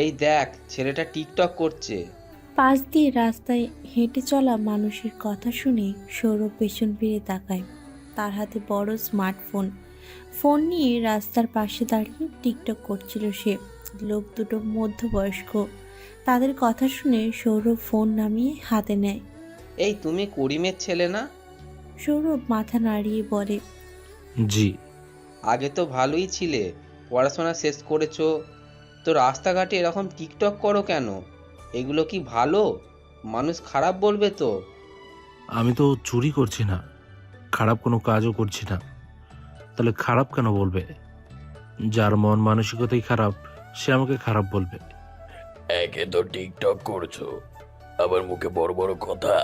এই দেখ, ছেলেটা টিকটক করছে। পাশ দিয়ে রাস্তায় হেঁটে চলা মানুষের কথা শুনে সৌরভ পেছন ফিরে তাকায়। তার হাতে বড় স্মার্টফোন। ফোন নিয়ে রাস্তার পাশে দাঁড়িয়ে টিকটক করছিল সে। লোক দুটো মধ্যবয়স্ক। তাদের কথা শুনে সৌরভ ফোন নামিয়ে হাতে নেয়। এই তুমি করিমের ছেলে না? সৌরভ মাথা নাড়িয়ে বলে, জি। আগে তো ভালোই ছিলে, পড়াশোনা শেষ করেছো, তো রাস্তাঘাটে এরকম টিকটক করো কেন? এগুলো কি ভালো? মানুষ খারাপ বলবে তো। আমি তো চুরি করছি না, খারাপ কোনো কাজও করছি না, তাহলে খারাপ কেন বলবে? যার মন মানসিকতাই খারাপ সে আমাকে খারাপ বলবে? একে তো টিকটক করছো, আবার মুখে বড় বড় কথা।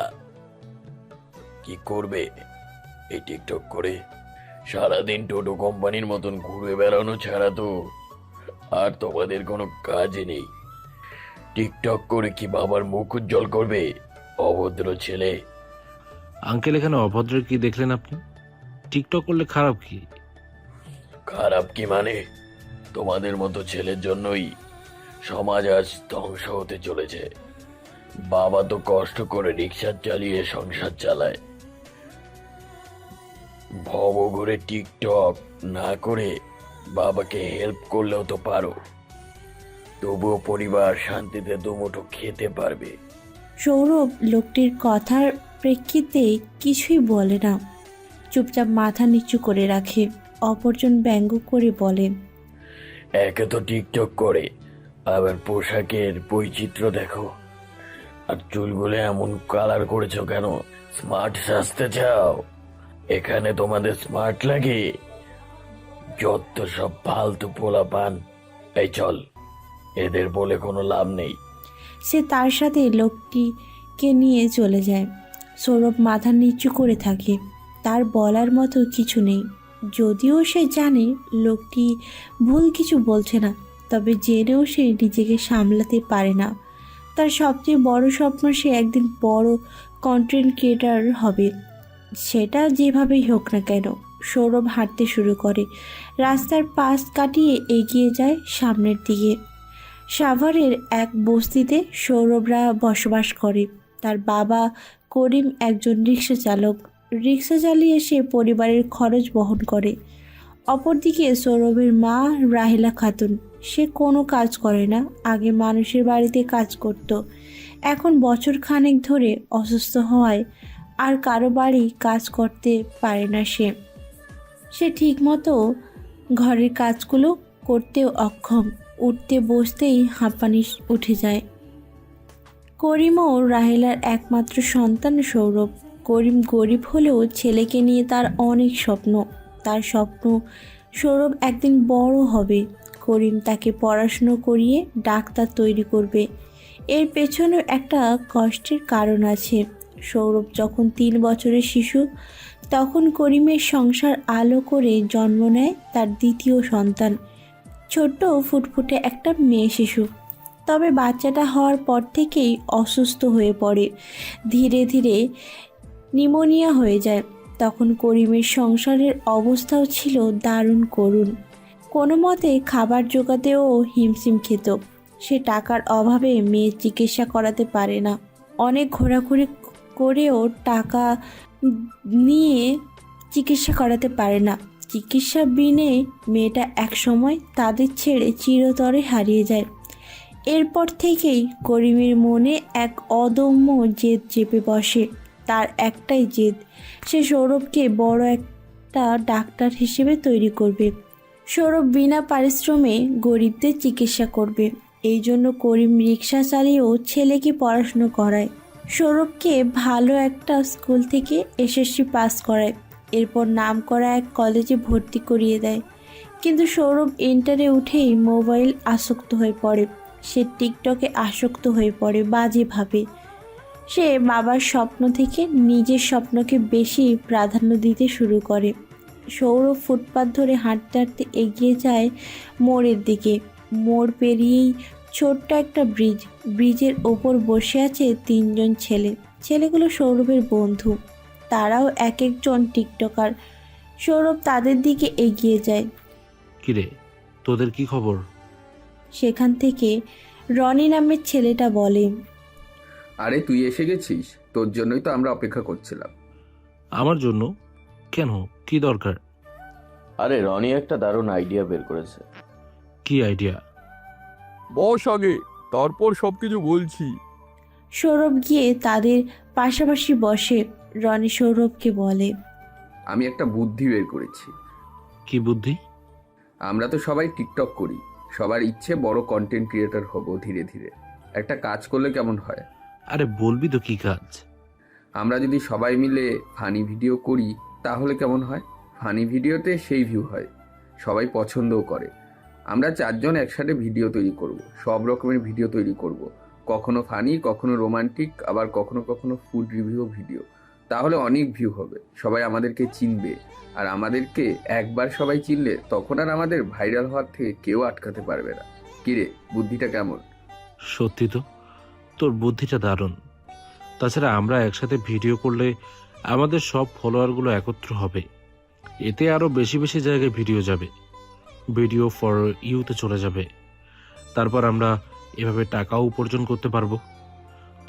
কি করবে এই টিকটক করে? সারাদিন টোটো কোম্পানির মতন ঘুরে বেড়ানো ছাড়া তো আর তোমাদের কোনো কাজ নেই। টিকটক করে কি বাবার মুখ উজ্জ্বল করবে? অভদ্র ছেলে। আঙ্কেল, এখানে অভদ্রের কি দেখলেন আপনি? টিকটক করলে খারাপ কি? খারাপ কি মানে? তোমাদের মতো ছেলের জন্যই সমাজ আজ ধ্বংস হতে চলেছে। বাবা তো কষ্ট করে রিক্সা চালিয়ে সংসার চালায়, ভবঘুরে টিকটক না করে বাবাকে হেল্প করলেও তো পারো, তবুও পরিবার শান্তিতে দুমুঠো খেতে পারবে। সৌরভ লোকটির কথার প্রেক্ষিতে কিছুই বলে না। চুপচাপ মাথা নিচু করে রাখে। অপরজন ব্যঙ্গ করে বলে, একে তো টিকটক করে, আবার পোশাকের বৈচিত্র্য দেখো, আর চুলগুলো এমন কালার করেছো কেন? স্মার্ট সাজতে চাও? এখানে তোমাদের স্মার্ট লাগে? যত সব ফালতু পোলাপান। এই চল, এদের বলে কোনো লাভ নেই। সে তার সাথে লোকটিকে নিয়ে চলে যায়। সৌরভ মাথা নিচু করে থাকে। তার বলার মতো কিছু নেই। যদিও সে জানে লোকটি ভুল কিছু বলছে না, তবে জেনেও সে নিজেকে সামলাতে পারে না। তার সবচেয়ে বড় স্বপ্ন সে একদিন বড় কন্টেন্ট ক্রিয়েটার হবে, সেটা যেভাবেই হোক না কেন। সৌরভ হাঁটতে শুরু করে। রাস্তার পাশ কাটিয়ে এগিয়ে যায় সামনের দিকে। সাভারের এক বস্তিতে সৌরভরা বসবাস করে। তার বাবা করিম একজন রিক্সা চালক। রিক্সা চালিয়ে সে পরিবারের খরচ বহন করে। অপরদিকে সৌরভের মা রাহেলা খাতুন। সে কোনো কাজ করে না, আগে মানুষের বাড়িতে কাজ করত। এখন বছর খানেক ধরে অসুস্থ হওয়ায় আর কারো বাড়ি কাজ করতে পারে না সে। সে ঠিকমতো ঘরের কাজগুলো করতেও অক্ষম। উঠতে বসতেই হাঁপানি উঠে যায়। করিম ও রাহেলার একমাত্র সন্তান সৌরভ। করিম গরিব হলেও ছেলেকে নিয়ে তার অনেক স্বপ্ন। তার স্বপ্ন সৌরভ একদিন বড় হবে। করিম তাকে পড়াশুনো করিয়ে ডাক্তার তৈরি করবে। এর পেছনেও একটা কষ্টের কারণ আছে। সৌরভ যখন 3 বছরের শিশু, তখন করিমের সংসার আলো করে জন্ম নেয় তার দ্বিতীয় সন্তান, ছোট্ট ফুটফুটে একটা মেয়ে শিশু। তবে বাচ্চাটা হওয়ার পর থেকেই অসুস্থ হয়ে পড়ে। ধীরে ধীরে নিউমোনিয়া হয়ে যায়। তখন করিমের সংসারের অবস্থাও ছিল দারুণ করুণ। কোনো মতে খাবার জোগাতেও হিমশিম খেত। সে টাকার অভাবে মেয়ের চিকিৎসা করাতে পারে না। অনেক ঘোরাঘুরি করেও টাকা নিয়ে চিকিৎসা করাতে পারে না। চিকিৎসা বিনে মেয়েটা একসময় তাদের ছেড়ে চিরতরে হারিয়ে যায়। এরপর থেকেই করিমের মনে এক অদম্য জেদ চেপে বসে। তার একটাই জেদ, সে সৌরভকে বড় একটা ডাক্তার হিসেবে তৈরি করবে। সৌরভ বিনা পারিশ্রমে গরিবদের চিকিৎসা করবে। এই জন্য করিম রিক্সা চালিয়েও ছেলেকে পড়াশুনো করায়। সৌরভকে ভালো একটা স্কুল থেকে এসএসসি পাস করায়। এরপর নামকরা এক কলেজে ভর্তি করিয়ে দেয়। কিন্তু সৌরভ ইন্টারে উঠেই মোবাইল আসক্ত হয়ে পড়ে। সে টিকটকে আসক্ত হয়ে পড়ে বাজেভাবে। সে বাবার স্বপ্ন থেকে নিজের স্বপ্নকে বেশি প্রাধান্য দিতে শুরু করে। সৌরভ ফুটপাত ধরে হাঁটতে হাঁটতে এগিয়ে যায় মোড়ের দিকে। মোড় পেরিয়েই ছোট্ট একটা ব্রিজ। ব্রিজের ওপর বসে আছে 3জন ছেলে। ছেলেগুলো সৌরভের বন্ধু। তারাও এক একজন টিকটকার। সৌরভ তাদের দিকে এগিয়ে যায়। কিরে, তোদের কি খবর? সেখান থেকে রনি নামের ছেলেটা বলে, আরে তুই এসে গেছিস, তোর জন্যই তো আমরা অপেক্ষা করছিলাম। আমার জন্য? কেন, কি দরকার? আরে রনি একটা দারুণ আইডিয়া বের করেছে। কি আইডিয়া? বস আগে, তারপর সবকিছু বলছি। সৌরভ গিয়ে তাদের পাশাপাশি বসে। রনি সৌরভকে বলে, আমি একটা বুদ্ধি বের করেছি। কি বুদ্ধি? আমরা তো সবাই টিকটক করি, সবার ইচ্ছে বড় কন্টেন্ট ক্রিয়েটর হব ধীরে ধীরে। একটা কাজ করলে কেমন হয়? আরে বলবি তো কি কাজ? আমরা যদি সবাই মিলে ফানি ভিডিও করি তাহলে কেমন হয়? ফানি ভিডিওতে সেই ভিউ হয়, সবাই পছন্দও করে। আমরা 4 জন একসাথে ভিডিও তৈরি করব, সব রকমের ভিডিও তৈরি করব, কখনো ফানি, কখনো রোমান্টিক, আবার কখনো কখনো ফুড রিভিউ ভিডিও। তাহলে অনেক ভিউ হবে, সবাই আমাদেরকে চিনবে। আর আমাদেরকে একবার সবাই চিনলে তখন আর আমাদের ভাইরাল হওয়ার থেকে কেউ আটকাতে পারবে না। কিরে, বুদ্ধিটা কেমন? সত্যি তো, তোর বুদ্ধিটা দারুণ। তাছাড়া আমরা একসাথে ভিডিও করলে আমাদের সব ফলোয়ারগুলো একত্র হবে, এতে আরো বেশি বেশি জায়গায় ভিডিও যাবে, ভিডিও ফর ইউতে চলে যাবে। তারপর আমরা এভাবে টাকাও উপার্জন করতে পারবো।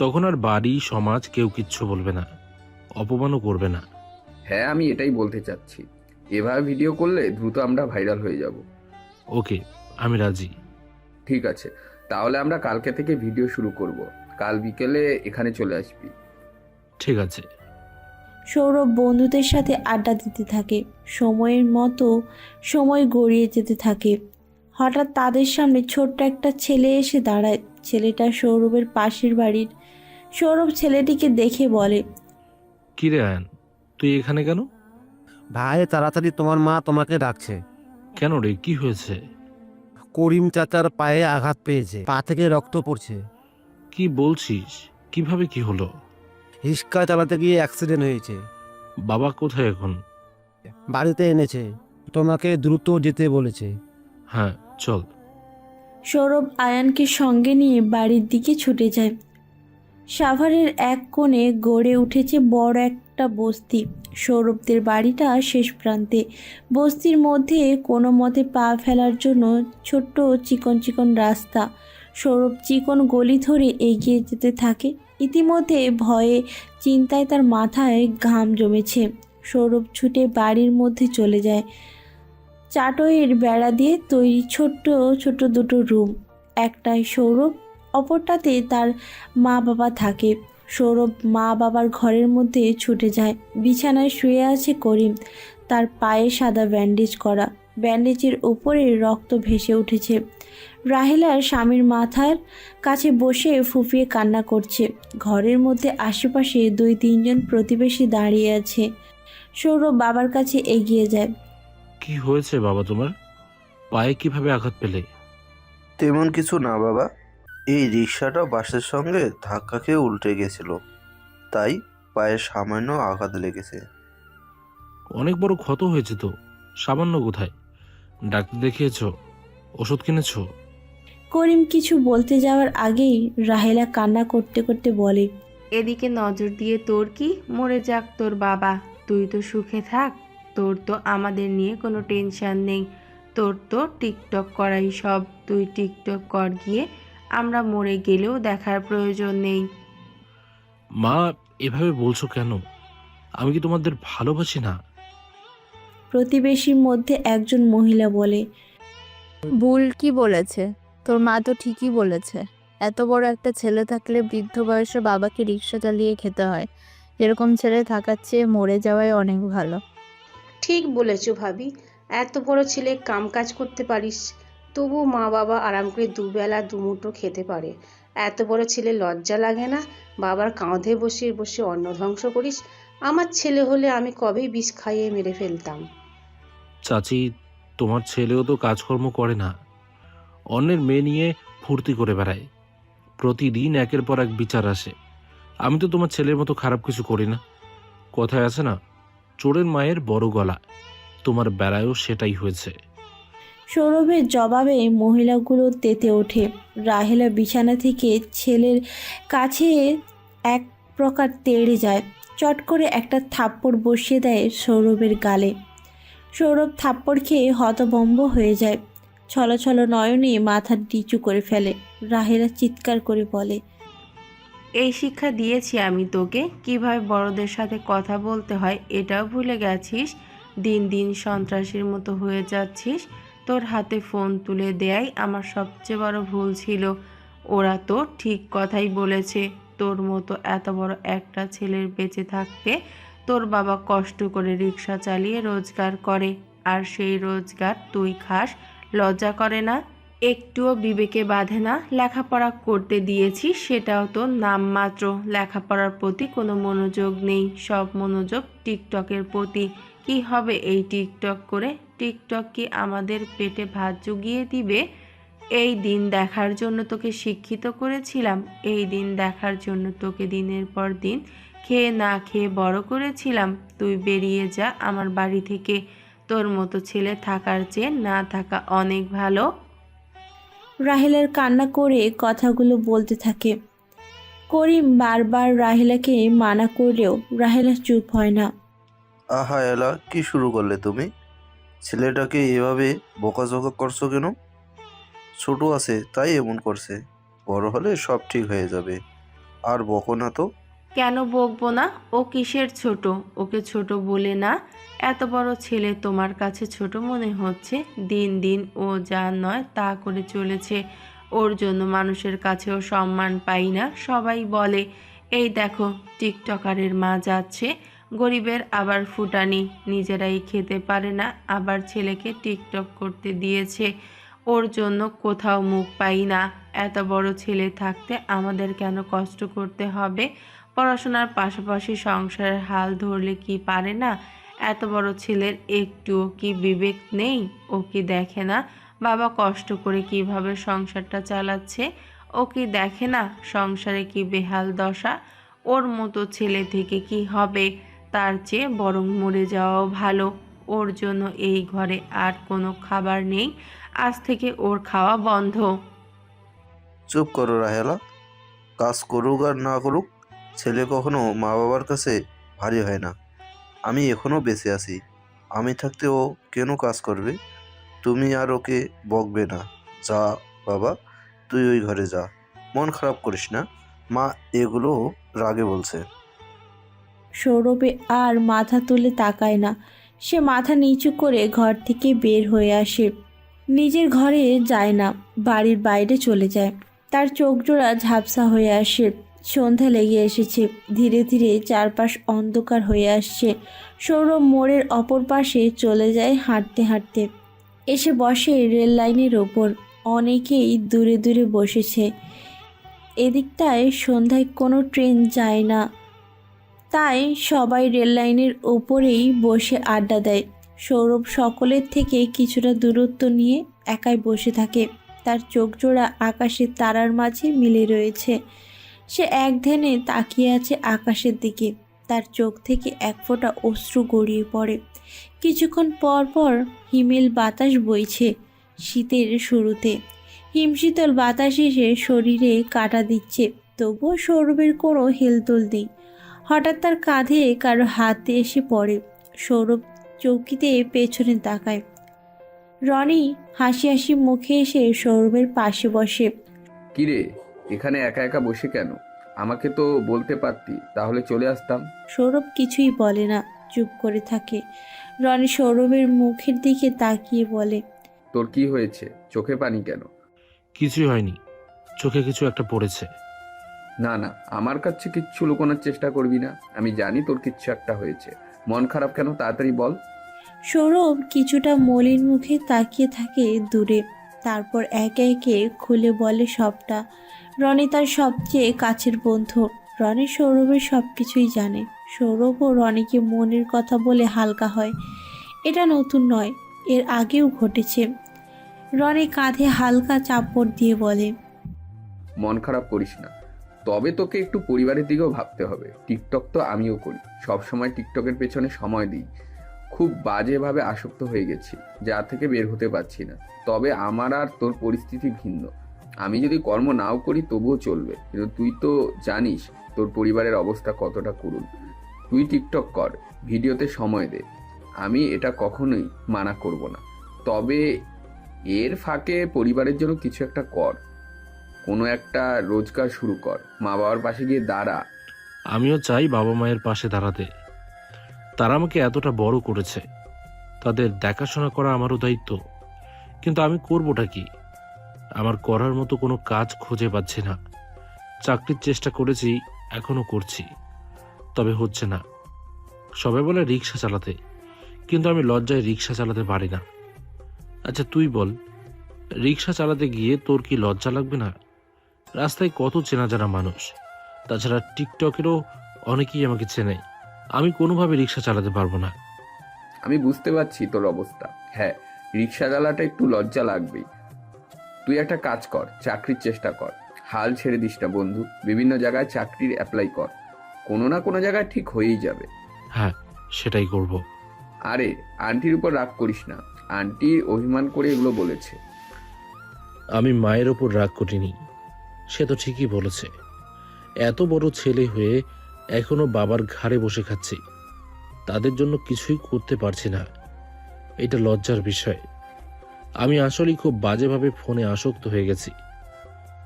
তখন আর বাড়ি সমাজ কেউ কিচ্ছু বলবে না, অপমানও করবে না। হ্যাঁ, আমি এটাই বলতে চাচ্ছি। এভাবে ভিডিও করলে দ্রুত আমরা ভাইরাল হয়ে যাব। ওকে, আমি রাজি। ঠিক আছে, তাহলে আমরা কালকে থেকে ভিডিও শুরু করব। কাল বিকেলে এখানে চলে আসবি। ঠিক আছে। সৌরভ বন্ধুদের সাথে আড্ডা দিতে থাকে। সময়ের মতো সময় গড়িয়ে যেতে থাকে। হঠাৎ তাদের সামনে ছোট্ট একটা ছেলে এসে দাঁড়ায়। ছেলেটা সৌরভের পাশের বাড়ির। সৌরভ ছেলেটিকে দেখে বলে, কি রে আয়ান, তুই এখানে কেন? ভাই তাড়াতাড়ি, তোমার মা তোমাকে ডাকছে। কেন রে, কি হয়েছে? করিম চাচার পায়ে আঘাত পেয়েছে, পা থেকে রক্ত পড়ছে। কি বলছিস? কিভাবে কি হলো? রিক্সা চালাতে গিয়ে অ্যাক্সিডেন্ট হয়েছে। বাবা কোথায় এখন? বাড়িতে এনেছে, তোমাকে দ্রুত যেতে বলেছে। হ্যাঁ, চল। সৌরভ আয়ানকে সঙ্গে নিয়ে বাড়ির দিকে ছুটে যায়। সাভারের এক কোণে গড়ে উঠেছে বড় একটা বস্তি। সৌরভদের বাড়িটা শেষ প্রান্তে। বস্তির মধ্যে কোনো মতে পা ফেলার জন্য ছোট্ট চিকন চিকন রাস্তা। সৌরভ চিকন গলি ধরে এগিয়ে যেতে থাকে। ইতিমধ্যে ভয়ে চিন্তায় তার মাথায় ঘাম জমেছে। সৌরভ ছুটে বাড়ির মধ্যে চলে যায়। চাটইয়ের বেড়া দিয়ে তৈরি ছোট্ট ছোট্ট দুটো রুম। একটায় সৌরভ, অপরটাতে তার মা বাবা থাকে। সৌরভ মা বাবার ঘরের মধ্যে ছুটে যায়। বিছানায় শুয়ে আছে করিম, তার পায়ে সাদা ব্যান্ডেজ করা। ব্যান্ডেজের উপরে রক্ত ভেসে উঠেছে। রাহেলার স্বামীর মাথার কাছে বসে ফুঁপিয়ে কান্না করছে। ঘরের মধ্যে আশেপাশে 2-3 জন প্রতিবেশী দাঁড়িয়ে আছে। সৌরভ বাবার কাছে এগিয়ে যায়। কি হয়েছে বাবা তোমার? পায়ে কিভাবে আঘাত পেলে? তেমন কিছু না বাবা, এই রিক্সাটা বাসের সঙ্গে ধাক্কা খেয়ে উল্টে গেছিল, তাই পায়ে সামান্য আঘাত লেগেছে। অনেক বড় ক্ষত হয়েছে তো, সামান্য কোথায়? ডাক্তার দেখিয়েছো? ওষুধ কিনেছো? করিম কিছু বলতে যাওয়ার আগেই রাহেলা কান্না করতে করতে বলে, এদিকে নজর দিয়ে তোর কি? মরে যাক তোর বাবা, তুই তো সুখে থাক। তোর তো আমাদের নিয়ে কোনো টেনশন নেই। তোর তো টিকটক করাই সব। তুই টিকটক কর গিয়ে, আমরা মরে গেলেও দেখার প্রয়োজন নেই। মা, এভাবে বলছো কেন? আমি কি তোমাদের ভালোবাসি না? প্রতিবেশীর মধ্যে একজন মহিলা বলে, ভুল কি বলেছে? তোর মা তো ঠিকই বলেছে। এত বড় একটা ছেলে থাকলে বৃদ্ধ বয়সে বাবাকে রিক্সা চালিয়ে খেতে হয়। এরকম ছেলে থাকার চেয়ে মরে যাওয়াই অনেক ভালো। ঠিক বলেছো ভাবি, এত বড় ছেলে কাজ করতে পারিস, তবু মা বাবা আরাম করে দুবেলা দুমুঠো খেতে পারে। এত বড় ছেলে লজ্জা লাগে না? বাবার কাঁধে বসে বসে অন্ন ধ্বংস করিস। আমার ছেলে হলে আমি কবেই বিষ খাইয়ে মেরে ফেলতাম। চাচি, তোমার ছেলেও তো কাজকর্ম করে না, অন্যের মেয়ে নিয়ে ফুর্তি করে বেড়ায়। প্রতিদিন একের পর এক বিচার আসে। আমি তো তোমার ছেলের মতো খারাপ কিছু করি না। কথায় আছে না, চোরের মায়ের বড় গলা। তোমার বেলায়ও সেটাই হয়েছে। সৌরভের জবাবে মহিলাগুলো তেতে ওঠে। রাহেলা বিছানা থেকে ছেলের কাছে এক প্রকার তেড়ে যায়। চট করে একটা থাপ্পড় বসিয়ে দেয় সৌরভের গালে। সৌরভ থাপ্পড় খেয়ে হতভম্ব হয়ে যায়। ছলো নয়নে মাথা নিচু করে ফেলে। রাহেলা চিৎকার করে বলে, এই শিক্ষা দিয়েছি আমি তোকে, কিভাবে বড়দের সাথে কথা বলতে হয় এটাও ভুলে গেছিস। দিন দিন সন্ত্রাসীর মতো হয়ে যাচ্ছিস। তোর হাতে ফোন তুলে দেয়াই আমার সবচেয়ে বড় ভুল ছিল। ওরা তো ঠিক কথাই বলেছে, তোর মতো এত বড় একটা ছেলের বেঁচে থাকতে তোর বাবা কষ্ট করে রিক্সা চালিয়ে রোজগার করে, আর সেই রোজগার তুই খাস। লজ্জা করে না? একটুও বিবেকে বাঁধে না? লেখাপড়া করতে দিয়েছি, সেটাও তো নামমাত্র। লেখাপড়ার প্রতি কোনো মনোযোগ নেই, সব মনোযোগ টিকটকের প্রতি। কি হবে এই টিকটক করে? টিকটক কি আমাদের পেটে ভাত জুগিয়ে দিবে? এই দিন দেখার জন্য তোকে শিক্ষিত করেছিলাম, এই দিন দেখার জন্য তোকে দিনের পর দিন খেয়ে না খেয়ে বড় করেছিলাম। তুই বেরিয়ে যা আমার বাড়ি থেকে। তোর মতো ছেলে থাকার চেয়ে না থাকা অনেক ভালো। রাহেলার কান্না করে কথাগুলো বলতে থাকে। করিম বারবার রাহেলাকে মানা করলেও রাহেলা চুপ হয় না। আহা এলা, কি শুরু করলে তুমি? ছেলেটাকে এভাবে বকাঝকা করছো কেন? ছোট আছে তাই এমন করছে, বড় হলে সব ঠিক হয়ে যাবে। আর বকো না তো। কেন বকবো না? ও কিসের ছোট? ওকে ছোট বলে না। এত বড় ছেলে তোমার কাছে ছোট মনে হচ্ছে? দিন দিন ও যা নয় তা করে চলেছে। ওর জন্য মানুষের কাছেও সম্মান পাই না। সবাই বলে, এই দেখো টিকটকারের মা যাচ্ছে। গরিবের আবার ফুটানি, নিজেরাই খেতে পারে না, আবার ছেলেকে টিকটক করতে দিয়েছে। ওর জন্য কোথাও মুখ পাই না। এত বড় ছেলে থাকতে আমাদের কেন কষ্ট করতে হবে? পড়াশোনার পাশাপাশি সংসারের হাল ধরলে কি পারে না? এত বড় ছেলের একটুও কি বিবেক নেই? ও কি দেখে না বাবা কষ্ট করে কিভাবে সংসারটা চালাচ্ছে? ও কি দেখে না সংসারে কি বেহাল দশা? ওর মতো ছেলে থেকে কি হবে? তার চেয়ে বরং মরে যাওয়াও ভালো। ওর জন্য এই ঘরে আর কোনো খাবার নেই। আজ থেকে ওর খাওয়া বন্ধ। চুপ করো রাহেলা। কাজ করুক আর না করুক, ছেলে কখনো মা বাবার কাছে ভারী হয় না। আমি এখনো বেঁচে আছি, আমি থাকতে ও কেন কাজ করবে? তুমি আর ওকে বকবে না। যা বাবা, তুই ওই ঘরে যা, মন খারাপ করিস না। মা এগুলো রাগে বলছে। সৌরভে আর মাথা তুলে তাকায় না। সে মাথা নিচু করে ঘর থেকে বের হয়ে আসে। নিজের ঘরে যায় না, বাড়ির বাইরে চলে যায়। তার চোখ জোড়া ঝাপসা হয়ে আসে। সন্ধ্যা লেগে এসেছে, ধীরে ধীরে চারপাশ অন্ধকার হয়ে আসছে। সৌরভ মোড়ের অপর পাশে চলে যায় হাঁটতে হাঁটতে। এসে বসে রেল লাইনের ওপর। অনেকেই দূরে দূরে বসেছে। এদিকটায় সন্ধ্যায় কোনো ট্রেন যায় না, তাই সবাই রেল লাইনের ওপরেই বসে আড্ডা দেয়। সৌরভ সকলের থেকে কিছুটা দূরত্ব নিয়ে একাই বসে থাকে। তার চোখ জোড়া আকাশের তারার মাঝে মিলে রয়েছে। সে এক ধ্যানে তাকিয়ে আছে আকাশের দিকে। তার চোখ থেকে এক ফোঁটা অশ্রু গড়িয়ে পড়ে। কিছুক্ষণ পর পর হিমেল বাতাস বইছে। শীতের শুরুতে হিমশীতল বাতাস এসে শরীরে কাটা দিচ্ছে, তবুও সৌরভের কোনো হেলদোল নেই। হঠাৎ তার কাঁধে কারো হাতে এসে পড়ে। সৌরভ চৌকিতে পেছনে তাকায়। রনি হাসি হাসি মুখে এসে সৌরভের পাশে বসে। কিরে, এখানে একা একা বসে কেন? আমাকে তো বলতে পারতি, তাহলে চলে আসতাম। সৌরভ কিছুই বলে না, চুপ করে থাকে। রনি সৌরভের মুখের দিকে তাকিয়ে বলে, তোর কি হয়েছে? চোখে পানি কেন? কিছুই হয়নি, চোখে কিছু একটা পড়েছে। না না, আমার কাছে কিচ্ছু লুকোনোর চেষ্টা করবি না। আমি জানি তোর কিচ্ছু একটা হয়েছে। মন খারাপ কেন, তাড়াতাড়ি বল। সৌরভ কিছুটা মলিন মুখে তাকিয়ে থাকে দূরে। তারপর একে একে খুলে বলে সবটা। রনি তার সবচেয়ে কাছের বন্ধু। রনি সৌরভের সব কিছুই জানে। সৌরভও রনিকে মনের কথা বলে হালকা হয়। এটা নতুন নয়, এর আগেও ঘটেছে। রনি কাঁধে হালকা চাপড় দিয়ে বলে, মন খারাপ করিস না, তবে তোকে একটু পরিবারের দিকেও ভাবতে হবে। টিকটক তো আমিও করি, সব সময় টিকটকের পেছনে সময় দিই। খুব বাজেভাবে আসক্ত হয়ে গেছি, যা থেকে বের হতে পারছি না। তবে আমার আর তোর পরিস্থিতি ভিন্ন। আমি যদি কর্ম নাও করি তবুও চলবে, কিন্তু তুই তো জানিস তোর পরিবারের অবস্থা কতটা করুণ। তুই টিকটক কর, ভিডিওতে সময় দে, আমি এটা কখনোই মানা করব না। তবে এর ফাঁকে পরিবারের জন্য কিছু একটা কর, কোনো একটা রোজগার শুরু কর, মা বাবার পাশে গিয়ে দাঁড়া। আমিও চাই বাবা মায়ের পাশে দাঁড়াতে। তারা আমাকে এতটা বড় করেছে, তাদের দেখাশোনা করা আমারও দায়িত্ব। কিন্তু আমি করবোটা কি? আমার করার মতো কোনো কাজ খুঁজে পাচ্ছি না। চাকরির চেষ্টা করেছি, এখনো করছি, তবে হচ্ছে না। সবাই বলে রিক্সা চালাতে, কিন্তু আমি লজ্জায় রিক্সা চালাতে পারি না। আচ্ছা তুই বল, রিক্সা চালাতে গিয়ে তোর কি লজ্জা লাগবে না? রাস্তায় কত চেনা জানা মানুষ, তাছাড়া টিকটকেরও অনেকেই আমাকে চেনে। আমি কোনোভাবে রিক্সা চালাতে পারবো না। আমি বুঝতে পারছি তোর অবস্থা। হ্যাঁ, রিক্সা চালাটা একটু লজ্জা লাগবেই। তুই একটা কাজ কর, চাকরির চেষ্টা কর। হাল ছেড়ে দিস না বন্ধু, বিভিন্ন জায়গায় চাকরির অ্যাপ্লাই কর, কোনো না কোনো জায়গায় ঠিক হয়েই যাবে। হ্যাঁ, সেটাই করব। আরে আন্টির উপর রাগ করিস না, আন্টি অভিমান করে এগুলো বলেছে। আমি মায়ের ওপর রাগ করিনি, সে তো ঠিকই বলেছে। এত বড় ছেলে হয়ে এখনো বাবার ঘাড়ে বসে খাচ্ছি, তাদের জন্য কিছুই করতে পারছি না। এটা লজ্জার বিষয়। আমি আসলেই খুব বাজেভাবে ফোনে আসক্ত হয়ে গেছি,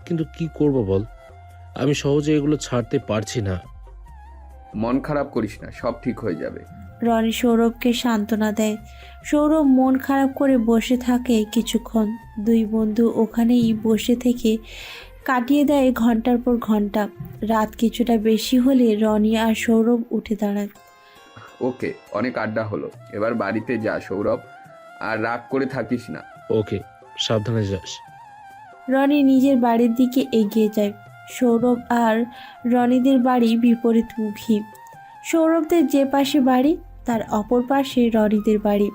কিন্তু কি করব বল? আমি সহজে এগুলো ছাড়তে পারছি না। মন খারাপ করিস না, সব ঠিক হয়ে যাবে। রনি সৌরভকে সান্ত্বনা দেয়। সৌরভ মন খারাপ করে বসে থাকে কিছুক্ষণ। দুই বন্ধু ওখানেই বসে থেকে কাটিয়ে দেয় ঘন্টার পর ঘন্টা। রাত কিছুটা বেশি হলে রনি আর সৌরভ উঠে দাঁড়ায়। ওকে, অনেক আড্ডা হলো, এবার বাড়িতে যা সৌরভ, আর রাগ করে থাকিস না। ওকে, সাবধানে যাস। রনি নিজের বাড়ির দিকে এগিয়ে যায়। সৌরভ আর রনিদের বাড়ি বিপরীতমুখী। সৌরভদের যে পাশে বাড়ি, তার অপর পাশে রনিদের বাড়ি।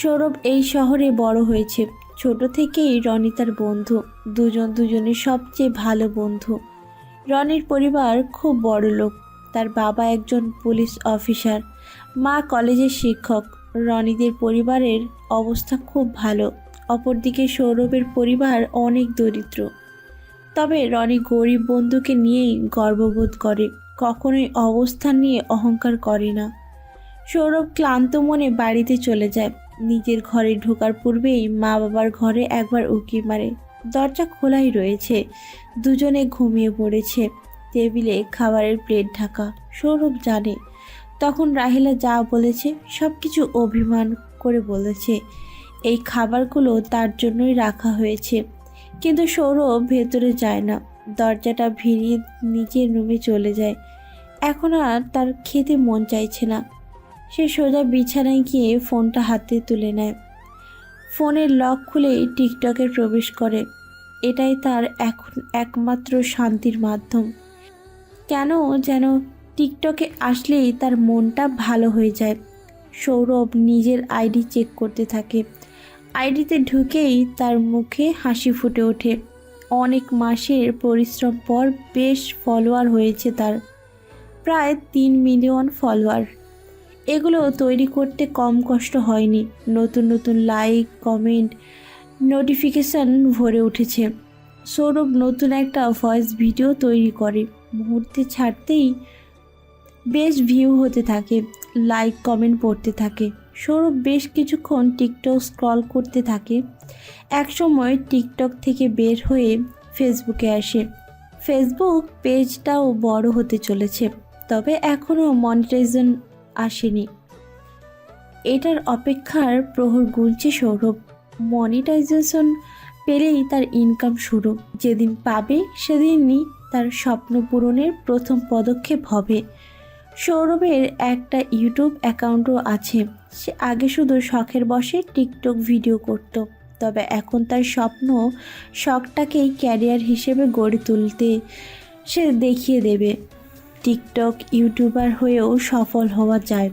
সৌরভ এই শহরে বড় হয়েছে। ছোট থেকেই রনি তার বন্ধু, দুজন দুজনের সবচেয়ে ভালো বন্ধু। রনির পরিবার খুব বড় লোক। তার বাবা একজন পুলিশ অফিসার, মা কলেজের শিক্ষক। রনিদের পরিবারের অবস্থা খুব ভালো। অপরদিকে সৌরভের পরিবার অনেক দরিদ্র। তবে রনি গরিব বন্ধুকে নিয়েই গর্ববোধ করে, কখনোই অবস্থান নিয়ে অহংকার করে না। সৌরভ ক্লান্ত মনে বাড়িতে চলে যায়। নিজের ঘরে ঢোকার পূর্বেই মা বাবার ঘরে একবার উঁকি মারে। দরজা খোলাই রয়েছে, দুজনে ঘুমিয়ে পড়েছে। টেবিলে খাবারের প্লেট ঢাকা। সৌরভ জানে তখন রাহিলা যা বলেছে সব কিছু অভিমান করে বলেছে। এই খাবারগুলো তার জন্যই রাখা হয়েছে। কিন্তু সৌরভ ভেতরে যায় না, দরজাটা ভিড়িয়ে নিজের রুমে চলে যায়। এখন আর তার খেতে মন চাইছে না। সে সোজা বিছানায় গিয়ে ফোনটা হাতে তুলে নেয়। ফোনের লক খুলেই টিকটকে প্রবেশ করে। এটাই তার এখন একমাত্র শান্তির মাধ্যম। কেন যেন টিকটকে আসলেই তার মনটা ভালো হয়ে যায়। সৌরভ নিজের আইডি চেক করতে থাকে। আইডিতে ঢুকেই তার মুখে হাসি ফুটে ওঠে। অনেক মাসের পরিশ্রম পর বেশ ফলোয়ার হয়েছে তার, প্রায় 3 মিলিয়ন ফলোয়ার। এগুলো তৈরি করতে কম কষ্ট হয়নি। নতুন নতুন লাইক, কমেন্ট, নোটিফিকেশান ভরে উঠেছে। সৌরভ নতুন একটা ভয়েস ভিডিও তৈরি করে। মুহূর্তে ছাড়তেই বেশ ভিউ হতে থাকে, লাইক কমেন্ট পড়তে থাকে। সৌরভ বেশ কিছুক্ষণ টিকটক স্ক্রল করতে থাকে। একসময় টিকটক থেকে বের হয়ে ফেসবুকে আসে। ফেসবুক পেজটাও বড় হতে চলেছে, তবে এখনও মনিটাইজেশন আসেনি। এটার অপেক্ষার প্রহর গুনছে সৌরভ। মনিটাইজেশন পেলেই তার ইনকাম শুরু। যেদিন পাবে সেদিনই তার স্বপ্ন পূরণের প্রথম পদক্ষেপ হবে। সৌরভের একটা ইউটিউব অ্যাকাউন্টও আছে। সে আগে শুধু শখের বশে টিকটক ভিডিও করত, তবে এখন তার শখটাকেই ক্যারিয়ার হিসেবে গড়ে তুলতে সে দেখিয়ে দেবে। টিকটক ইউটিউবার হয়েও সফল হওয়া যায়।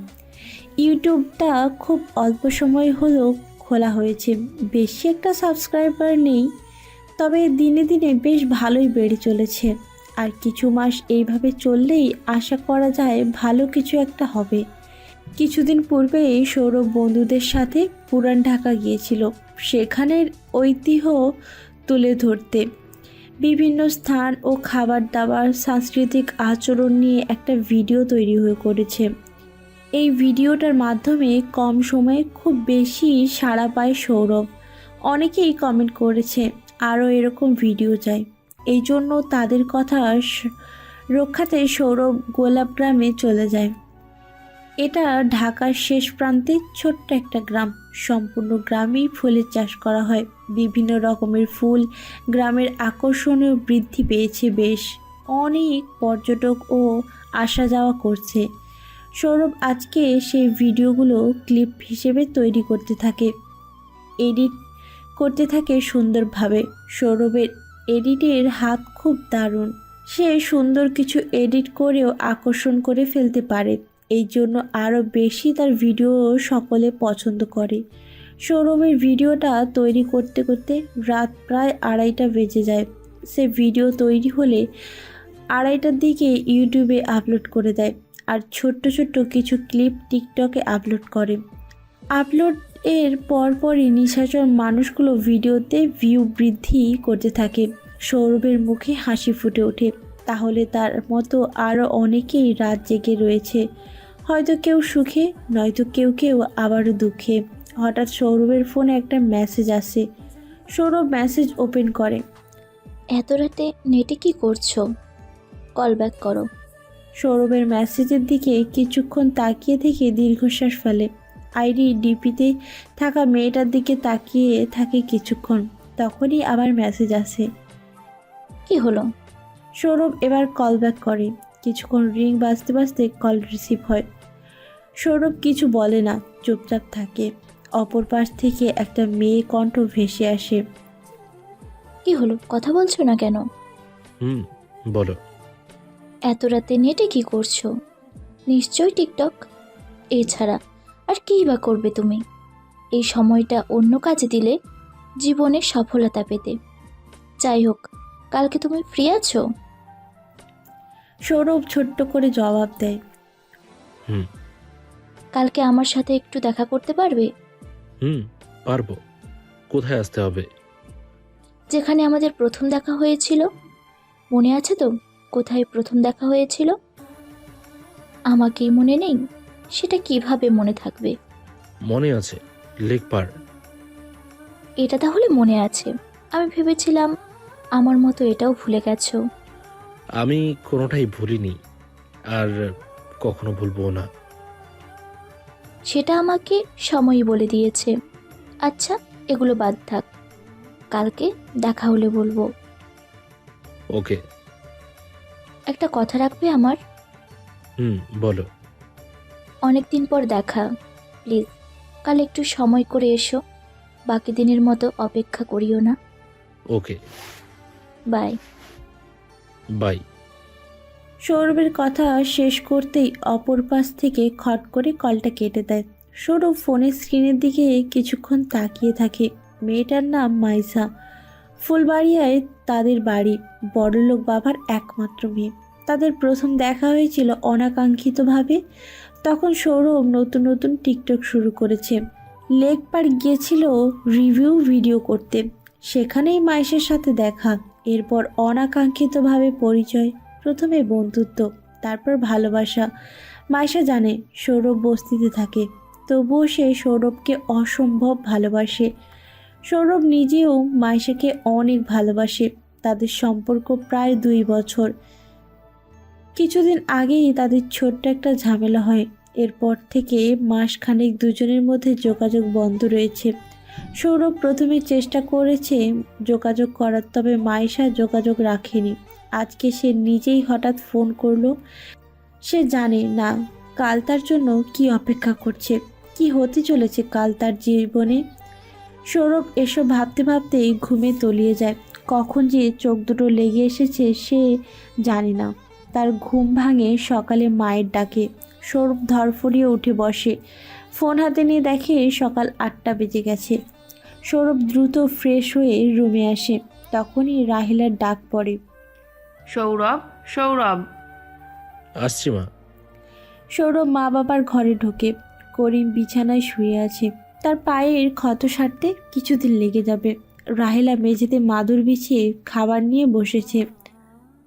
ইউটিউবটা খুব অল্প সময় হলেও খোলা হয়েছে। বেশি একটা সাবস্ক্রাইবার নেই, তবে দিনে দিনে বেশ ভালোই বেড়ে চলেছে। আর কিছু মাস এইভাবে চললেই আশা করা যায় ভালো কিছু একটা হবে। কিছুদিন পূর্বেই সৌরভ বন্ধুদের সাথে পুরান ঢাকা গিয়েছিল, সেখানের ঐতিহ্য তুলে ধরতে। বিভিন্ন স্থান ও খাবার দাবার, সাংস্কৃতিক আচরণ নিয়ে একটা ভিডিও তৈরি করেছে। এই ভিডিওটার মাধ্যমে কম সময়ে খুব বেশি সাড়া পায় সৌরভ। অনেকেই কমেন্ট করেছে আরও এরকম ভিডিও চাই। এই জন্য তাদের কথা রক্ষাতে সৌরভ গোলাপগ্রামে চলে যায়। এটা ঢাকার শেষ প্রান্তে ছোট্ট একটা গ্রাম। সম্পূর্ণ গ্রামেই ফুলের চাষ করা হয়। বিভিন্ন রকমের ফুল গ্রামের আকর্ষণীয় বৃদ্ধি পেয়েছে বেশ। অনেক পর্যটক ও আসা যাওয়া করছে। সৌরভ আজকে সেই ভিডিওগুলো ক্লিপ হিসেবে তৈরি করতে থাকে, এডিট করতে থাকে সুন্দরভাবে। সৌরভের এডিটের হাত খুব দারুণ। সে সুন্দর কিছু এডিট করেও আকর্ষণ করে ফেলতে পারে। এই জন্য আরও বেশি তার ভিডিও সকলে পছন্দ করে। সৌরভের ভিডিওটা তৈরি করতে করতে রাত প্রায় 2:30 বেজে যায়। সে ভিডিও তৈরি হলে 2:30টার দিকে ইউটিউবে আপলোড করে দেয়, আর ছোট্ট ছোট্ট কিছু ক্লিপ টিকটকে আপলোড করে। আপলোড এর পরপরই নিশাচর মানুষগুলো ভিডিওতে ভিউ বৃদ্ধি করতে থাকে। সৌরভের মুখে হাসি ফুটে ওঠে। তাহলে তার মতো আরও অনেকেই রাত জেগে রয়েছে, হয়তো কেউ সুখে, নয়তো কেউ কেউ আবারও দুঃখে। হঠাৎ সৌরভের ফোনে একটা মেসেজ আসে। সৌরভ মেসেজ ওপেন করে। এত রাতে নেটে কি করছো? কল ব্যাক করো। সৌরভের মেসেজের দিকে কিছুক্ষণ তাকিয়ে থেকে দীর্ঘশ্বাস ফেলে। আইডি ডিপিতে থাকা মেয়েটার দিকে তাকিয়ে থাকে কিছুক্ষণ, তখনই আবার মেসেজ আসে। কি হলো? সৌরভ এবার কল ব্যাক করে। কিছুক্ষণ রিং বাজতে বাজতে কল রিসিভ হয়। সৌরভ কিছু বলে না, চুপচাপ থাকে। অপর পাশ থেকে একটা মেয়ে কণ্ঠ ভেসে আসে। কি হলো, কথা বলছো না কেন? বলো। এত রাতে নেটে কি করছো? নিশ্চয়ই টিকটক। এছাড়া আর কী বা করবে তুমি? এই সময়টা অন্য কাজে দিলে জীবনে সফলতা পেতে। যাই হোক, কালকে তুমি ফ্রি আছো? সৌরভ ছোট্ট করে জবাব দেয়। কালকে আমার সাথে একটু দেখা করতে পারবে? পারবো। কোথায় আসতে হবে? যেখানে আমাদের প্রথম দেখা হয়েছিল। মনে আছে তো কোথায় প্রথম দেখা হয়েছিল? আমাকেই মনে নেই? সেটা কিভাবে মনে থাকবে? মনে আছে, লেকপার। এটা তাহলে মনে আছে। আমি ভেবেছিলাম আমার মতো এটাও ভুলে গেছো। আমি কোনোটাই ভুলিনি, আর কখনো ভুলবো না। সেটা আমাকে সময়ই বলে দিয়েছে। আচ্ছা, এগুলো বাদ থাক, কালকে দেখা হলে বলবো। ওকে। একটা কথা রাখবে আমার? বলো। অনেকদিন পর দেখা, প্লিজ কাল একটু সময় করে এসো। বাকি দিনের মতো অপেক্ষা করিও না। ওকে, বাই। বাই। সৌরভের কথা শেষ করতেই অপর পাশ থেকে খট করে কলটা কেটে দেয়। সৌরভ ফোনের স্ক্রিনের দিকে কিছুক্ষণ তাকিয়ে থাকে। মেয়েটার নাম মাইসা। ফুলবাড়িয়ায় তাদের বাড়ি। বড়লোক বাবার একমাত্র মেয়ে। তাদের প্রথম দেখা হয়েছিল অনাকাঙ্ক্ষিতভাবে। তখন সৌরভ নতুন নতুন টিকটক শুরু করেছে। লেক পার গিয়েছিল রিভিউ ভিডিও করতে। সেখানেই মাইশের সাথে দেখা। এরপর অনাকাঙ্ক্ষিতভাবে পরিচয়। প্রথমে বন্ধুত্ব, তারপর ভালোবাসা। মাইশা জানে সৌরভ বস্তিতে থাকে, তবুও সে সৌরভকে অসম্ভব ভালোবাসে। সৌরভ নিজেও মাইশাকে অনেক ভালোবাসে। তাদের সম্পর্ক প্রায় 2 বছর। কিছুদিন আগেই তাদের ছোট্ট একটা ঝামেলা হয়। এরপর থেকে মাসখানেক দুজনের মধ্যে যোগাযোগ বন্ধ রয়েছে। সৌরভ প্রথমে চেষ্টা করেছে যোগাযোগ করার, তবে মাইশা যোগাযোগ রাখেনি। আজকে সে নিজেই হঠাৎ ফোন করলো। সে জানে না কাল তার জন্য কি অপেক্ষা করছে, কি হতে চলেছে কাল তার জীবনে। সৌরভ এসব ভাবতে ভাবতেই ঘুমে তলিয়ে যায়। কখন যে চোখ দুটো লেগে এসেছে সে জানে না। তার ঘুম ভাঙে সকালে মায়ের ডাকে। সৌরভ ধরফড়িয়ে উঠে বসে। ফোন হাতে নিয়ে দেখে সকাল 8টা বেজে গেছে। সৌরভ দ্রুত ফ্রেশ হয়ে রুমে আসে। তখনই রাহিলার ডাক পড়ে। সৌরভ, সৌরভ। আসছি মা। সৌরভ মা বাবার ঘরে ঢোকে। করিম বিছানায় শুয়ে আছে। তার পায়ের ক্ষত সারতে কিছুদিন লেগে যাবে। রাহিলা মেঝেতে মাদুর বিছিয়ে খাবার নিয়ে বসেছে।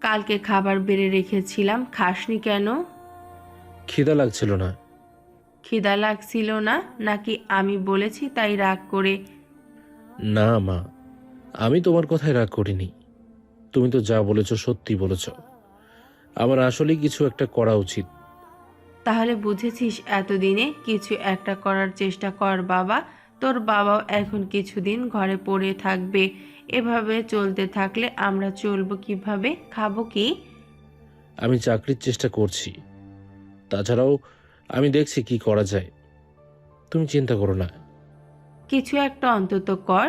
কালকে খাবার বেড়ে রেখেছিলাম, খাসনি কেন? খিদা লাগছিল না। খিদা লাগছিল না নাকি আমি বলেছি তাই রাগ করে? না মা, আমি তোমার কথায় রাগ করিনি। তুমি তো যা বলেছ সত্যি বলেছ। আমার আসলেই কিছু একটা করা উচিত। তাহলে বুঝেছিস, এতদিনে কিছু একটা করার চেষ্টা কর বাবা। তোর বাবাও এখন কিছুদিন ঘরে পড়ে থাকবে। এভাবে চলতে থাকলে আমরা চলবো কিভাবে, খাবো কি? আমি চাকরির চেষ্টা করছি, তাছাড়াও আমি দেখছি কি করা যায়। তুমি চিন্তা করো না। কিছু একটা অন্তত কর।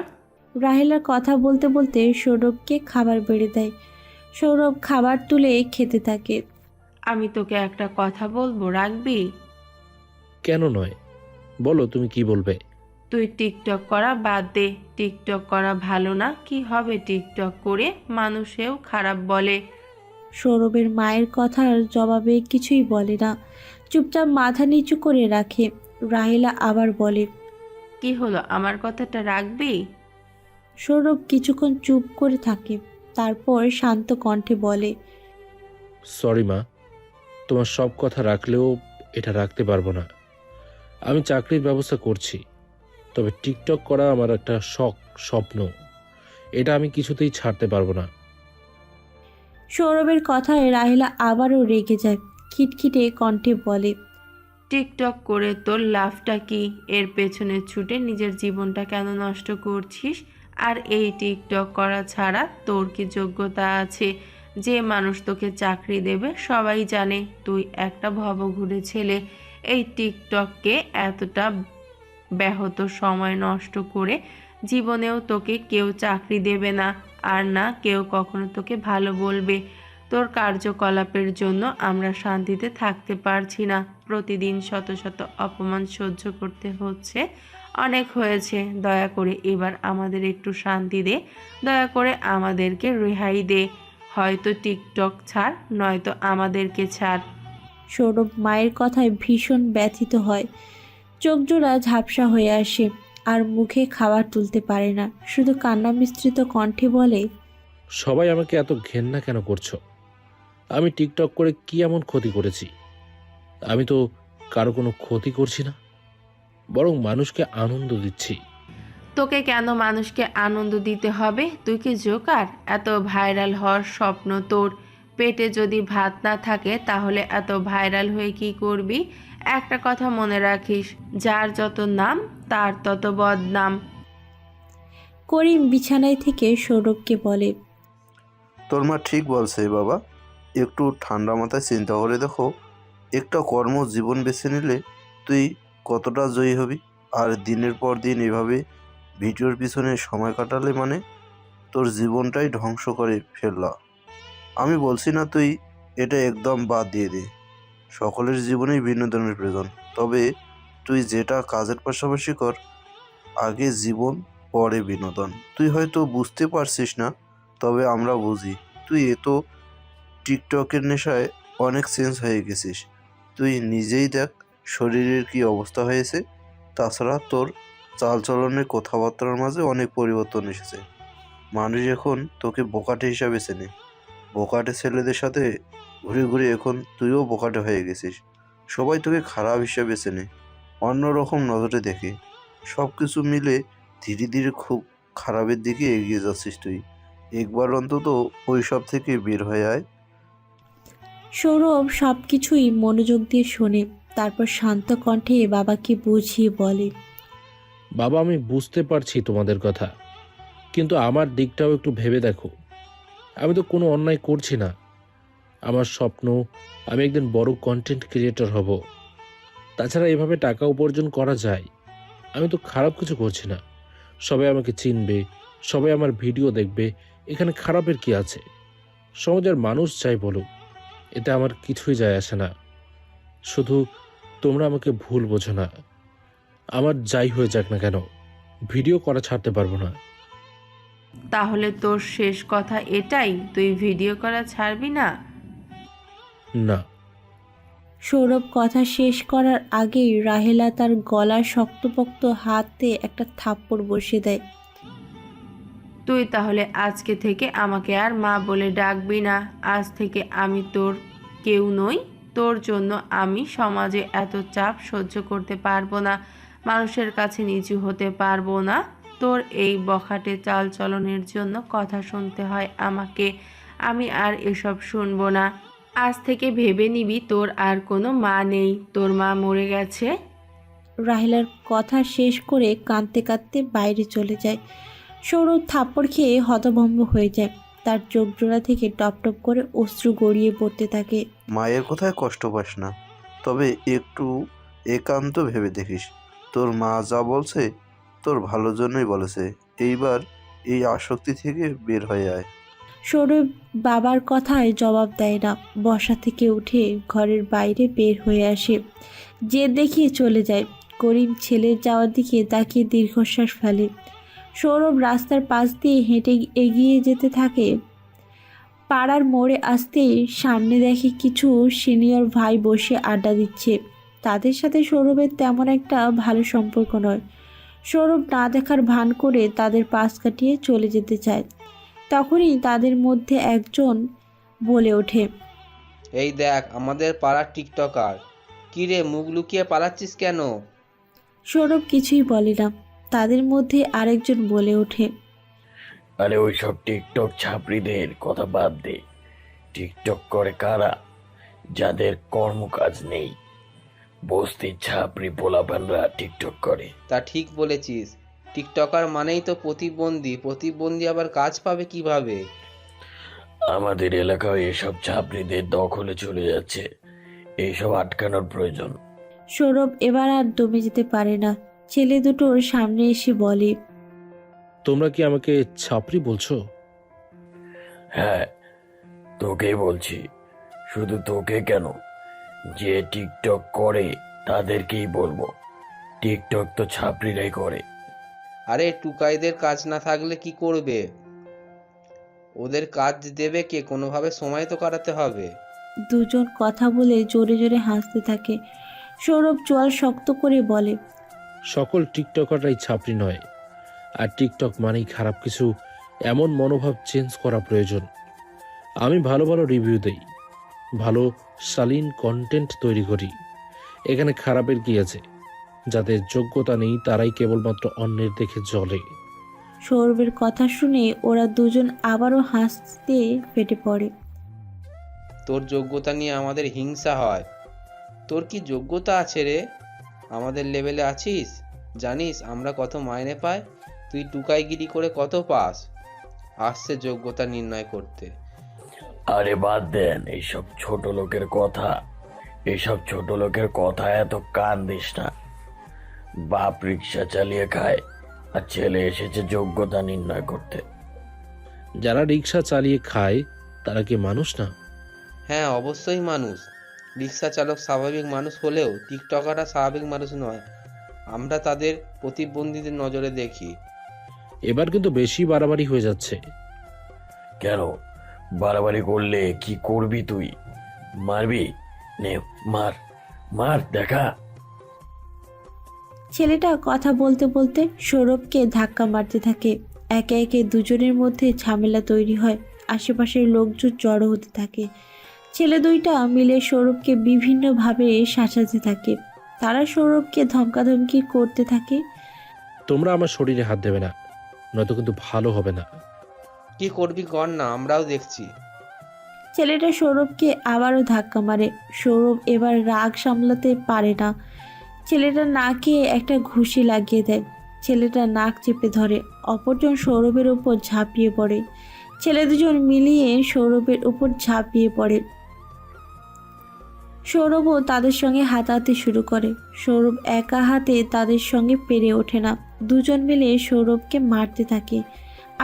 রাহেলার কথা বলতে বলতে সৌরভকে খাবার বেড়ে দেয়। সৌরভ খাবার তুলে খেতে থাকে। আমি তোকে একটা কথা বলবো, রাখবি? কেন নয়, বলো তুমি কি বলবে। তুই টিকটক করা বাদ দে। টিকটক করা ভালো না। কি হবে টিকটক করে? মানুষেও খারাপ বলে। সৌরভের মায়ের কথার জবাবে কিছুই বলে না, চুপচাপ মাথা নিচু করে রাখে। রাহেলা আবার বলে, কি হলো, আমার কথাটা রাখবি? সৌরভ কিছুক্ষণ চুপ করে থাকে, তারপর শান্ত কণ্ঠে বলে, সরি মা, তোমার সব কথা রাখলেও এটা রাখতে পারবো না। আমি চাকরির ব্যবস্থা করছি, তবে টিকটক করা আমার একটা শখ, স্বপ্ন। এটা আমি কিছুতেই ছাড়তে পারবো না। সৌরভের কথায় রাহেলা আবারও রেগে যায়। খিটখিটে কণ্ঠে বলে, টিকটক করে তোর লাভটা কি? এর পেছনে ছুটে নিজের জীবনটা কেন নষ্ট করছিস? আর এই টিকটক করা ছাড়া তোর কি যোগ্যতা আছে? যে মানুষ তোকে চাকরি দেবে সবাই জানে তুই একটা ভবঘুরে ছেলে। এই টিকটককে এতটা ব্যাহত সময় নষ্ট করে জীবনেও তোকে কেউ চাকরি দেবে না, আর না কেউ কখনো তোকে ভালো বলবে। তোর কার্যকলাপের জন্য আমরা শান্তিতে থাকতে পারছি না। প্রতিদিন শত শত অপমান সহ্য করতে হচ্ছে। অনেক হয়েছে, দয়া করে এবার আমাদের একটু শান্তি দে। দয়া করে আমাদেরকে রেহাই দে। হয়তো টিকটক ছাড়, নয়তো আমাদেরকে ছাড়। সৌরভ মায়ের কথায় ভীষণ ব্যথিত হয়। চোখজোড়া ঝাপসা হয়ে আসে, আর মুখে খাবার তুলতে পারে না। শুধু কান্না মিশ্রিত কণ্ঠে বলে, সবাই আমাকে এত ঘেন্না কেন করছো? আমি টিকটক করে কি এমন ক্ষতি করেছি? আমি তো কারো কোনো ক্ষতি করছি না, বরং মানুষকে আনন্দ দিচ্ছি। তোকে কেন মানুষকে আনন্দ দিতে হবে? তুই কি জোকার? এত ভাইরাল হওয়ার স্বপ্ন তোর? পেটে যদি ভাত না থাকে তাহলে এত ভাইরাল হয়ে কি করবি? একটা কথা মনে রাখিস, যার যত নাম তার তত বদনাম। করিম বিছানায় থেকে সৌরভকে বলে, তোর মা ঠিক বলছে বাবা, একটু ঠান্ডা মাথায় চিন্তা করে দেখো, একটা কর্মজীবন বেছে নিলে তুই কতটা জয়ী হবি। আর দিনের পর দিন এভাবে ভিডিওর পিছনে সময় কাটালে মানে তোর জীবনটাই ধ্বংস করে ফেললা। আমি বলছি না তুই এটা একদম বাদ দিয়ে দে, সকলের জীবনেই বিনোদনের প্রয়োজন, তবে তুই যেটা কাজের পাশাপাশি কর। আগে জীবন, পরে বিনোদন। তুই হয়তো বুঝতে পারছিস না, তবে আমরা বুঝি। তুই এত টিকটকের নেশায় অনেক চেঞ্জ হয়ে গেছিস। তুই নিজেই দেখ শরীরের কি অবস্থা হয়েছে। তাছাড়া তোর চালচলনের, কথাবার্তার মাঝে অনেক পরিবর্তন এসেছে। মানুষ এখন তোকে বোকাটে হিসাবে চেনে। বোকাটে ছেলেদের সাথে ঘুরে ঘুরে এখন তুইও বোকাটে হয়ে গেছিস। সবাই তোকে খারাপ হিসাবে চেনে, অন্যরকম নজরে দেখে। সব কিছু মিলে ধীরে ধীরে খুব খারাপের দিকে এগিয়ে যাচ্ছিস তুই। একবার অন্তত ওইসব থেকে বের হয়ে আয়। সৌরভ সব কিছুই মনোযোগ দিয়ে শোনে, তারপর শান্ত কণ্ঠে বাবাকে বুঝিয়ে বলে, বাবা, আমি বুঝতে পারছি তোমাদের কথা, কিন্তু আমার দিকটাও একটু ভেবে দেখো। আমি তো কোনো অন্যায় করছি না। আমার স্বপ্ন, আমি একদিন বড় কন্টেন্ট ক্রিয়েটর হব। তাছাড়া এভাবে টাকা উপার্জন করা যায়। আমি তো খারাপ কিছু করছি না। সবাই আমাকে চিনবে, সবাই আমার ভিডিও দেখবে, এখানে খারাপের কি আছে? সমাজের মানুষ চাই বলুক, এতে আমার কিছুই যায় আসে না। শুধু তোমরা আমাকে ভুল বোঝো না। আমার যাই হয়ে যাক না কেন, ভিডিও করা ছাড়তে পারবো না। তাহলে তোর শেষ কথা এটাই, তুই ভিডিও করা ছাড়বি না? না। সৌরভ কথা শেষ করার আগেই রাহেলা তার গলার শক্তপোক্ত হাতে একটা থাপ্পড় বসিয়ে দেয়। তুই তাহলে আজকে থেকে আমাকে আর মা বলে ডাকবি না। আজ থেকে আমি তোর কেউ নই। তোর জন্য আমি সমাজে এত চাপ সহ্য করতে পারবো না। মানুষের কাছে নিচু হতে পারবো না। তোর এই বখাটে চালচলনের জন্য কথা শুনতে হয় আমাকে। আমি আর এসব শুনবো না। আজ থেকে ভেবে নিবি তোর আর কোনো মা নেই, তোর মা মরে গেছে। রাহিলার কথা শেষ করে কাঁদতে কাঁদতে বাইরে চলে যায়। সৌরভ থাপ্পড় খেয়ে হতভম্ব হয়ে যায়। তার চোখ জোড়া থেকে টপ টপ করে অশ্রু গড়িয়ে পড়তে থাকে। মায়ের কথায় কষ্ট পাস না, তবে একটু একান্ত ভেবে দেখিস। তোর মা যা বলছে তোর ভালোর জন্যই বলেছে। এইবার এই আসক্তি থেকে বের হয়ে আয়। সৌরভ বাবার কথায় জবাব দেয় না। বসা থেকে উঠে ঘরের বাইরে বের হয়ে আসে, যে দেখিয়ে চলে যায়। করিম ছেলের যাওয়ার দিকে তাকিয়ে দীর্ঘশ্বাস ফেলে। সৌরভ রাস্তার পাশ দিয়ে হেঁটে এগিয়ে যেতে থাকে। পাড়ার মোড়ে আসতেই সামনে দেখে কিছু সিনিয়র ভাই বসে আড্ডা দিচ্ছে। তাদের সাথে সৌরভের তেমন একটা ভালো সম্পর্ক নয়। সৌরভ না দেখার ভান করে তাদের পাশ কাটিয়ে চলে যেতে চায়। তখনই তাদের মধ্যে একজন বলে ওঠে, এই দেখ আমাদের পাড়ার টিকটকার। কি রে, মুখ লুকিয়ে পালাচ্ছিস কেন? সৌরভ কিছুই বলে না। তাদের মধ্যে আরেকজন বলে ওঠে, আরে ওইসব টিকটক ছাপড়িদের কথা বাদ দে। টিকটক করে কারা? যাদের কর্মকাজ নেই। বস্তির ছাপড়ি পোলাপানরা টিকটক করে। তা ঠিক বলেছিস, টিকটকার মানেই তো প্রতিবন্ধী। প্রতিবন্ধী আবার কাজ পাবে কিভাবে? আমাদের এলাকায় এসব ছাপড়িদের দখলে চলে যাচ্ছে। এইসব আটকানোর প্রয়োজন। সৌরভ এবার আর দমে যেতে পারে না। ছেলে দুটোর সামনে এসে বলে, তোমরা কি আমাকে ছাপরি বলছো? হ্যাঁ, তোকেই বলছি। শুধু তোকে কেন, যে টিকটক করে তাদেরকেই বলবো। টিকটক তো ছাপড়িরাই করে। আরে টুকাইদের কাজ না থাকলে কি করবে? ওদের কাজ দেবে কে? কোনোভাবে সময় তো কাটাতে হবে। দুজন কথা বলে জোরে জোরে হাসতে থাকে। সৌরভ চোয়াল শক্ত করে বলে, সকল টিকটকাররাই ছাপরি নয়। আর টিকটক মানেই খারাপ কিছু, এমন মনোভাব চেঞ্জ করা প্রয়োজন। আমি ভালো ভালো রিভিউ দেই, ভালো শালীন কন্টেন্ট তৈরি করি। এখানে খারাপের কি আছে? যাদের যোগ্যতা নেই তারাই কেবলমাত্র অন্যের দেখে জ্বলে। সৌরভের কথা শুনে ওরা দুজন আবারও হাসতে ফেটে পড়ে। তোর যোগ্যতা নিয়ে আমাদের হিংসা হয়। তোর কি যোগ্যতা আছে রে? আমাদের লেভেলে আছিস? জানিস আমরা কত মাইনে পাই? তুই টুকাইগিরি করে কত পাস? আসছে যোগ্যতা নির্ণয় করতে। আরে বাদ দেন এইসব ছোট লোকের কথা। এইসব ছোট লোকের কথা এত কান দিস না। বাপ রিক্সা চালিয়ে খায়, আর ছেলে এসেছে যোগ্যতা নির্ণয় করতে। যারা রিক্সা চালিয়ে খায় তারা কি মানুষ না? হ্যাঁ অবশ্যই মানুষ। রিক্সা চালক স্বাভাবিক মানুষ হলেও টিকটকাররা স্বাভাবিক মানুষ নয়। আমরা তাদের প্রতিবন্ধীদের নজরে দেখি। এবার কিন্তু বেশি বাড়াবাড়ি হয়ে যাচ্ছে। কেন? বাড়াবাড়ি করলে কি করবি তুই? মারবি? নে মার, মার দেখা। ছেলেটা কথা বলতে বলতে সৌরভকে ধাক্কা মারতে থাকে। একে একে দুজনের মধ্যে ঝামেলা তৈরি হয়। আশেপাশের লোকজন জড়ো হতে থাকে। ছেলে দুইটা মিলে সৌরভকে বিভিন্নভাবে শাসাতে থাকে। তারা সৌরভকে ধমকাধমকি করতে থাকে। তোমরা আমার শরীরে হাত দেবে না, নয়তো কিন্তু ভালো হবে না। কি করবি কর না, আমরাও দেখছি। ছেলেটা সৌরভকে আবারও ধাক্কা মারে। সৌরভ এবার রাগ সামলাতে পারে না। ছেলেটা নাকে একটা ঘুষি লাগিয়ে দেয়। ছেলেটা নাক চেপে ধরে। অপরজন সৌরভের উপর ঝাঁপিয়ে পড়ে। ছেলে দুজন মিলিয়ে সৌরভের উপর ঝাঁপিয়ে পড়ে। সৌরভও তাদের সঙ্গে হাতাহাতি শুরু করে। সৌরভ একা হাতে তাদের সঙ্গে পেরে ওঠে না। দুজন মিলে সৌরভকে মারতে থাকে।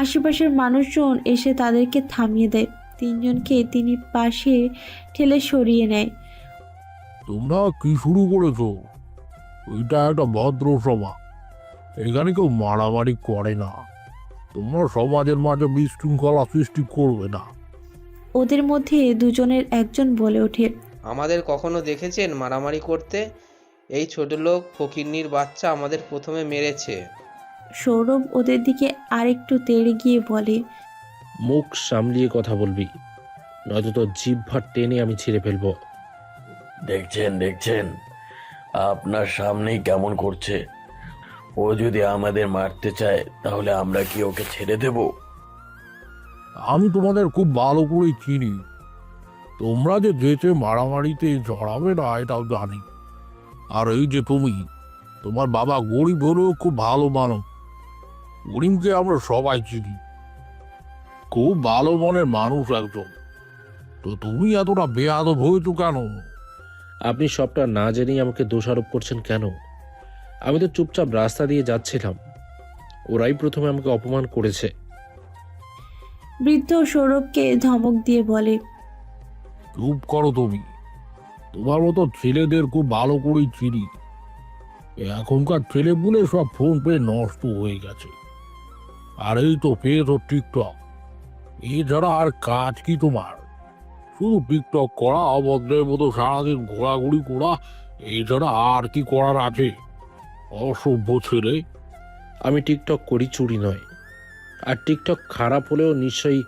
আশেপাশের মানুষজন এসে তাদেরকে থামিয়ে দেয়। তিনজনকে তিনি পাশে ঠেলে সরিয়ে নেয়। তোমরা কি শুরু করেছো? এটা একটা ভদ্র সভা, এখানে কেউ মারামারি করে না। তোমরা সমাজের মাঝে বিশৃঙ্খলা সৃষ্টি করবে না। ওদের মধ্যে দুজনের একজন বলে ওঠে, আমাদের কখনো দেখেছেন মারামারি করতে? এই ছোট লোক ফকিন্নির বাচ্চা আমাদের প্রথমে মেরেছে। সৌরভ ওদের দিকে আরেকটু তেড়ে গিয়ে বলে, মুখ সামলিয়ে কথা বলবি, নয়তো তোর জিহ্বা টেনে আমি ছিঁড়ে ফেলবো। দেখছেন দেখছেন, আপনার সামনেই কেমন করছে। ও যদি আমাদের মারতে চায় তাহলে আমরা কি ওকে ছেড়ে দেব? আমি তোমাদের খুব ভালো করে চিনি। তোমরা যে যেচে মারামারিতে জড়াবে না এটাও জানি। আর এই যে তুমি, তোমার বাবা গরিব হলেও খুব ভালো মানুষ। করিমকে আমরা সবাই চিনি, খুব ভালো মনের মানুষ একজন। তো তুমি এতটা বেয়াদব হয়েছো কেন? আপনি সবটা না জেনেই আমাকে দোষারোপ করছেন কেন? আমি তো চুপচাপ রাস্তা দিয়ে যাচ্ছিলাম, ওরাই প্রথমে আমাকে অপমান করেছে। বৃদ্ধ সৌরভকে ধমক দিয়ে বলে, চুপ করো তুমি। তোমার মতো ছেলেদের খুব ভালো করেই চিনি। এখনকার ছেলেগুলো সব ফোন পে নষ্ট হয়ে গেছে। আর এই তো ফেস ও টিকটক, এছাড়া আর কাজ কি তোমার? শুধু টিকটক করা, অভদ্রের মতো সারাদিন ঘোরাঘুরি করা, এছাড়া আর কি করার আছে? অসভ্য ছেলে। আমি টিকটক করি, চুরি নয়। আর টিকটক খারাপ হলেও নিশ্চয়ই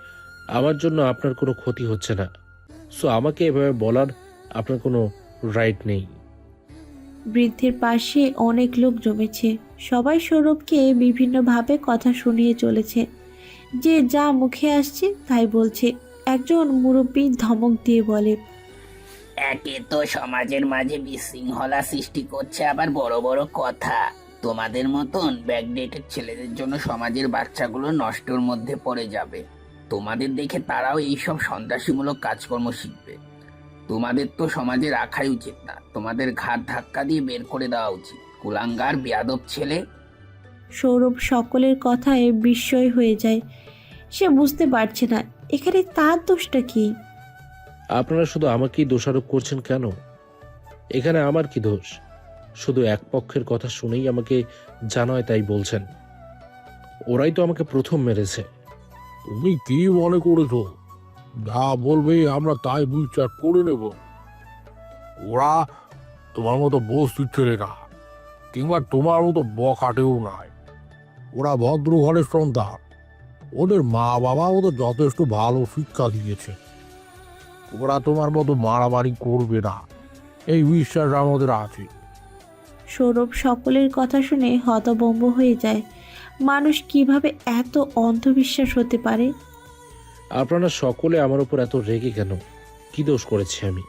আমার জন্য আপনার কোনো ক্ষতি হচ্ছে না। সো আমাকে এভাবে বলার আপনার কোনো রাইট নেই। বৃদ্ধের পাশে অনেক লোক জমেছে। সবাই সৌরভকে বিভিন্নভাবে কথা শুনিয়ে চলেছে। যে যা মুখে আসছে তাই বলছে। একজন মুরব্বী ধমক দিয়ে বলে, একে তো সমাজের মাঝে বিশৃঙ্খলা সৃষ্টি করছে, আবার বড় বড় কথা। তোমাদের মতন ব্যাকডেটেড ছেলেদের জন্য সমাজের বাচ্চাগুলো নষ্টের মধ্যে পড়ে যাবে। তোমাদের দেখে তারাও এইসব সন্ত্রাসীমূলক কাজকর্ম শিখবে। তোমাদের তো সমাজে রাখাই উচিত না, তোমাদের ঘাট ধাক্কা দিয়ে বের করে দেওয়া উচিত। কুলাঙ্গার বেয়াদব ছেলে। সৌরভ সকলের কথায় বিস্ময় হয়ে যায়। সে বুঝতে পারছে না এখানে তার দোষটা কি। আপনারা শুধু আমাকেই দোষারোপ করছেন কেন? এখানে আমার কি দোষ? শুধু এক পক্ষের কথা শুনেই আমাকে জানায় তাই বলছেন। ওরাই তো আমাকে প্রথম মেরেছে। তুমি কি মনে করেছো যা বলবে আমরা তাই বিচার করে নেব? ওরা তোমার মতো বস্তির ছেলে না, কিংবা তোমার মতো বখাটেও নয়। ওরা ভদ্র ঘরের সন্তান। ওদের মা বাবা ওদের যথেষ্ট ভালো শিক্ষা দিয়েছে। ওরা তোমার মতো মারামারি করবে না, এই বিশ্বাস আমাদের আছে। সৌরভ সকলের কথা শুনে হতভম্ব হয়ে যায়। মানুষ কিভাবে এত অন্ধবিশ্বাস হতে পারে? আপনারা সকলে আমার উপর এত রেগে কেন? কি দোষ করেছি আমি?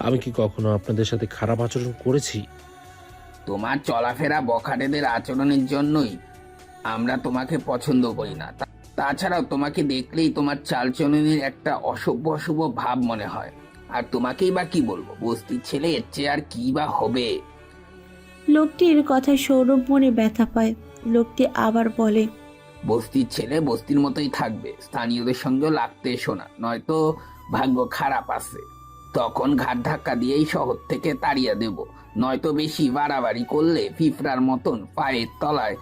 আমি কি কখনো আপনাদের সাথে খারাপ আচরণ করেছি? তোমার চলাফেরা বখাটেদের আচরণের জন্যই আমরা তোমাকে পছন্দ করি না। তাছাড়াও তোমাকে দেখলেই তোমার চালচলনের একটা অসভ্য অশুভ ভাব মনে হয়। আর তোমাকেই বা কি বলবো, বস্তির ছেলে, এর চেয়ে আর কি বা হবে? লোকটির কথায় সৌরভ মনে ব্যথা পায়। লোকটি আবার বলে, বস্তির ছেলে বস্তির মতোই থাকবে, স্থানীয়দের সঙ্গে লাগতে এসো না, নয়তো ভাগ্য খারাপ আছে। তখন ঘাট ধাক্কা দিয়েই শহর থেকে তাড়িয়ে দেব। নয়তো বেশি বাড়াবাড়ি করলে পিঁপড়ার মতন পায়ের তলায়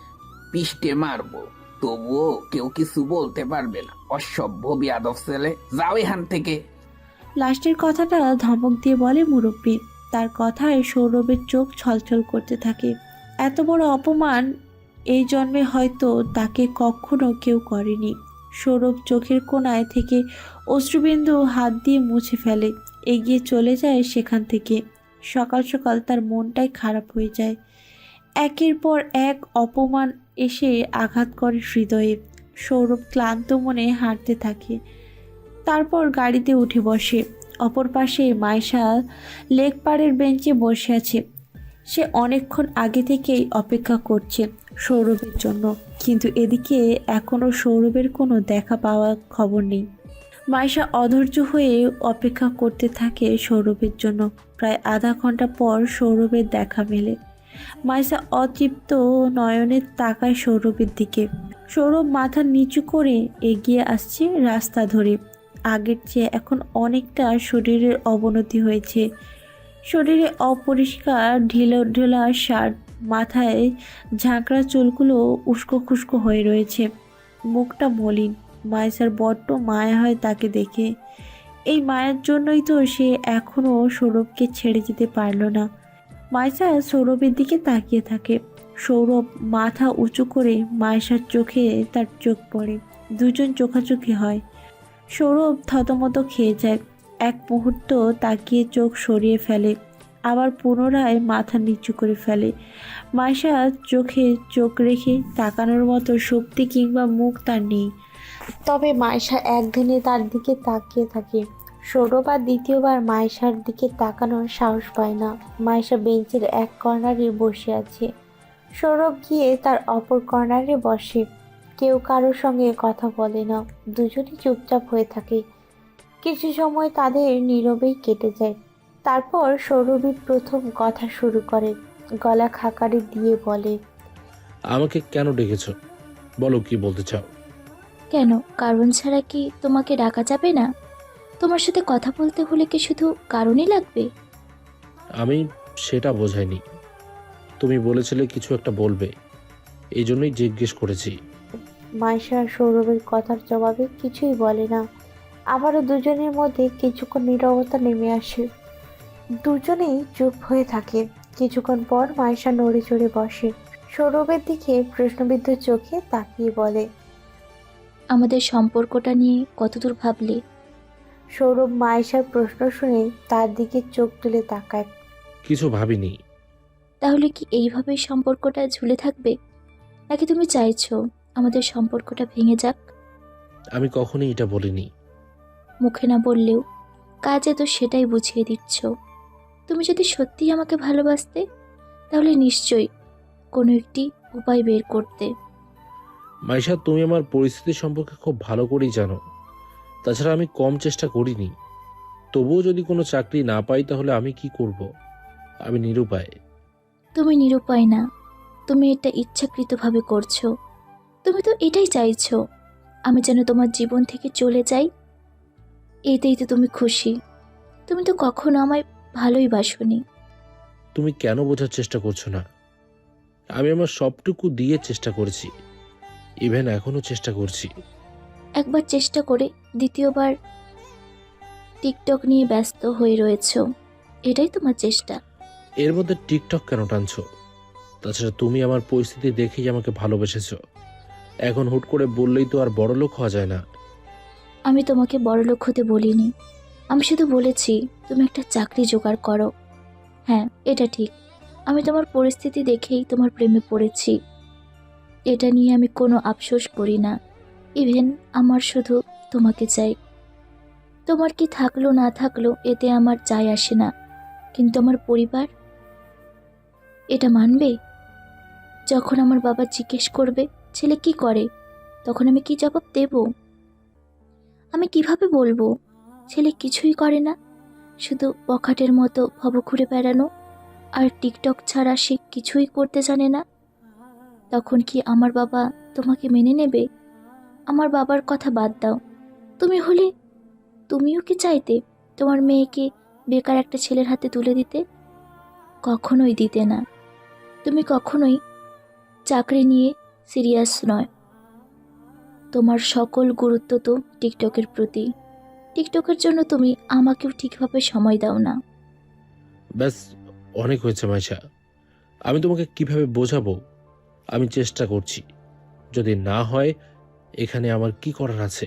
পিষ্টে মারবো, তবুও কেউ কিছু বলতে পারবে না। অসভ্য বেয়াদব ছেলে, যাও এখান থেকে। লাস্টের কথাটা ধমক দিয়ে বলে মুরব্বী। তার কথায় সৌরভের চোখ ছলছল করতে থাকে। এত বড় অপমান এই জন্মে হয়তো তাকে কখনো কেউ করেনি। সৌরভ চোখের কোণায় থেকে অশ্রুবিন্দু হাত দিয়ে মুছে ফেলে, এগিয়ে চলে যায় সেখান থেকে। সকাল সকাল তার মনটাই খারাপ হয়ে যায়। একের পর এক অপমান এসে আঘাত করে হৃদয়ে। সৌরভ ক্লান্ত মনে হাঁটতে থাকে। তারপর গাড়িতে উঠে বসে। অপর পাশে মাইশা লেক পাড়ের বেঞ্চে বসে আছে। সে অনেকক্ষণ আগে থেকেই অপেক্ষা করছে সৌরভের জন্য, কিন্তু এদিকে এখনও সৌরভের কোনো দেখা পাওয়া খবর নেই। মাইশা অধৈর্য হয়ে অপেক্ষা করতে থাকে সৌরভের জন্য। প্রায় আধা ঘন্টা পর সৌরভের দেখা মেলে। মাইশা অতৃপ্ত নয়নে তাকায় সৌরভের দিকে। সৌরভ মাথা নিচু করে এগিয়ে আসছে রাস্তা ধরে। আগের চেয়ে এখন অনেকটা শরীরের অবনতি হয়েছে। শরীরে অপরিষ্কার ঢিলা শার্ট, মাথায় ঝাঁকড়া চুলগুলো উস্কো খুস্কো হয়ে রয়েছে, মুখটা মলিন। মাইশার বড্ড মায়া হয় তাকে দেখে। এই মায়ের জন্যই তো সে এখনও সৌরভকে ছেড়ে যেতে পারল না। মাইশা সৌরভের দিকে তাকিয়ে থাকে। সৌরভ মাথা উঁচু করে মাইশার চোখে তার চোখ পড়ে। দুজন চোখাচোখি হয়। সৌরভ থতমত খেয়ে যায়। এক মুহূর্ত তাকিয়ে চোখ সরিয়ে ফেলে। আবার পুনরায় মাথা নিচু করে ফেলে। মাইশা চোখে চোখ রেখে তাকানোর মতো শক্তি কিংবা মুখ তার নেই, তবে মাইশা একদিনে তার দিকে তাকিয়ে থাকে। সৌরভ আর দ্বিতীয়বার মাইশার দিকে তাকানোর সাহস পায় না। মাইশা বেঞ্চের এক কর্নারে বসে আছে, সৌরভ গিয়ে তার অপর কর্নারে বসে। কেউ কারোর সঙ্গে কথা বলে না, দুজনই চুপচাপ হয়ে থাকে। কিছু সময় তাদের নীরবেই কেটে যায়। তারপর সৌরভী প্রথম কথা শুরু করে, গলা খাকারি দিয়ে বলে, আমাকে কেন ডেকেছো? বলো কি বলতে চাও। কেন, কারণ ছাড়া কি তোমাকে ডাকা যাবে না? তোমার সাথে কথা বলতে হলে কি শুধু কারণই লাগবে? আমি সেটা বোঝাইনি। তুমি বলেছিলে কিছু একটা বলবে, এই জন্যই জিজ্ঞেস করেছি। মাইশা সৌরভের কথার জবাবে কিছুই বলে না। আবারও দুজনের মধ্যে কিছুক্ষণ নীরবতা নেমে আসে। দুজনেই চুপ হয়ে থাকে। কিছুক্ষণ পর মাইশা নড়ে চড়ে বসে, সৌরভের দিকে প্রশ্নবিদ্ধ চোখে তাকিয়ে বলে, আমাদের সম্পর্কটা নিয়ে কতদূর ভাবলে? সৌরভ মাইশার প্রশ্ন শুনে তার দিকে চোখ তুলে তাকায়। কিছু ভাবিনি। তাহলে কি এইভাবেই সম্পর্কটা ঝুলে থাকবে, নাকি তুমি চাইছো আমাদের সম্পর্কটা ভেঙে যাক? আমি কখনোই এটা বলিনি। মুখে না বললেও কাজে তো সেটাই বুঝিয়ে দিচ্ছ। তুমি যদি সত্যিই আমাকে ভালোবাসতে, তাহলে নিশ্চয়ই কোনো একটি উপায় বের করতে। মাইশা, তুমি আমার পরিস্থিতি সম্পর্কে খুব ভালো করেই জানো। তাছাড়া আমি কম চেষ্টা করিনি। তবুও যদি কোনো চাকরি না পাই তাহলে আমি কি করব? আমি নিরুপায়। তুমি নিরুপায় না, তুমি এটা ইচ্ছাকৃতভাবে করছো। তুমি তো এটাই চাইছো আমি যেন তোমার জীবন থেকে চলে যাই। এতেই তো তুমি খুশি। তুমি তো কখনো আমায় ভালোই বাসোনি। তুমি কেন বোঝার চেষ্টা করছো না? আমি আমার সবটুকু দিয়ে চেষ্টা করেছি, ইভেন এখনো চেষ্টা করছি। একবার চেষ্টা করে দ্বিতীয়বার টিকটক নিয়ে ব্যস্ত হয়ে রয়েছো, এটাই তোমার চেষ্টা। এর মধ্যে টিকটক কেন টানছো? তাছাড়া তুমি আমার পরিস্থিতি দেখেই আমাকে ভালোবেসেছো। এখন হুট করে বললেই তো আর বড়লোক হওয়া যায় না। আমি তোমাকে বড়লোক হতে বলিনি, আমি শুধু বলেছি তুমি একটা চাকরি জোগাড় করো। হ্যাঁ, এটা ঠিক, আমি তোমার পরিস্থিতি দেখেই তোমার প্রেমে পড়েছি। এটা নিয়ে আমি কোনো আফসোস করি না। ইভেন আমার শুধু তোমাকে চাই। তোমার কি থাকলো না থাকলো এতে আমার যায় আসে না, কিন্তু আমার পরিবার এটা মানবে? যখন আমার বাবা জিজ্ঞেস করবে ছেলে কি করে, তখন আমি কি জবাব দেব? আমি কিভাবে বলবো ছেলে কিছুই করে না, শুধু বখাটের মতো ভব ঘুরে বেড়ানো আর টিকটক ছাড়া সে কিছুই করতে জানে না? তখন কি আমার বাবা তোমাকে মেনে নেবে? আমার বাবার কথা বাদ দাও, তুমি হলে তুমিও কি চাইতে তোমার মেয়েকে বেকার একটা ছেলের হাতে তুলে দিতে? কখনোই দিতে না। তুমি কখনোই চাকরি নিয়ে সিরিয়াস নয়। তোমার সকল গুরুত্ব তো টিকটকের প্রতি। টিকটকের জন্য তুমি আমাকেও ঠিকভাবে সময় দাও না। ব্যাস, অনেক হয়েছে মাইশা। আমি তোমাকে কিভাবে বোঝাবো? আমি চেষ্টা করছি, যদি না হয় এখানে আমার কি করার আছে?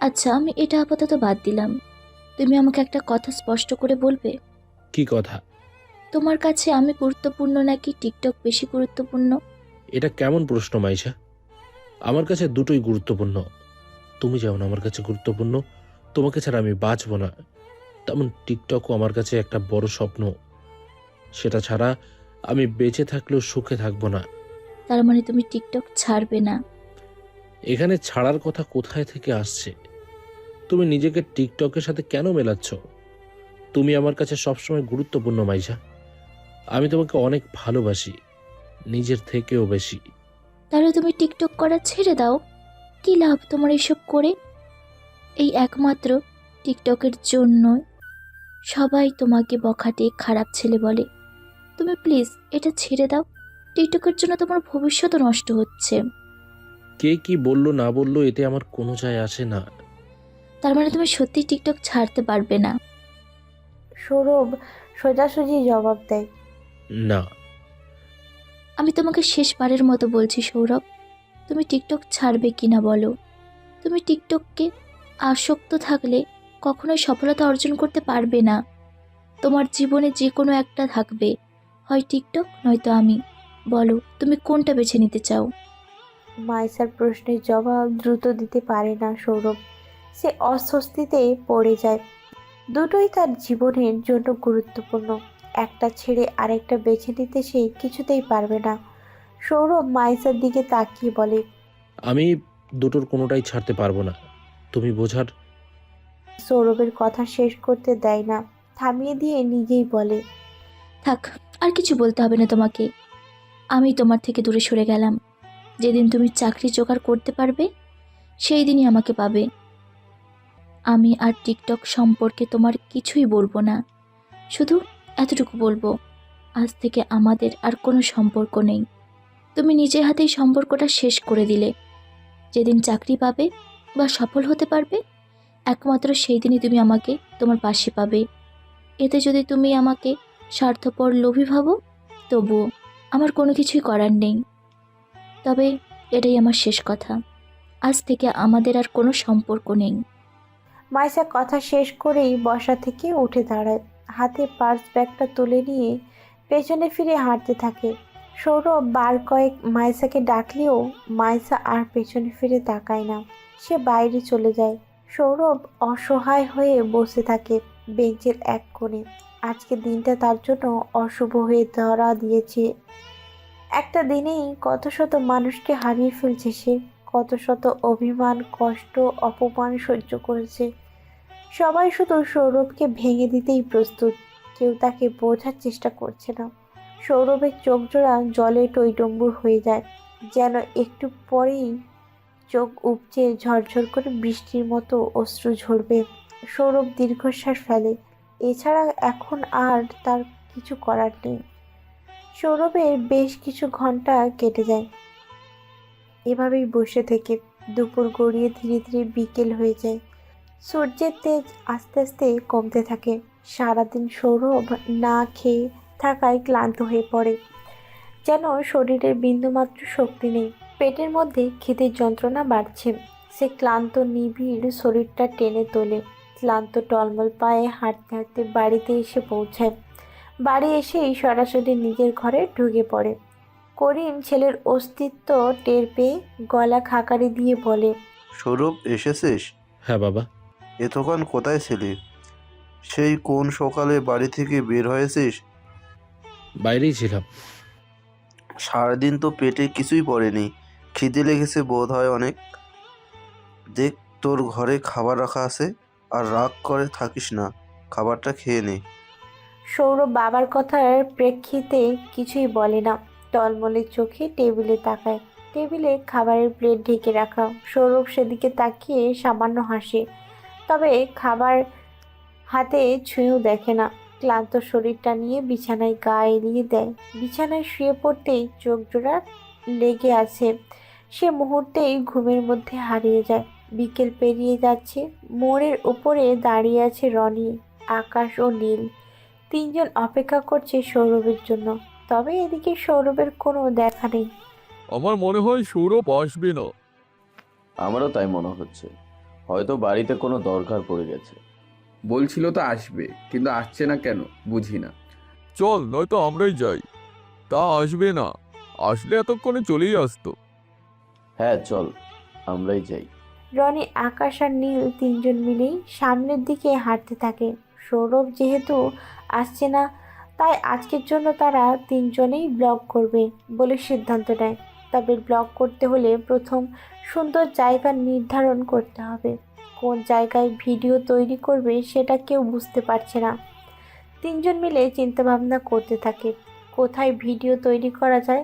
আচ্ছা, আমি এটা আপাতত বাদ দিলাম। তুমি আমাকে একটা কথা স্পষ্ট করে বলবে? কি কথা? তোমার কাছে আমি গুরুত্বপূর্ণ নাকি টিকটক বেশি গুরুত্বপূর্ণ? এটা কেমন প্রশ্ন মাইশা? আমার কাছে দুটোই গুরুত্বপূর্ণ। তুমি যেমন আমার কাছে গুরুত্বপূর্ণ, তোমাকে ছাড়া আমি বাঁচবো না, তেমন টিকটকও আমার কাছে একটা বড় স্বপ্ন। সেটা ছাড়া আমি বেঁচে থাকলেও সুখে থাকবো না। তার মানে তুমি টিকটক ছাড়বে না? এখানে ছাড়ার কথা কোথায় থেকে আসছে? তুমি নিজেকে টিকটকের সাথে কেন মেলাচ্ছ? তুমি আমার কাছে সবসময় গুরুত্বপূর্ণ মাইশা। আমি তোমাকে অনেক ভালোবাসি, নিজের থেকেও বেশি। তাহলে তুমি টিকটক করা ছেড়ে দাও। কি লাভ তোমার এসব করে? এই একমাত্র টিকটকের জন্য সবাই তোমাকে বখাটে খারাপ ছেলে বলে। তুমি প্লিজ এটা ছেড়ে দাও। টিকটকের জন্য তোমার ভবিষ্যৎ নষ্ট হচ্ছে। কে কি বললো না বললো এতে আমার কোনো যায় আসে না। তার মানে তুমি সত্যি টিকটক ছাড়তে পারবে না? সৌরভ সোজাসুজি জবাব দেয়, না। আমি তোমাকে শেষবারের মতো বলছি সৌরভ, তুমি টিকটক ছাড়বে কিনা বলো। তুমি টিকটককে আসক্ত থাকলে কখনোই সফলতা অর্জন করতে পারবে না। তোমার জীবনে যে কোনো একটা থাকবে, হয় টিকটক নয়তো আমি। বলো তুমি কোনটা বেছে নিতে চাও? মাইসার প্রশ্নের জবাব দ্রুত দিতে পারে না সৌরভ। সে অস্বস্তিতে পড়ে যায়। দুটোই তার জীবনের জন্য গুরুত্বপূর্ণ। একটা ছেড়ে আরেকটা বেছে নিতে সে কিছুতেই পারবে না। সৌরভ মাইসার দিকে তাকিয়ে বলে, আমি দুটোর কোনোটাই ছাড়তে পারবো না। তুমি বোঝার। সৌরভের কথা শেষ করতে দেয় না, থামিয়ে দিয়ে নিজেই বলে, থাক, আর কিছু বলতে হবে না তোমাকে। আমি তোমার থেকে দূরে সরে গেলাম। যেদিন তুমি চাকরি জোগাড় করতে পারবে সেই দিনই আমাকে পাবে। আমি আর টিকটক সম্পর্কে তোমার কিছুই বলবো না। শুধু এতটুকু বলবো, আজ থেকে আমাদের আর কোনো সম্পর্ক নেই। তুমি নিজের হাতেই সম্পর্কটা শেষ করে দিলে। যেদিন চাকরি পাবে বা সফল হতে পারবে, একমাত্র সেই দিনই তুমি আমাকে তোমার পাশে পাবে। এতে যদি তুমি আমাকে স্বার্থপর লোভী ভাবো, তবুও আমার কোনো কিছুই করার নেই। তবে এটাই আমার শেষ কথা, আজ থেকে আমাদের আর কোনো সম্পর্ক নেই। মাইসা কথা শেষ করেই বসা থেকে উঠে দাঁড়ায়। হাতে পার্স ব্যাগটা তুলে নিয়ে পেছনে ফিরে হাঁটতে থাকে। সৌরভ বার কয়েক মাইসাকে ডাকলেও মাইসা আর পেছনে ফিরে তাকায় না। সে বাইরে চলে যায়। সৌরভ অসহায় হয়ে বসে থাকে বেঞ্চের এক কোণে। আজকে দিনটা তার জন্য অশুভ হয়ে ধরা দিয়েছে। একটা দিনেই কত শত মানুষকে হারিয়ে ফেলছে সে, কত শত অভিমান, কষ্ট, অপমান সহ্য করেছে। সবাই শুধু সৌরভকে ভেঙে দিতেই প্রস্তুত, কেউ তাকে বোঝার চেষ্টা করছে না। সৌরভের চোখ জোড়া জলে টইটম্বুর হয়ে যায়, যেন একটু পরেই চোখ উপচে ঝরঝর করে বৃষ্টির মতো অশ্রু ঝরবে। সৌরভ দীর্ঘশ্বাস ফেলে। এছাড়া এখন আর তার কিছু করার নেই। সৌরভের বেশ কিছু ঘন্টা কেটে যায় এভাবেই বসে থেকে। দুপুর গড়িয়ে ধীরে ধীরে বিকেল হয়ে যায়। সূর্যের তেজ আস্তে আস্তে কমতে থাকে। সারাদিন সৌরভ না খেয়ে থাকায় ক্লান্ত হয়ে পড়ে, যেন শরীরের বিন্দুমাত্র শক্তি নেই। পেটের মধ্যে খিদের যন্ত্রণা বাড়ছে। সে ক্লান্ত নিবিড় শরীরটা টেনে তোলে। ক্লান্ত টলমল পায়ে হাঁটতে হাঁটতে বাড়িতে এসে পৌঁছায়। বাড়ি এসেই সরাসরি নিজের ঘরে ঢুকে পড়ে। করিম ছেলের অস্তিত্ব টের পেয়ে গলা খাকারি দিয়ে বলে, সৌরভ এসেছিস? হ্যাঁ বাবা। এতক্ষণ কোথায় ছিলি? সেই কোন সকালে বাড়ি থেকে বের হয়েছিস? বাইরেই ছিলাম। সারাদিন তো পেটে কিছুই পড়েনি, খিদে লেগেছে বোধ হয় অনেক। দেখ, তোর ঘরে খাবার রাখা আছে, আর রাগ করে থাকিস না, খাবারটা খেয়ে নে। সৌরভ বাবার কথার প্রেক্ষিতে কিছুই বলে না। টলমলে চোখে টেবিলে তাকায়। টেবিলে খাবারের প্লেট ঢেকে রাখা। সৌরভ সেদিকে তাকিয়ে সামান্য হাসে, তবে খাবার হাতে ছুঁয়েও দেখে না। ক্লান্ত শরীরটা নিয়ে বিছানায় গা এলিয়ে দেয়। বিছানায় শুয়ে পড়তেই চোখ জোড়া লেগে আছে। সে মুহূর্তেই ঘুমের মধ্যে হারিয়ে যায়। বিকেল পেরিয়ে যাচ্ছে। মোড়ের উপরে দাঁড়িয়ে আছে রনি, আকাশ ও নীল। তিনজন অপেক্ষা করছে সৌরভের জন্য, তবে এদিকে সৌরভের কোনো দেখা নেই। আমার মনে হয় সৌরভ আসবে না। আমারও তাই মনে হচ্ছে, হয়তো বাড়িতে কোনো দরকার পড়ে গেছে। বলছিল তো আসবে, কিন্তু আসছে না কেন বুঝি না। চল, নয়তো আমরাই যাই। তা আসবে না, আসলে এতক্ষণে চলেই আসতো। হ্যাঁ চল, আমরাই যাই। রনি, আকাশ আর নীল তিনজন মিলেই সামনের দিকে হাঁটতে থাকে। সৌরভ যেহেতু আসছে না, তাই আজকের জন্য তারা তিনজনেই ব্লগ করবে বলে সিদ্ধান্ত নেয়। তবে ব্লগ করতে হলে প্রথম সুন্দর জায়গা নির্ধারণ করতে হবে। কোন জায়গায় ভিডিও তৈরি করবে সেটা কেউ বুঝতে পারছে না। তিনজন মিলে চিন্তাভাবনা করতে থাকে কোথায় ভিডিও তৈরি করা যায়,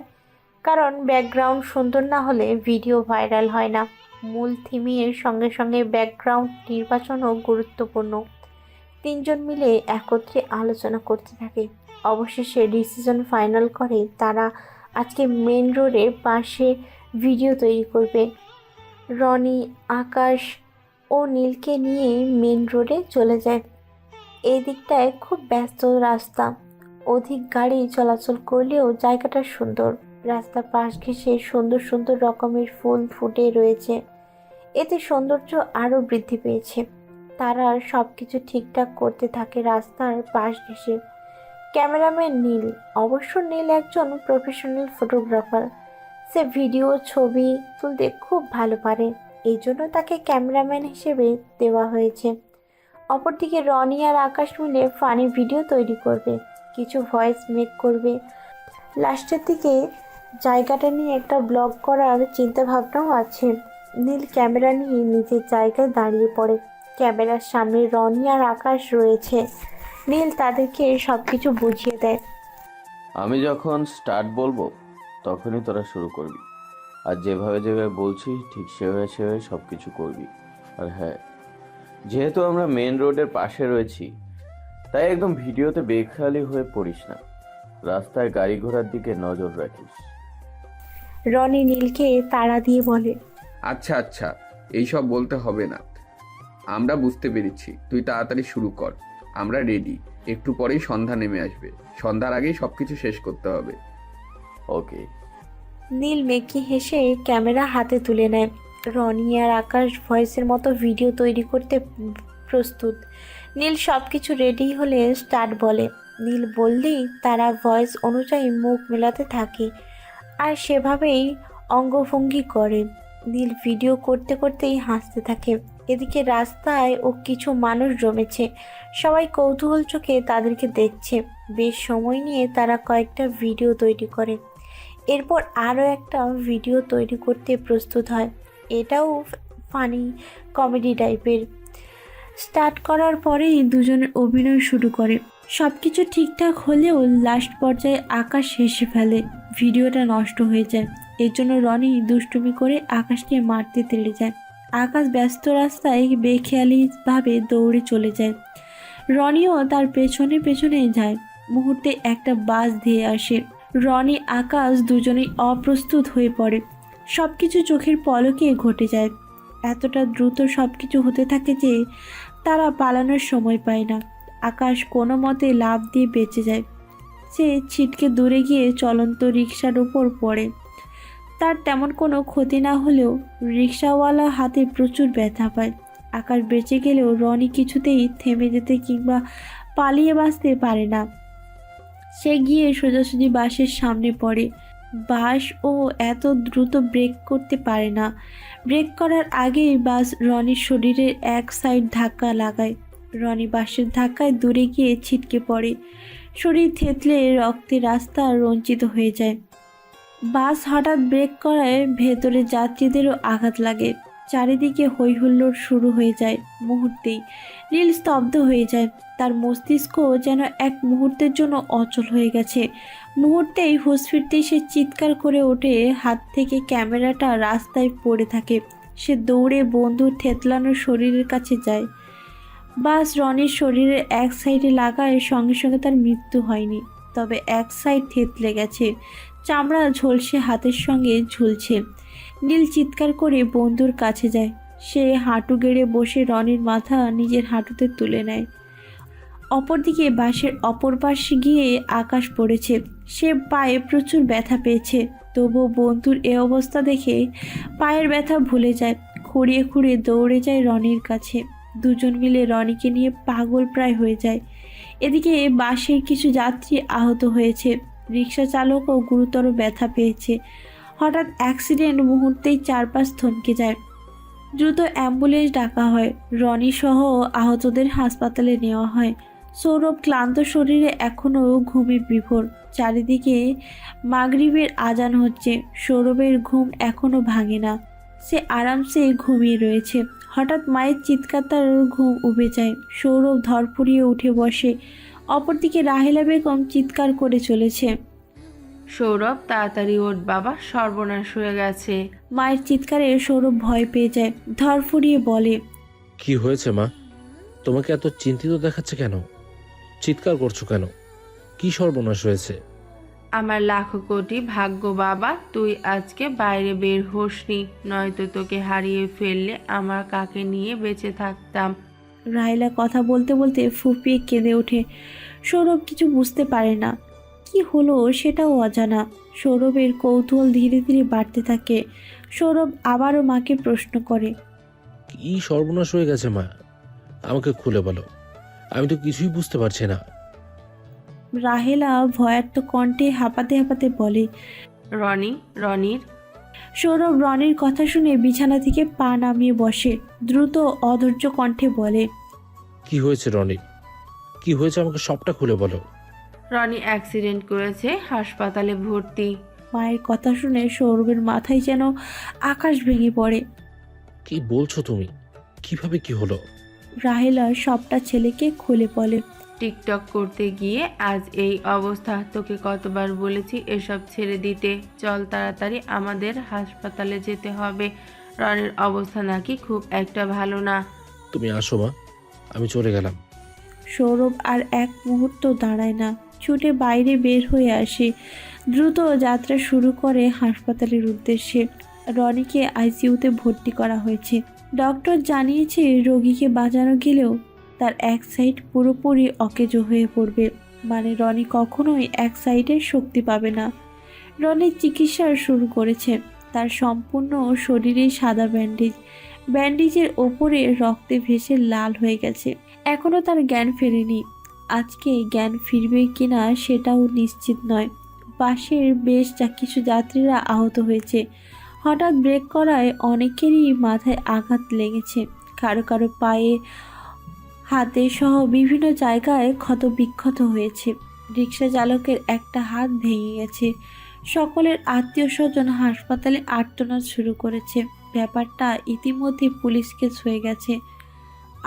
কারণ ব্যাকগ্রাউন্ড সুন্দর না হলে ভিডিও ভাইরাল হয় না। মূল থিমের সঙ্গে সঙ্গে ব্যাকগ্রাউন্ড নির্বাচনও গুরুত্বপূর্ণ। তিনজন মিলে একত্রে আলোচনা করতে থাকে। অবশেষে ডিসিশন ফাইনাল করে তারা আজকে মেন রোডের পাশে ভিডিও তৈরি করবে। রনি, আকাশ ও নীলকে নিয়ে মেন রোডে চলে যায়। এই দিকটায় খুব ব্যস্ত রাস্তা, অধিক গাড়ি চলাচল করলেও জায়গাটা সুন্দর। রাস্তার পাশ ঘেঁষে সুন্দর সুন্দর রকমের ফুল ফুটে রয়েছে, এতে সৌন্দর্য আরও বৃদ্ধি পেয়েছে। তারা সব কিছু ঠিকঠাক করতে থাকে রাস্তার পাশ ঘেঁষে। ক্যামেরাম্যান নীল। অবশ্য নীল একজন প্রফেশনাল ফটোগ্রাফার। সে ভিডিও ছবি তুলতে খুব ভালো পারে, এই জন্য তাকে ক্যামেরাম্যান হিসেবে দেওয়া হয়েছে। অপরদিকে রনি আর আকাশ মিলে ফানি ভিডিও তৈরি করবে, কিছু ভয়েস মেক করবে। লাস্টের দিকে জায়গাটা নিয়ে একটা ব্লগ করার চিন্তাভাবনাও আছে। নীল ক্যামেরা নিয়ে নিজের জায়গায় দাঁড়িয়ে পড়ে। ক্যামেরার সামনে রনি আর আকাশ রয়েছে। নীল তাদেরকে সব কিছু বুঝিয়ে দেয়। আমি যখন স্টার্ট বলবো তখনই তোরা শুরু করবি, আর যেভাবে যেভাবে বলছি ঠিক সেভাবে সেভাবে সব কিছু করবি। আর হ্যাঁ, যেহেতু আমরা মেন রোডের পাশে রয়েছি, তাই একদম ভিডিওতে বেখেয়ালি হয়ে পড়িস না। রাস্তায় গাড়ি ঘোড়ার দিকে নজর রাখিস। রনি নীলকে তাড়া দিয়ে বলে, আচ্ছা আচ্ছা, এইসব বলতে হবে না, আমরা বুঝতে পেরেছি। তুই তাড়াতাড়ি শুরু কর, আমরা রেডি। একটু পরেই সন্ধ্যা নেমে আসবে, সন্ধ্যার আগেই সব কিছু শেষ করতে হবে। ওকে। নীল মেকি হেসে ক্যামেরা হাতে তুলে নেয়। রনি আর আকাশ ভয়েসের মতো ভিডিও তৈরি করতে প্রস্তুত। নীল সব কিছু রেডি হলে স্টার্ট বলে। নীল বললেই তারা ভয়েস অনুযায়ী মুখ মেলাতে থাকে আর সেভাবেই অঙ্গভঙ্গি করে। নীল ভিডিও করতে করতেই হাসতে থাকে। এদিকে রাস্তায় ও কিছু মানুষ জমেছে, সবাই কৌতূহল চোখে তাদেরকে দেখছে। বেশ সময় নিয়ে তারা কয়েকটা ভিডিও তৈরি করে। এরপর আরও একটা ভিডিও তৈরি করতে প্রস্তুত হয়। এটাও ফানি কমেডি টাইপের। স্টার্ট করার পরেই দুজনের অভিনয় শুরু করে। সব কিছু ঠিকঠাক হলেও লাস্ট পর্যায়ে আকাশ হেসে ফেলে, ভিডিওটা নষ্ট হয়ে যায়। এর জন্য রনি দুষ্টুমি করে আকাশকে মারতে তেড়ে যায়। আকাশ ব্যস্ত রাস্তায় বেখেয়ালিভাবে দৌড়ে চলে যায়। রনিও তার পেছনে পেছনে যায়। মুহূর্তে একটা বাস ধেয়ে আসে। রনি আকাশ দুজনেই অপ্রস্তুত হয়ে পড়ে। সব কিছু চোখের পলকে ঘটে যায়। এতটা দ্রুত সব কিছু হতে থাকে যে তারা পালানোর সময় পায় না। আকাশ কোনো মতে লাফ দিয়ে বেঁচে যায়। সে ছিটকে দূরে গিয়ে চলন্ত রিকশার উপর পড়ে। তার তেমন কোনো ক্ষতি না হলেও রিকশাওয়ালা হাতে প্রচুর ব্যথা পায়। আকাশ বেঁচে গেলেও রনি কিছুতেই থেমে যেতে কিংবা পালিয়ে বাঁচতে পারে না। সে গিয়ে সোজাসুজি বাসের সামনে পড়ে। বাস ও এত দ্রুত ব্রেক করতে পারে না। ব্রেক করার আগেই বাস রনির শরীরের এক সাইড ধাক্কা লাগায়। রনি বাসের ধাক্কায় দূরে গিয়ে ছিটকে পড়ে। শরীর থেতলে রক্তে রাস্তা রঞ্চিত হয়ে যায়। বাস হঠাৎ ব্রেক করায় ভেতরে যাত্রীদেরও আঘাত লাগে। চারিদিকে হইহুল্লোড় শুরু হয়ে যায়। মুহূর্তেই নীল স্তব্ধ হয়ে যায়। তার মস্তিষ্ক যেন এক মুহূর্তের জন্য অচল হয়ে গেছে। মুহূর্তেই হুঁশ ফিরতেই সে চিৎকার করে ওঠে। হাত থেকে ক্যামেরাটা রাস্তায় পড়ে থাকে। সে দৌড়ে বন্ধুর থেতলানো শরীরের কাছে যায়। বাস রনির শরীরের এক সাইডে লাগায় সঙ্গে সঙ্গে তার মৃত্যু হয়নি, তবে এক সাইড থেতলে গেছে। চামড়া ঝলসে হাতের সঙ্গে ঝুলছে। নীল চিৎকার করে বন্ধুর কাছে যায়। সে হাঁটু গেড়ে বসে রনির মাথা নিজের হাঁটুতে তুলে নেয়। অপরদিকে বাসের অপর পাশে গিয়ে আকাশ পড়েছে। সে পায়ে প্রচুর ব্যথা পেয়েছে, তবুও বন্ধুর এ অবস্থা দেখে পায়ের ব্যথা ভুলে যায়। খুঁড়িয়ে খুঁড়িয়ে দৌড়ে যায় রনির কাছে। দুজন মিলে রনিকে নিয়ে পাগল প্রায় হয়ে যায়। এদিকে বাসের কিছু যাত্রী আহত হয়েছে। রিক্সা চালকও গুরুতর ব্যথা পেয়েছে। হঠাৎ অ্যাক্সিডেন্ট, মুহূর্তেই চারপাশ থমকে যায়। দ্রুত অ্যাম্বুলেন্স ডাকা হয়। রনি সহ আহতদের হাসপাতালে নেওয়া হয়। সৌরভ ক্লান্ত শরীরে এখনও ঘুমে বিভোর। চারিদিকে মাগরিবের আজান হচ্ছে। সৌরভের ঘুম এখনও ভাঙে না। সে আরামসে ঘুমিয়ে রয়েছে। হঠাৎ মায়ের চিৎকার তার ঘুম উবে যায়। সৌরভ ধরফড়িয়ে উঠে বসে। অপরদিকে রাহেলা বেগম চিৎকার করে চলেছে, সৌরভ তাড়াতাড়ি ওঠ বাবা, সর্বনাশ হয়ে গেছে। মায়ের চিৎকারে সৌরভ ভয় পেয়ে যায়। ধরফড়িয়ে বলে, কি হয়েছে মা? তোমাকে এত চিন্তিত দেখাচ্ছে কেন? চিৎকার করছো কেন? কি সর্বনাশ হয়েছে? আমার লাখো কোটি ভাগ্য বাবা, তুই আজকে বাইরে বের হোসনি, নয়তো তোকে হারিয়ে ফেললে আমার কাকে নিয়ে বেঁচে থাকতাম। রাহেলা কথা বলতে বলতে ফুপিয়ে কেঁদে ওঠে। সৌরভ কিছু বুঝতে পারে না। কি হলো সেটাও অজানা। সৌরভের কৌতূহল ধীরে ধীরে বাড়তে থাকে। সৌরভ আবারও মাকে প্রশ্ন করে, কি সর্বনাশ হয়ে গেছে মা? আমাকে খুলে বলো, আমি তো কিছুই বুঝতে পারছি না। রাহেলা ভয়ার্ত কণ্ঠে হাঁপাতে হাঁপাতে বলে। রনির সৌরভ রনির কথা শুনে বিছানা থেকে পা নামিয়ে বসে, দ্রুত অধৈর্য কণ্ঠে বলে। কি হয়েছে রনির? কি হয়েছে আমাকে সবটা খুলে বলো। রনি অ্যাক্সিডেন্ট করেছে, হাসপাতালে ভর্তি। মায়ের কথা শুনে সৌরভের মাথায় যেন আকাশ ভেঙে পড়ে। কি বলছো তুমি? কিভাবে কি হলো? রাহেলা সবটা ছেলেকে খুলে বলে। টিকটক করতে গিয়ে আজ এই অবস্থা। তোকে কতবার বলেছি এসব ছেড়ে দিতে। চল তাড়াতাড়ি, আমাদের হাসপাতালে যেতে হবে। রনির অবস্থা নাকি খুব একটা ভালো না। তুমি আসো মা, আমি চলে গেলাম। সৌরভ আর এক মুহূর্ত দাঁড়ায় না, ছুটে বাইরে বের হয়ে আসে, দ্রুত যাত্রা শুরু করে হাসপাতালের উদ্দেশ্যে। রনিকে আইসিইউতে ভর্তি করা হয়েছে। ডক্টর জানিয়েছে রোগীকে বাঁচানো গেলেও তার এক সাইড পুরোপুরি অকেজো হয়ে পড়বে, মানে রনি কখনোই এক সাইডে শক্তি পাবে না। রনির চিকিৎসা শুরু করেছে। তার সম্পূর্ণ শরীরে সাদা ব্যান্ডেজের ওপরে রক্তে ভেসে লাল হয়ে গেছে। এখনও তার জ্ঞান ফেরেনি। আজকে জ্ঞান ফিরবে কিনা সেটাও নিশ্চিত নয়। বাসের বেশ কিছু যাত্রীরা আহত হয়েছে। হঠাৎ ব্রেক করায় অনেকেরই মাথায় আঘাত লেগেছে, কারো কারো পায়ে, হাতে সহ বিভিন্ন জায়গায় ক্ষত বিক্ষত হয়েছে। রিক্সা চালকের একটা হাত ভেঙে গেছে। সকলের আত্মীয় স্বজন হাসপাতালে আর্তনাদ শুরু করেছে। ব্যাপারটা ইতিমধ্যে পুলিশকে ছুঁয়ে গেছে।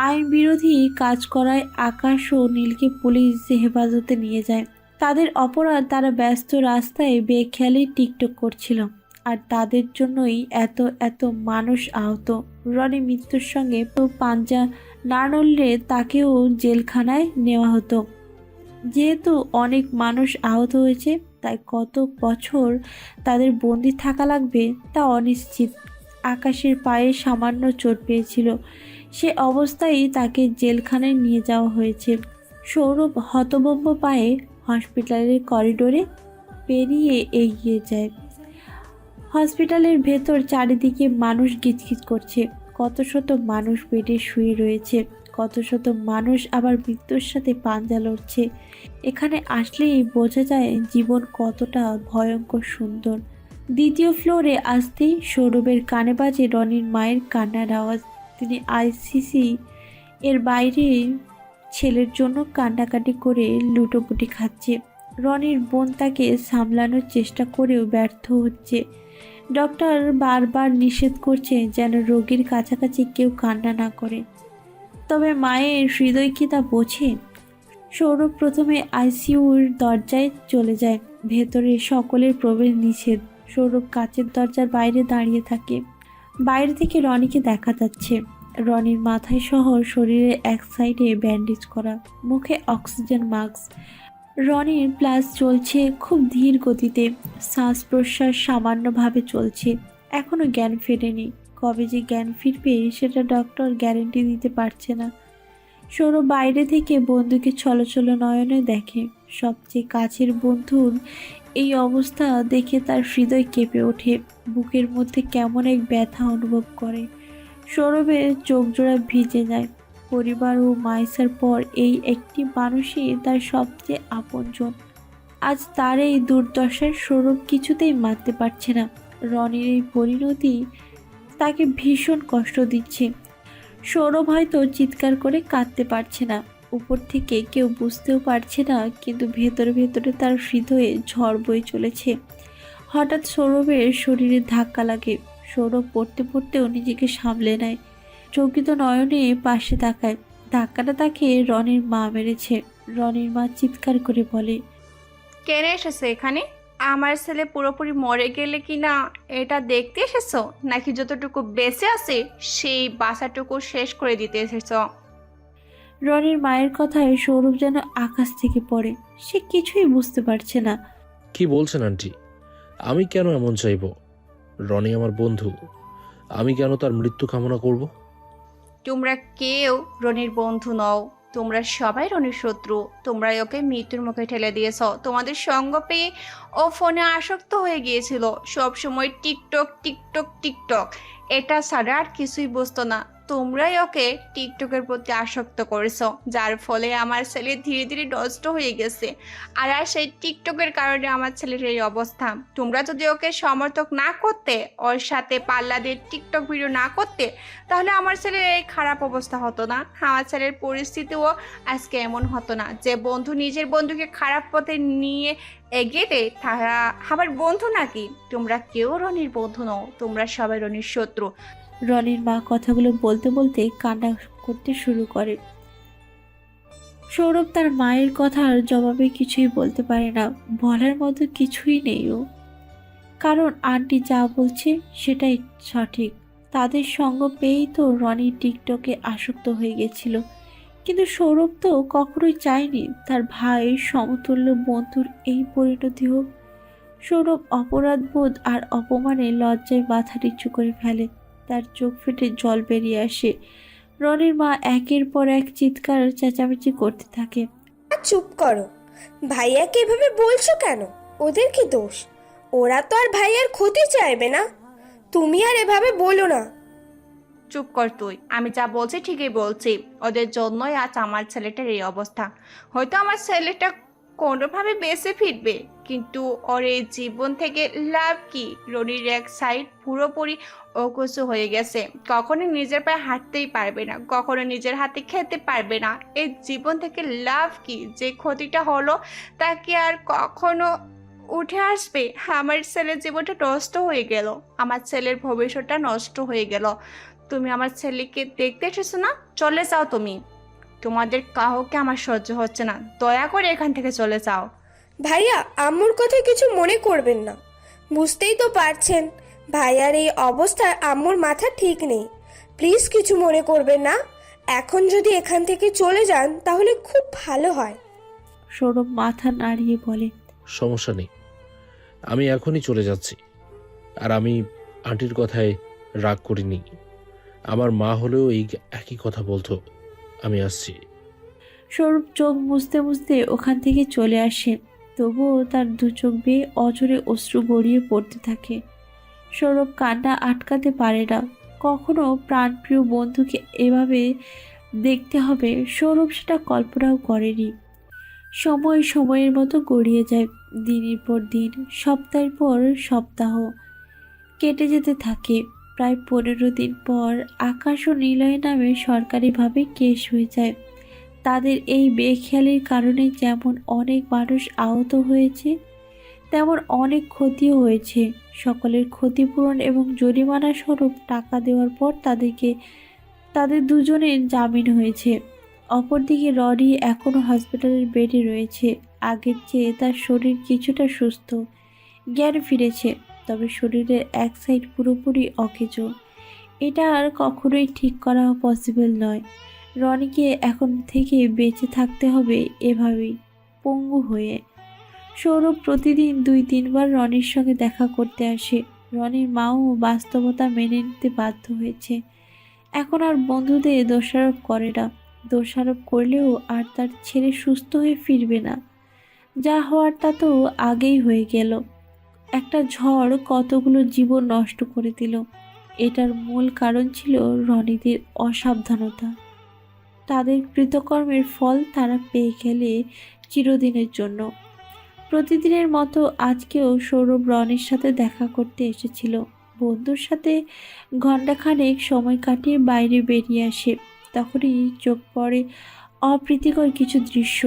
আইন বিরোধী কাজ করায় আকাশ ও নীলকে পুলিশ হেফাজতে নিয়ে যায়। তাদের অপরাধ, তারা ব্যস্ত রাস্তায় বেখেয়ালি টিকটক করছিল, আর তাদের জন্যই এত মানুষ আহত। রনি মৃত্যুর সঙ্গে পাঞ্জা না নড়লে তাকেও জেলখানায় নেওয়া হতো। যেহেতু অনেক মানুষ আহত হয়েছে, তাই কত বছর তাদের বন্দি থাকা লাগবে তা অনিশ্চিত। আকাশের পায়ে সামান্য চোট পেয়েছিল, সে অবস্থায় তাকে জেলখানায় নিয়ে যাওয়া হয়েছে। সৌরভ হতভম্ব পায়ে হসপিটালের করিডোরে পেরিয়ে এগিয়ে যায়। হসপিটালের ভেতর চারিদিকে মানুষ গিজগিজ করছে। কত শত মানুষ বেডে শুয়ে রয়েছে, কত শত মানুষ আবার মৃত্যুর সাথে পাঞ্জা লড়ছে। এখানে আসলেই বোঝা যায় জীবন কতটা ভয়ঙ্কর সুন্দর। দ্বিতীয় ফ্লোরে আসতেই সৌরভের কানে বাজে রনির মায়ের কান্নার আওয়াজ। তিনি আইসিসি এর বাইরে ছেলের জন্য কান্নাকাটি করে লুটোপুটি খাচ্ছে। রনির বোন তাকে সামলানোর চেষ্টা করেও ব্যর্থ হচ্ছে। ডক্টর বারবার নিষেধ করছে যেন রোগীর কাছাকাছি কেউ কান্না না করে, তবে মায়ের হৃদয় কি তা বোঝে? সৌরভ প্রথমে আইসিইউর দরজায় চলে যায়। ভেতরে সকলের প্রবেশ নিষেধ। সৌরভ কাচের দরজার বাইরে দাঁড়িয়ে থাকে। বাইরে থেকে রনিকে দেখা যাচ্ছে। রনির মাথায় সহ শরীরের এক সাইডে ব্যান্ডেজ করা, মুখে অক্সিজেন মাস্ক। রনির প্লাস চলছে খুব ধীর গতিতে, শ্বাস প্রশ্বাস সামান্যভাবে চলছে। এখনও জ্ঞান ফেরেনি। কবে যে জ্ঞান ফিরবে সেটা ডক্টর গ্যারেন্টি দিতে পারছে না। সৌরভ বাইরে থেকে বন্ধুকে ছলছল নয়নে দেখে। সবচেয়ে কাছের বন্ধুর এই অবস্থা দেখে তার হৃদয় কেঁপে ওঠে। বুকের মধ্যে কেমন এক ব্যথা অনুভব করে। সৌরভের চোখ জোড়া ভিজে যায়। পরিবার ও মাইসার পর এই একটি মানুষই তার সবচেয়ে আপনজন। আজ তার এই দুর্দশার সৌরভ কিছুতেই মানতে পারছে না। রনির এই পরিণতি তাকে ভীষণ কষ্ট দিচ্ছে। সৌরভ হয়তো চিৎকার করে কাঁদতে পারছে না, উপর থেকে কেউ বুঝতেও পারছে না, কিন্তু ভেতরে ভেতরে তার হৃদয়ে ঝড় বয়ে চলেছে। হঠাৎ সৌরভের শরীরে ধাক্কা লাগে। সৌরভ পড়তে পড়তেও নিজেকে সামলে নেয়। চকিত নয়নে পাশে তাকায়। ধাক্কাটা তাকে রনির মা মেরেছে। রনির মা চিৎকার করে বলে, কেন এসেছো এখানে? আমার ছেলে পুরোপুরি মরে গেলে কি না এটা দেখতে এসেছো, নাকি যতটুকু বেঁচে আছে সেই বাসাটুকু শেষ করে দিতে এসেছো? রনির মায়ের কথায় সৌরভ যেন আকাশ থেকে পড়ে। সে কিছুই বুঝতে পারছে না। কি বলছেন আন্টি? আমি কেন এমন চাইব? রনি আমার বন্ধু, আমি কেন তার মৃত্যু কামনা করব? তোমরা কেউ রনির বন্ধু নও, তোমরা সবাই রনির শত্রু। তোমরা ওকে মৃত্যুর মুখে ঠেলে দিয়েছ। তোমাদের সঙ্গ পেয়ে ও ফোনে আসক্ত হয়ে গিয়েছিল, সব সময় টিকটক টিকটক টিকটক, এটা ছাড়া আর কিছুই বুঝতো না। তোমরাই ওকে টিকটকের প্রতি আসক্ত করেছো, যার ফলে আমার ছেলে ধীরে ধীরে নষ্ট হয়ে গেছে। আর সেই টিকটকের কারণে আমার ছেলের এই অবস্থা। তোমরা যদি ওকে সমর্থক না করতে, ওর সাথে পাল্লা দিয়ে টিকটক ভিডিও না করতে, তাহলে আমার ছেলের এই খারাপ অবস্থা হতো না। আমার ছেলের পরিস্থিতিও আজকে এমন হতো না যে বন্ধু নিজের বন্ধুকে খারাপ পথে নিয়ে এগিয়ে দেয়, তারা আবার বন্ধু নাকি? তোমরা কেউ রনির বন্ধু নও, তোমরা সবাই রনির শত্রু। রনির মা কথাগুলো বলতে বলতে কান্না করতে শুরু করে। সৌরভ তার মায়ের কথার জবাবে কিছুই বলতে পারে না, বলার মতো কিছুই নেই ও, কারণ আন্টি যা বলছে সেটাই সঠিক। তাদের সঙ্গ পেয়েই তো রনি টিকটকে আসক্ত হয়ে গেছিল, কিন্তু সৌরভ তো কখনোই চায়নি তার ভাইয়ের সমতুল্য বন্ধুর এই পরিণতি হোক। সৌরভ অপরাধবোধ আর অপমানে লজ্জায় মাথা নিচু করে ফেলে, তার চোখ ফেটে জল বেরিয়ে আসে। রনির মা একের পর এক চিৎকার চেঁচামেচি করতে থাকে। চুপ করো, ভাইয়াকে এভাবে বলছো কেন? ওদের কি দোষ? ওরা তো আর ভাইয়ার ক্ষতি চাইবে না, তুমি আর এভাবে বলো না। চুপ কর তুই, আমি যা বলছি ঠিকই বলছি। ওদের জন্যই আজ আমার ছেলেটার এই অবস্থা। হয়তো আমার ছেলেটা কোনোভাবে বেঁচে ফিরবে, কিন্তু ওর এই জীবন থেকে লাভ কি? রনির এক সাইড পুরোপুরি অকুশো হয়ে গেছে, কখনো নিজের পায়ে হাঁটতেই পারবে না, কখনো নিজের হাতে খেতে পারবে না। এই জীবন থেকে লাভ কি? যে ক্ষতিটা হলো তা কি আর কখনো উঠে আসবে? আমার ছেলের জীবনটা নষ্ট হয়ে গেল, আমার ছেলের ভবিষ্যৎটা নষ্ট হয়ে গেল। তুমি আমার ছেলেকে দেখতে এসেছো না? চলে যাও তুমি। তোমাদের কাউকে আমার সহ্য হচ্ছে না, দয়া করে এখান থেকে চলে যাও। ভাইয়া, আম্মুর কথা কিছু মনে করবেন না, বুঝতেই তো পারছেন ভাইয়ার এই অবস্থায় আম্মুর মাথা ঠিক নেই। প্লিজ কিছু মনে করবেন না, এখন যদি এখান থেকে চলে যান তাহলে খুব ভালো হয়। সৌরভ মাথা নাড়িয়ে বলে, সমস্যা নেই, আমি এখনই চলে যাচ্ছি। আর আমি আন্টির কথায় রাগ করিনি, আমার মা হলেও এই একই কথা বলতো। আমি আসছি। সৌরভ চোখ মুছতে মুছতে ওখান থেকে চলে আসে, তবুও তার দু চোখ বেয়ে অঝরে অশ্রু গড়িয়ে পড়তে থাকে। সৌরভ কান্না আটকাতে পারে না। কখনো প্রাণপ্রিয় বন্ধুকে এভাবে দেখতে হবে সৌরভ সেটা কল্পনাও করেনি। সময় সময়ের মতো গড়িয়ে যায়, দিনের পর দিন, সপ্তাহের পর সপ্তাহ কেটে যেতে থাকে। প্রায় 15 দিন পর আকাশ ও নিলয় নামে সরকারিভাবে কেস হয়ে যায়। তাদের এই বেখেয়ালির কারণে যেমন অনেক মানুষ আহত হয়েছে, তেমন অনেক ক্ষতিও হয়েছে। সকলের ক্ষতিপূরণ এবং জরিমানা স্বরূপ টাকা দেওয়ার পর তাদের দুজনের জামিন হয়েছে। অপরদিকে রনি এখনও হসপিটালের বেডে রয়েছে। আগের চেয়ে তার শরীর কিছুটা সুস্থ, জ্ঞান ফিরেছে, তবে শরীরের এক সাইড পুরোপুরি অকেজ। এটা আর কখনোই ঠিক করা পসিবল নয়। রনিকে এখন থেকে বেঁচে থাকতে হবে এভাবেই, পঙ্গু হয়ে। সৌরভ প্রতিদিন 2-3 বার রনির সঙ্গে দেখা করতে আসে। রনির মাও বাস্তবতা মেনে নিতে বাধ্য হয়েছে। এখন আর বন্ধুদের দোষারোপ করে না, দোষারোপ করলেও আর তার ছেলে সুস্থ হয়ে ফিরবে না। যা হওয়ার তা তো আগেই হয়ে গেল। একটা ঝড় কতগুলো জীবন নষ্ট করে দিল। এটার মূল কারণ ছিল রনিদের অসাবধানতা। তাদের কৃতকর্মের ফল তারা পেয়ে গেলে চিরদিনের জন্য। প্রতিদিনের মতো আজকেও সৌরভ রনির সাথে দেখা করতে এসেছিল। বন্ধুর সাথে ঘণ্টাখানেক সময় কাটিয়ে বাইরে বেরিয়ে আসে। তখনই চোখ পড়ে অপ্রীতিকর কিছু দৃশ্য।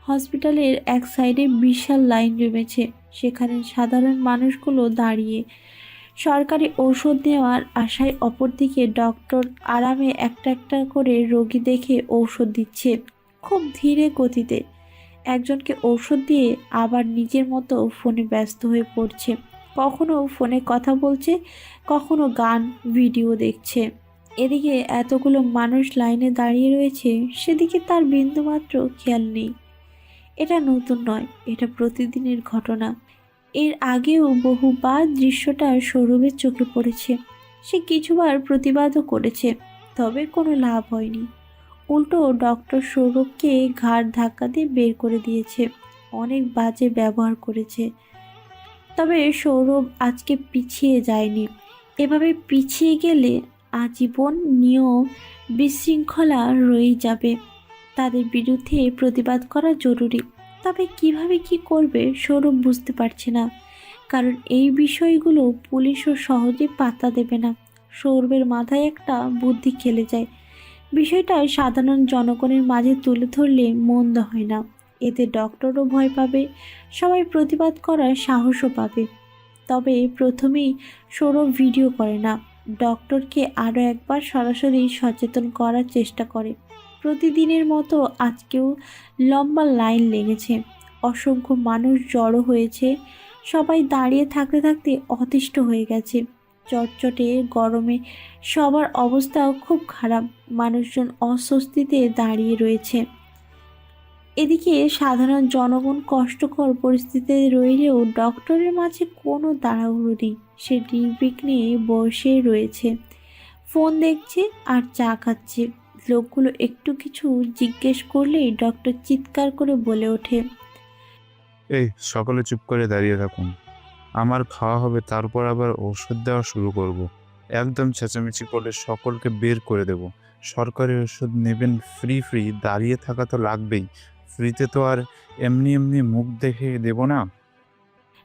হসপিটালের এক সাইডে বিশাল লাইন জমেছে, সেখানে সাধারণ মানুষগুলো দাঁড়িয়ে সরকারি ঔষধ নেওয়ার আশায়। অপরদিকে ডক্টর আরামে একটা একটা করে রোগী দেখে ঔষধ দিচ্ছে, খুব ধীরে গতিতে। একজনকে ঔষধ দিয়ে আবার নিজের মতো ফোনে ব্যস্ত হয়ে পড়ছে। কখনো ফোনে কথা বলছে, কখনো গান ভিডিও দেখছে। এদিকে এতগুলো মানুষ লাইনে দাঁড়িয়ে রয়েছে, সেদিকে তার বিন্দুমাত্র খেয়াল নেই। এটা নতুন নয়, এটা প্রতিদিনের ঘটনা। এর আগেও বহুবার দৃশ্যটা সৌরভের চোখে পড়েছে। সে কিছুবার প্রতিবাদও করেছে, তবে কোনো লাভ হয়নি। উল্টো ডক্টর সৌরভকে ঘাড় ধাক্কা দিয়ে বের করে দিয়েছে। অনেক বাজে ব্যবহার করেছে। তবে সৌরভ আজকে পিছিয়ে যায়নি। এভাবে পিছিয়ে গেলে আজীবন নিয়ম বিশৃঙ্খলা রয়েই যাবে। তাদের বিরুদ্ধে প্রতিবাদ করা জরুরি। তবে কিভাবে কি করবে সৌরভ বুঝতে পারছে না, কারণ এই বিষয়গুলো পুলিশও সহজে পাত্তা দেবে না। সৌরভের মাথায় একটা বুদ্ধি খেলে যায়। বিষয়টা সাধারণ জনগণের মাঝে তুলে ধরলে মন্দ হয় না। এতে ডক্টরও ভয় পাবে, সবাই প্রতিবাদ করার সাহসও পাবে। তবে প্রথমেই সৌরভ ভিডিও করে না, ডক্টরকে আরও একবার সরাসরি সচেতন করার চেষ্টা করে। প্রতিদিনের মতো আজকেও লম্বা লাইন লেগেছে, অসংখ্য মানুষ জড়ো হয়েছে। সবাই দাঁড়িয়ে থাকতে থাকতে অতিষ্ঠ হয়ে গেছে। চটচটে গরমে সবার অবস্থাও খুব খারাপ, মানুষজন অস্বস্তিতে দাঁড়িয়ে রয়েছে। এদিকে সাধারণ জনগণ কষ্টকর পরিস্থিতিতে রইলেও ডক্টরের মাঝে কোনো তাড়াহুড়ো নেই। সে নির্বিঘ্নে বসে রয়েছে, ফোন দেখছে আর চা খাচ্ছে। লোকগুলো একটু কিছু জিজ্ঞেস করলেই ডক্টর চিৎকার করে বলে ওঠে, এই সকলে চুপ করে দাঁড়িয়ে থাকুন, আমার খাওয়া হবে, তারপর আবার ওষুধ দেওয়া শুরু করব। একদম চেঁচামেচি করলে সকলকে বের করে দেব। সরকারি ওষুধ নেবেন ফ্রি ফ্রি, দাঁড়িয়ে থাকা তো লাগবেই। ফ্রিতে তো আর এমনি এমনি মুখ দেখে দেব না।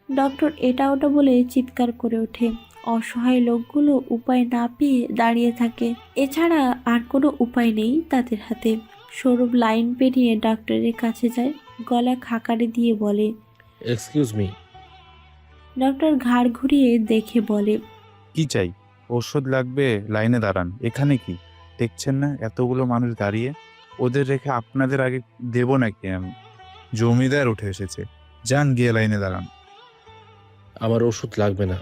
ডক্টর এটা ওটা বলে চিৎকার করে ওঠে। অসহায় লোকগুলো উপায় না পেয়ে দাঁড়িয়ে থাকে, এছাড়া আর কোনো উপায় নেই তাদের হাতে। সৌরভ লাইন পেরিয়ে ডাক্তারের কাছে যায়, গলা খাকারে দিয়ে বলে, এক্সকিউজ মি। ডক্টর ঘাড় ঘুরিয়ে দেখে বলে, কি চাই? ওষুধ লাগবে, লাইনে দাঁড়ান। এখানে কি দেখছেন না এতগুলো মানুষ দাঁড়িয়ে? ওদের রেখে আপনাদের আগে দেব নাকি আমি? জমিদার উঠে এসেছে, যান গিয়ে লাইনে দাঁড়ান। আমার ওষুধ লাগবে না।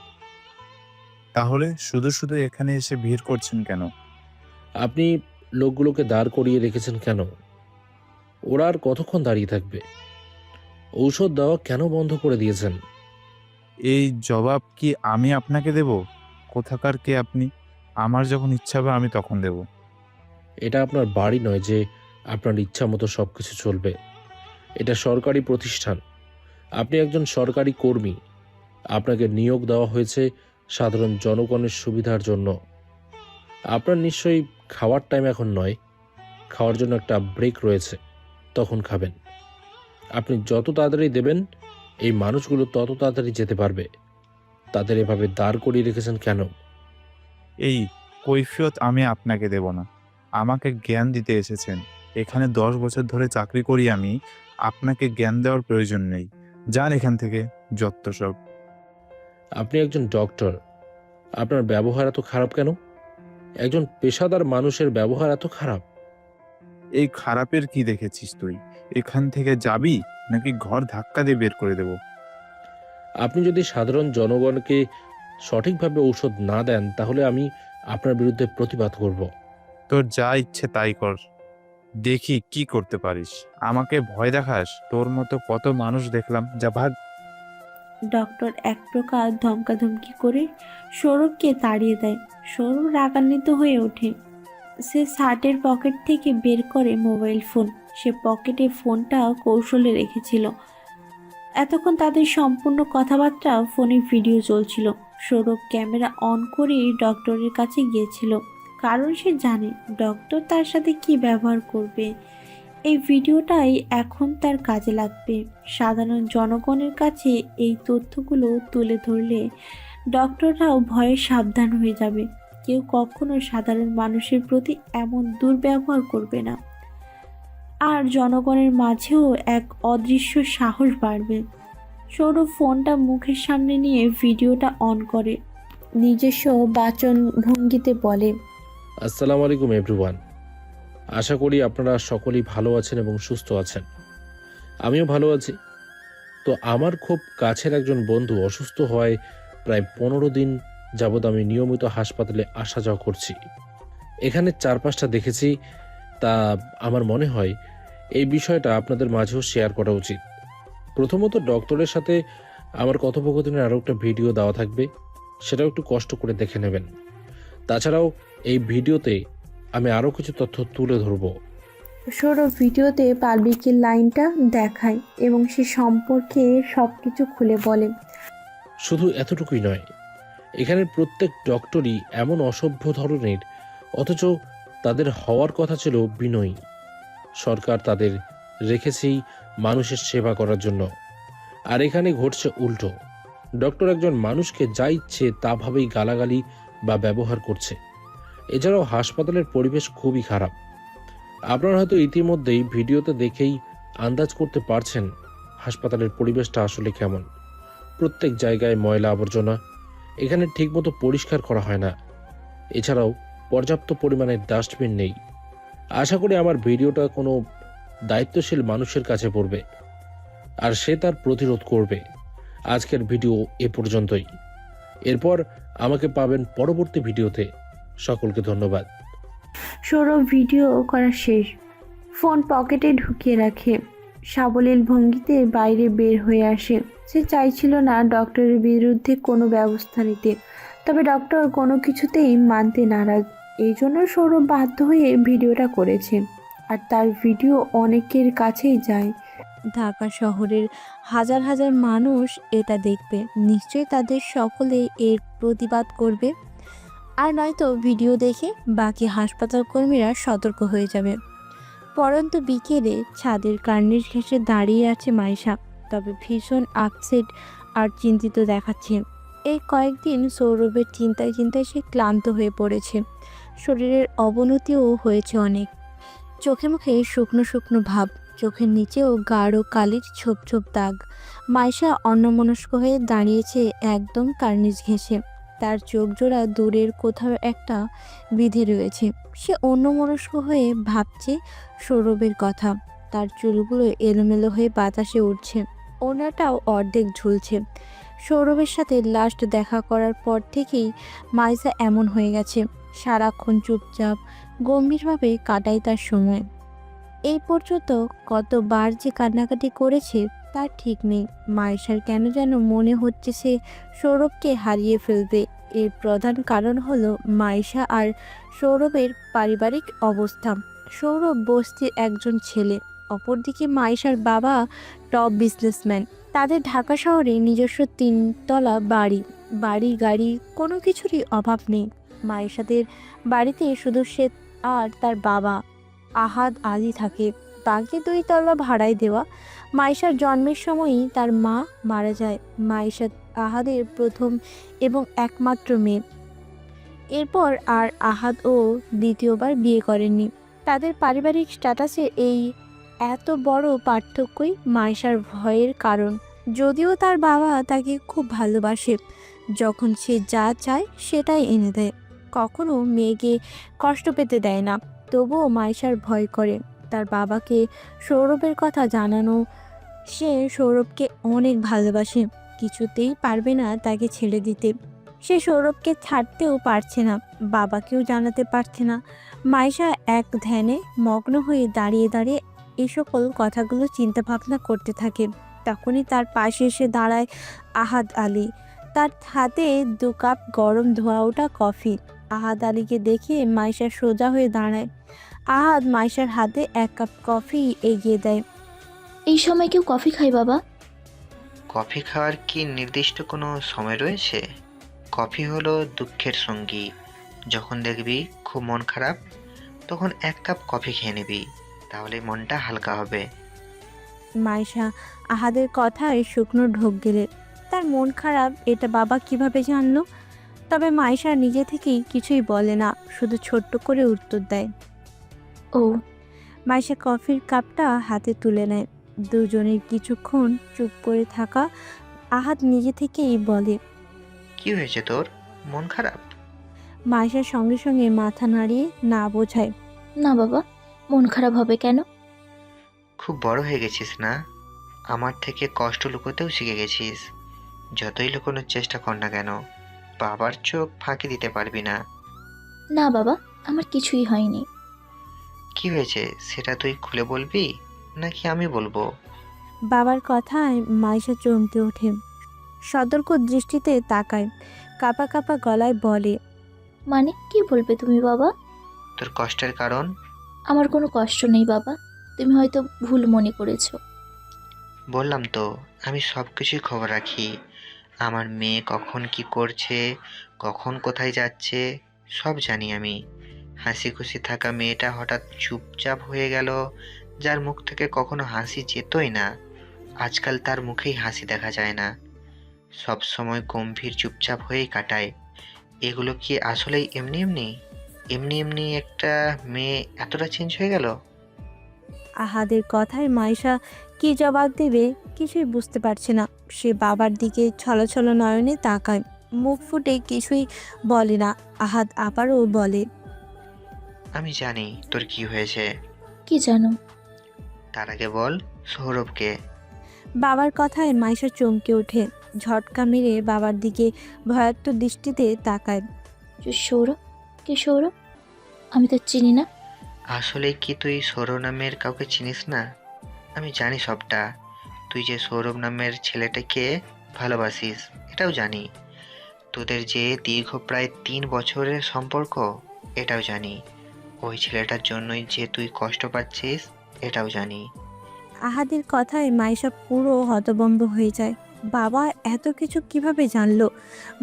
তাহলে শুধু শুধু এখানে এসে ভিড় করছেন কেন? আপনি লোকগুলোকে দাঁড় করিয়ে রেখেছেন কেন? ওরা আর কতক্ষণ দাঁড়িয়ে থাকবে? ঔষধ দেওয়া কেন বন্ধ করে দিয়েছেন? এই জবাব কি আমি আপনাকে দেব? কোথাকার কে আপনি? আমার যখন ইচ্ছা হবে আমি তখন দেব। এটা আপনার বাড়ি নয় যে আপনার ইচ্ছা মতো সব কিছু চলবে। এটা সরকারি প্রতিষ্ঠান। আপনি একজন সরকারি কর্মী। আপনাকে নিয়োগ দেওয়া হয়েছে সাধারণ জনগণের সুবিধার জন্য। আপনার নিশ্চয়ই খাওয়ার টাইম এখন নয়, খাওয়ার জন্য একটা ব্রেক রয়েছে, তখন খাবেন। আপনি যত তাড়াতাড়ি দেবেন এই মানুষগুলো তত তাড়াতাড়ি যেতে পারবে। তাদের এভাবে দাঁড় করিয়ে রেখেছেন কেন? এই কৈফিয়ত আমি আপনাকে দেব না। আমাকে জ্ঞান দিতে এসেছেন। এখানে 10 বছর ধরে চাকরি করি আমি, আপনাকে জ্ঞান দেওয়ার প্রয়োজন নেই। যান এখান থেকে, যত সব। আপনি একজন ডক্টর, আপনার ব্যবহার এত খারাপ কেন? একজন পেশাদার মানুষের ব্যবহার এত খারাপ? এই খারাপের কি দেখেছিস তুই? এখান থেকে যাবি নাকি ঘর ধাক্কা দিয়ে বের করে দেব? আপনি যদি সাধারণ জনগণকে সঠিকভাবে ঔষধ না দেন তাহলে আমি আপনার বিরুদ্ধে প্রতিবাদ করব। তোর যা ইচ্ছে তাই কর, দেখি কি করতে পারিস। আমাকে ভয় দেখাস? তোর মতো কত মানুষ দেখলাম, যা ভাগ। ডক্টর এক প্রকার ধমকাধমকি করে সৌরভকে তাড়িয়ে দেয়। সৌরভ রাগান্বিত হয়ে ওঠে। সে শার্টের পকেট থেকে বের করে মোবাইল ফোন। সে পকেটে ফোনটা কৌশলে রেখেছিল। এতক্ষণ তাদের সম্পূর্ণ কথাবার্তা ফোনে ভিডিও চলছিল। সৌরভ ক্যামেরা অন করে ডক্টরের কাছে গিয়েছিল, কারণ সে জানে ডক্টর তার সাথে কি ব্যবহার করবে। এই ভিডিওটাই এখন তার কাজে লাগবে। সাধারণ জনগণের কাছে এই তথ্যগুলো তুলে ধরলে ডক্টররাও ভয়ে সাবধান হয়ে যাবে। কেউ কখনো সাধারণ মানুষের প্রতি এমন দুর্ব্যবহার করবে না, আর জনগণের মাঝেও এক অদৃশ্য সাহস বাড়বে। সৌরভ ফোনটা মুখের সামনে নিয়ে ভিডিওটা অন করে, নিজস্ব বাচন ভঙ্গিতে বলে, আসসালামু আলাইকুম এভরিওয়ান। আশা করি আপনারা সকলেই ভালো আছেন এবং সুস্থ আছেন। আমিও ভালো আছি। তো আমার খুব কাছের একজন বন্ধু অসুস্থ হওয়ায় প্রায় 15 দিন যাবৎ আমি নিয়মিত হাসপাতালে আসা যাওয়া করছি। এখানে 4-5টা দেখেছি, তা আমার মনে হয় এই বিষয়টা আপনাদের মাঝেও শেয়ার করা উচিত। প্রথমত ডক্টরের সাথে আমার কথোপকথনের আরও একটা ভিডিও দেওয়া থাকবে, সেটাও একটু কষ্ট করে দেখে নেবেন। তাছাড়াও এই ভিডিওতে আমি আরও কিছু তথ্য তুলে ধরব। সৌরভ ভিডিওতে পালবিকের লাইনটা দেখায় এবং সে সম্পর্কে সব কিছু খুলে বলে। শুধু এতটুকুই নয়, এখানের প্রত্যেক ডক্টরই এমন অসভ্য ধরনের, অথচ তাদের হওয়ার কথা ছিল বিনয়ী। সরকার তাদের রেখেছেই মানুষের সেবা করার জন্য, আর এখানে ঘটছে উল্টো। ডক্টর একজন মানুষকে যা ইচ্ছে তা ভাবেই গালাগালি বা ব্যবহার করছে। এছাড়াও হাসপাতালের পরিবেশ খুবই খারাপ। আপনারা হয়তো ইতিমধ্যেই ভিডিওতে দেখেই আন্দাজ করতে পারছেন হাসপাতালের পরিবেশটা আসলে কেমন। প্রত্যেক জায়গায় ময়লা আবর্জনা, এখানে ঠিকমতো পরিষ্কার করা হয় না। এছাড়াও পর্যাপ্ত পরিমাণে ডাস্টবিন নেই। আশা করি আমার ভিডিওটা কোনো দায়িত্বশীল মানুষের কাছে পড়বে, আর সে তার প্রতিরোধ করবে। আজকের ভিডিও এ পর্যন্তই। এরপর আমাকে পাবেন পরবর্তী ভিডিওতে। সকলকে ধন্যবাদ। সৌরভ ভিডিও করা শেষ, ফোন পকেটে ঢুকিয়ে রাখে, সাবলীল ভঙ্গিতে বাইরে বের হয়ে আসে। সে চাইছিল না ডক্টরের বিরুদ্ধে কোনো ব্যবস্থা নিতে, তবে ডক্টর কোনো কিছুতেই মানতে নারাজ। এই জন্য সৌরভ বাধ্য হয়ে ভিডিওটা করেছে, আর তার ভিডিও অনেকের কাছেই যায়। ঢাকা শহরের হাজার হাজার মানুষ এটা দেখবে, নিশ্চয়ই তাদের সকলে এর প্রতিবাদ করবে, আর নয়তো ভিডিও দেখে বাকি হাসপাতাল কর্মীরা সতর্ক হয়ে যাবে। পরন্তু বিকেলে ছাদের কার্নিশ ঘেঁষে দাঁড়িয়ে আছে মাইশা, তবে ভীষণ আপসেট আর চিন্তিত দেখাচ্ছে। এই কয়েকদিন সৌরভের চিন্তায় চিন্তায় সে ক্লান্ত হয়ে পড়েছে, শরীরের অবনতিও হয়েছে অনেক। চোখে মুখে শুকনো শুকনো ভাব, চোখের নিচেও গাঢ় কালির ছোপ ছোপ দাগ। মাইশা অন্যমনস্ক হয়ে দাঁড়িয়েছে একদম কার্নিশ ঘেঁষে, তার চোখ জোড়া দূরের কোথাও একটা বিধে রয়েছে। সে অন্যমনস্ক হয়ে ভাবছে সৌরভের কথা। তার চুলগুলো এলোমেলো হয়ে বাতাসে উঠছে, ওনাটাও অর্ধেক ঝুলছে। সৌরভের সাথে লাস্ট দেখা করার পর থেকেই মাইশা এমন হয়ে গেছে, সারাক্ষণ চুপচাপ গম্ভীরভাবে কাটায় তার সময়। এই পর্যন্ত কতবার যে কান্নাকাটি করেছে তার ঠিক নেই। মাইশার কেন যেন মনে হচ্ছে সে সৌরভকে হারিয়ে ফেলবে। এর প্রধান কারণ হলো মাইশা আর সৌরভের পারিবারিক অবস্থা। সৌরভ বস্তির একজন ছেলে, অপরদিকে মাইশার বাবা টপ বিজনেসম্যান। তাদের ঢাকা শহরে নিজস্ব 3 তলা বাড়ি গাড়ি কোনো কিছুরই অভাব নেই। মাইশাদের বাড়িতে শুধু সে আর তার বাবা আহাদ আলী থাকে, বাকি 2 তলা ভাড়ায় দেওয়া। মাইশার জন্মের সময়ই তার মা মারা যায়। মাইশা আহাদের প্রথম এবং একমাত্র মেয়ে। এরপর আর আহাদ ও দ্বিতীয়বার বিয়ে করেননি। তাদের পারিবারিক স্ট্যাটাসে এই এত বড় পার্থক্যই মাইশার ভয়ের কারণ। যদিও তার বাবা তাকে খুব ভালোবাসে, যখন সে যা চায় সেটাই এনে দেয়, কখনো মেয়েকে কষ্ট পেতে দেয় না, তবুও মাইশার ভয় করে তার বাবাকে সৌরভের কথা জানানো। সে সৌরভকে অনেক ভালোবাসে, কিছুতেই পারবে না তাকে ছেড়ে দিতে। সে সৌরভকে ছাড়তেও পারছে না, বাবাকেও জানাতে পারছে না। মাইশা এক ধ্যানে মগ্ন হয়ে দাঁড়িয়ে দাঁড়িয়ে এই সকল কথাগুলো চিন্তা ভাবনা করতে থাকে। তখনই তার পাশে এসে দাঁড়ায় আহাদ আলী, তার হাতে 2 কাপ গরম ধোয়া ওঠা কফি। আহাদ আলীকে দেখে মাইশা সোজা হয়ে দাঁড়ায়। আহাদ মাইশার হাতে 1 কাপ কফি এগিয়ে দেয়। এই সময় কেউ কফি খায় বাবা? কফি খাওয়ার কি নির্দিষ্ট কোনো সময় রয়েছে? কফি হলো দুঃখের সঙ্গী। যখন দেখবি খুব মন খারাপ, তখন 1 কাপ কফি খেয়ে নিবি, তাহলে মনটা হালকা হবে। মাইশা আহাদের কথায় শুকনো ঢোক গেলে। তার মন খারাপ এটা বাবা কিভাবে জানলো? তবে মাইশা নিজে থেকেই কিছুই বলে না, শুধু ছোট্ট করে উত্তর দেয়, ও। মাইশা কফির কাপটা হাতে তুলে নেয়। দুজনের কিছুক্ষণ চুপ করে থাকা আহাদ নিজে থেকেই বলে, কি হয়েছে তোর, মন খারাপ? মাইশার সঙ্গে সঙ্গে মাথা নাড়িয়ে না বোঝায়, না বাবা, মন খারাপ হবে কেন? খুব বড় হয়ে গেছিস না, আমার থেকে কষ্ট লুকোতেও শিখে গেছিস। যতই লুকোনোর চেষ্টা কর না কেন, বাবার চোখ ফাঁকি দিতে পারবি না। না বাবা, আমার কিছুই হয়নি। কি হয়েছে সেটা তুই খুলে বলবি নাকি আমি বলবো? বাবার কথায় মাইশা চমকে ওঠে, সতর্ক দৃষ্টিতে তাকায়, কাঁপা কাঁপা গলায় বলে, মানে কি বলবে তুমি বাবা? তোর কষ্টের কারণ আমার কোনো কষ্ট নেই বাবা, তুমি হয়তো ভুল মনে করেছো। বললাম তো, আমি সব কিছুই খবর রাখি। আমার মেয়ে কখন কি করছে, কখন কোথায় যাচ্ছে, সব জানি আমি। হাসি খুশি থাকা মেয়েটা হঠাৎ চুপচাপ হয়ে গেল, যার মুখ থেকে কখনো হাসি যেতই না। আজকাল তার মুখেই হাসি দেখা যায় না, সব সময় গম্ভীর চুপচাপ হয়েই কাটায়। এগুলো কি আসলেই এমনি এমনি এমনি এমনি একটা মেয়ে এতটা চেঞ্জ হয়ে গেল? আহাদের কথায় মাইশা কি জবাব দেবে কিছুই বুঝতে পারছে না। সে বাবার দিকে ছলছল নয়নে তাকায়, মুখ ফুটে কিছুই বলে না। আহাদ আবারও বলে, আমি জানি তোর কি হয়েছে। কি জানো? তার আগে বল, সৌরভকে। বাবার কথায় মাইশা চমকে ওঠে, ঝটকা মেরে বাবার দিকে ভয়ার্ত দৃষ্টিতে তাকায়। সৌরভ? কে সৌরভ? আমি তো চিনি না। আসলে কি তুই সৌরভ নামের কাউকে চিনিস না? আমি জানি সবটা। তুই যে সৌরভ নামের ছেলেটাকে ভালোবাসিস এটাও জানি। তোদের যে দীর্ঘ প্রায় 3 বছরের সম্পর্ক এটাও জানি। ওই ছেলেটার জন্যই যে তুই কষ্ট পাচ্ছিস এটাও জানি। আহাদের কথায় মাইশা পুরো হতভম্ব হয়ে যায়। বাবা এত কিছু কিভাবে জানলো?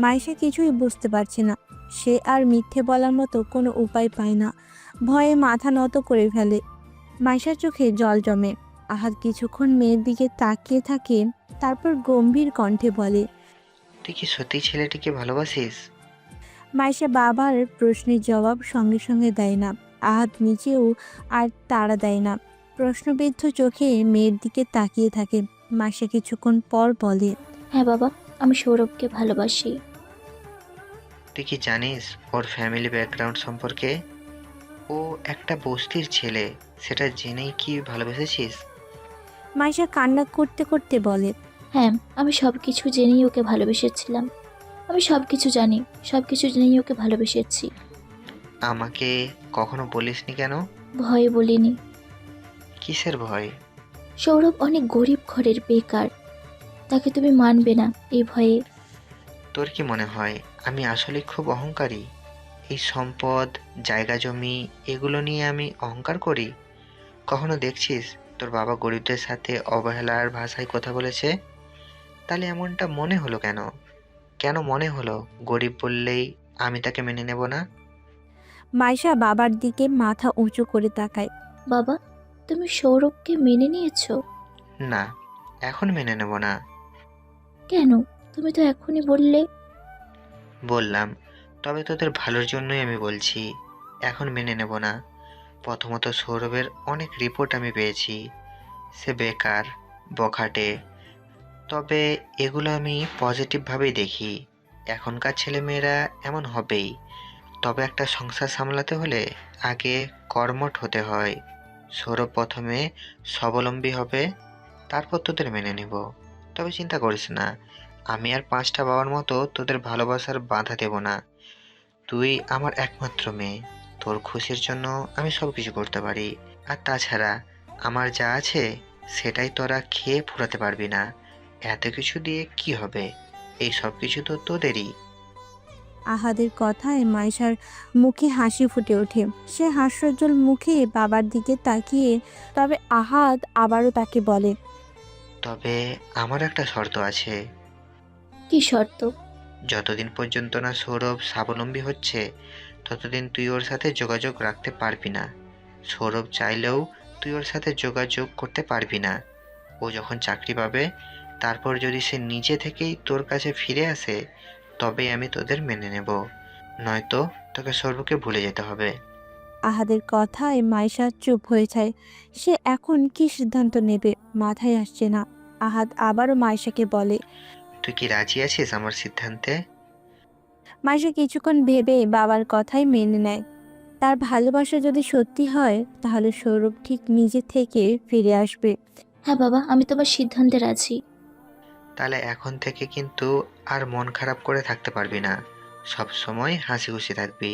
মাইশা কিছুই বুঝতে পারছে না। সে আর মিথ্যে বলার মতো কোনো উপায় পায় না, ভয়ে মাথা নত করে ফেলে। মাইশার চোখে জল জমে। আহাদ কিছুক্ষণ মেয়ের দিকে তাকিয়ে থাকে, তারপর গম্ভীর কণ্ঠে বলে, তুই কি সত্যি ছেলেটিকে ভালোবাসিস? মাইশা বাবার প্রশ্নের জবাব সঙ্গে সঙ্গে দেয় না। আহাদ নিচেও আর তাড়া দেয় না, প্রশ্নবিদ্ধ চোখে মেয়ের দিকে তাকিয়ে থাকে। মাইশা কিছুক্ষণ পর বলে, হ্যাঁ বাবা, আমি সৌরভকে ভালোবাসি। তুই কি জানিস ওর ফ্যামিলি ব্যাকগ্রাউন্ড সম্পর্কে? ও একটা বস্তির ছেলে, সেটা জেনেই কি ভালোবেসেছিস? মাইশা কান্না করতে করতে বলে, হ্যাঁ, আমি সব কিছু জেনেই ওকে ভালোবেসেছিলাম। আমি সব কিছু জানি, সব কিছু জেনেই ওকে ভালোবেসেছি। আমাকে কখনো বলিসনি কেন? ভয়ে বলিনি। কিসের ভয়? সৌরভ অনেক গরিব ঘরের বেকার, তাকে তুমি মানবে না এই ভয়ে। তোর কি মনে হয় আমি আসলে খুব অহংকারী? এই সম্পদ, জায়গা জমি এগুলো নিয়ে আমি অহংকার করি? কখনো দেখছিস তোর বাবা গরিবদের সাথে অবহেলার ভাষায় কথা বলেছে? তাহলে এমনটা মনে হলো কেন? কেন মনে হলো গরিব বললেই আমি তাকে মেনে নেব না? মাইশা বাবার দিকে মাথা উঁচু করে তাকায়। বাবা, তুমি সৌরভকে মেনে নিয়েছো? না, এখন মেনে নেব না। কেন? তুমি তো এখনই বললে। বললাম, তবে তোদের ভালোর জন্যই আমি বলছি। এখন মেনে নেব না। প্রথমত সৌরভের অনেক রিপোর্ট আমি পেয়েছি। সে বেকার, বখাটে। তবে এগুলো আমি পজিটিভভাবেই দেখি। এখনকার ছেলেমেয়েরা এমন হবেই। তবে একটা সংসার সামলাতে হলে আগে কর্মঠ হতে হয়। সৌরভ প্রথমে স্বাবলম্বী হবে, তারপর তোদের মেনে নেব। তবে চিন্তা করিস না, আমি আর 5টা বাবার মতো তোদের ভালোবাসার বাধা দেব না। তুই আমার একমাত্র মেয়ে, তোর খুশির জন্য আমি সব কিছু করতে পারি। আর তাছাড়া আমার যা আছে সেটাই তোরা খেয়ে ফুরাতে পারবি না। এত কিছু দিয়ে কি হবে? এই সব কিছু তো তোদেরই। আহাদের কথায় মাইশার মুখে হাসি ফুটে ওঠে। সে হাস্যোজ্জ্বল মুখে বাবার দিকে তাকিয়ে, তবে আহাদ আবারও তাকে বলে, তবে আমার একটা শর্ত আছে। কি শর্ত? যতদিন পর্যন্ত না সৌরভ স্বাবলম্বী হচ্ছে ততদিন তুই ওর সাথে যোগাযোগ রাখতে পারবি না। সৌরভ চাইলেও তুই ওর সাথে যোগাযোগ করতে পারবি না। ও যখন চাকরি পাবে তারপর যদি সে নিজে থেকেই তোর কাছে ফিরে আসে তবেই আমি তোদের মেনে নেব, নয়তো তোকে সৌরভকে ভুলে যেতে হবে। আহাদের কথায় মাইশা চুপ হয়ে যায়। সে এখন কি সিদ্ধান্ত নেবে মাথায় আসছে না। আহাদ আবারও মাইশাকে বলে, তুই কি রাজি আছিস আমার সিদ্ধান্তে? মাইশা কিছুক্ষণ ভেবে বাবার কথাই মেনে নেয়। তার ভালোবাসা যদি সত্যি হয় তাহলে সৌরভ ঠিক নিজে থেকে ফিরে আসবে। হ্যাঁ বাবা, আমি তোমার সিদ্ধান্তে রাজি। তাহলে এখন থেকে কিন্তু আর মন খারাপ করে থাকতে পারবি না, সব সময় হাসি খুশি থাকবি।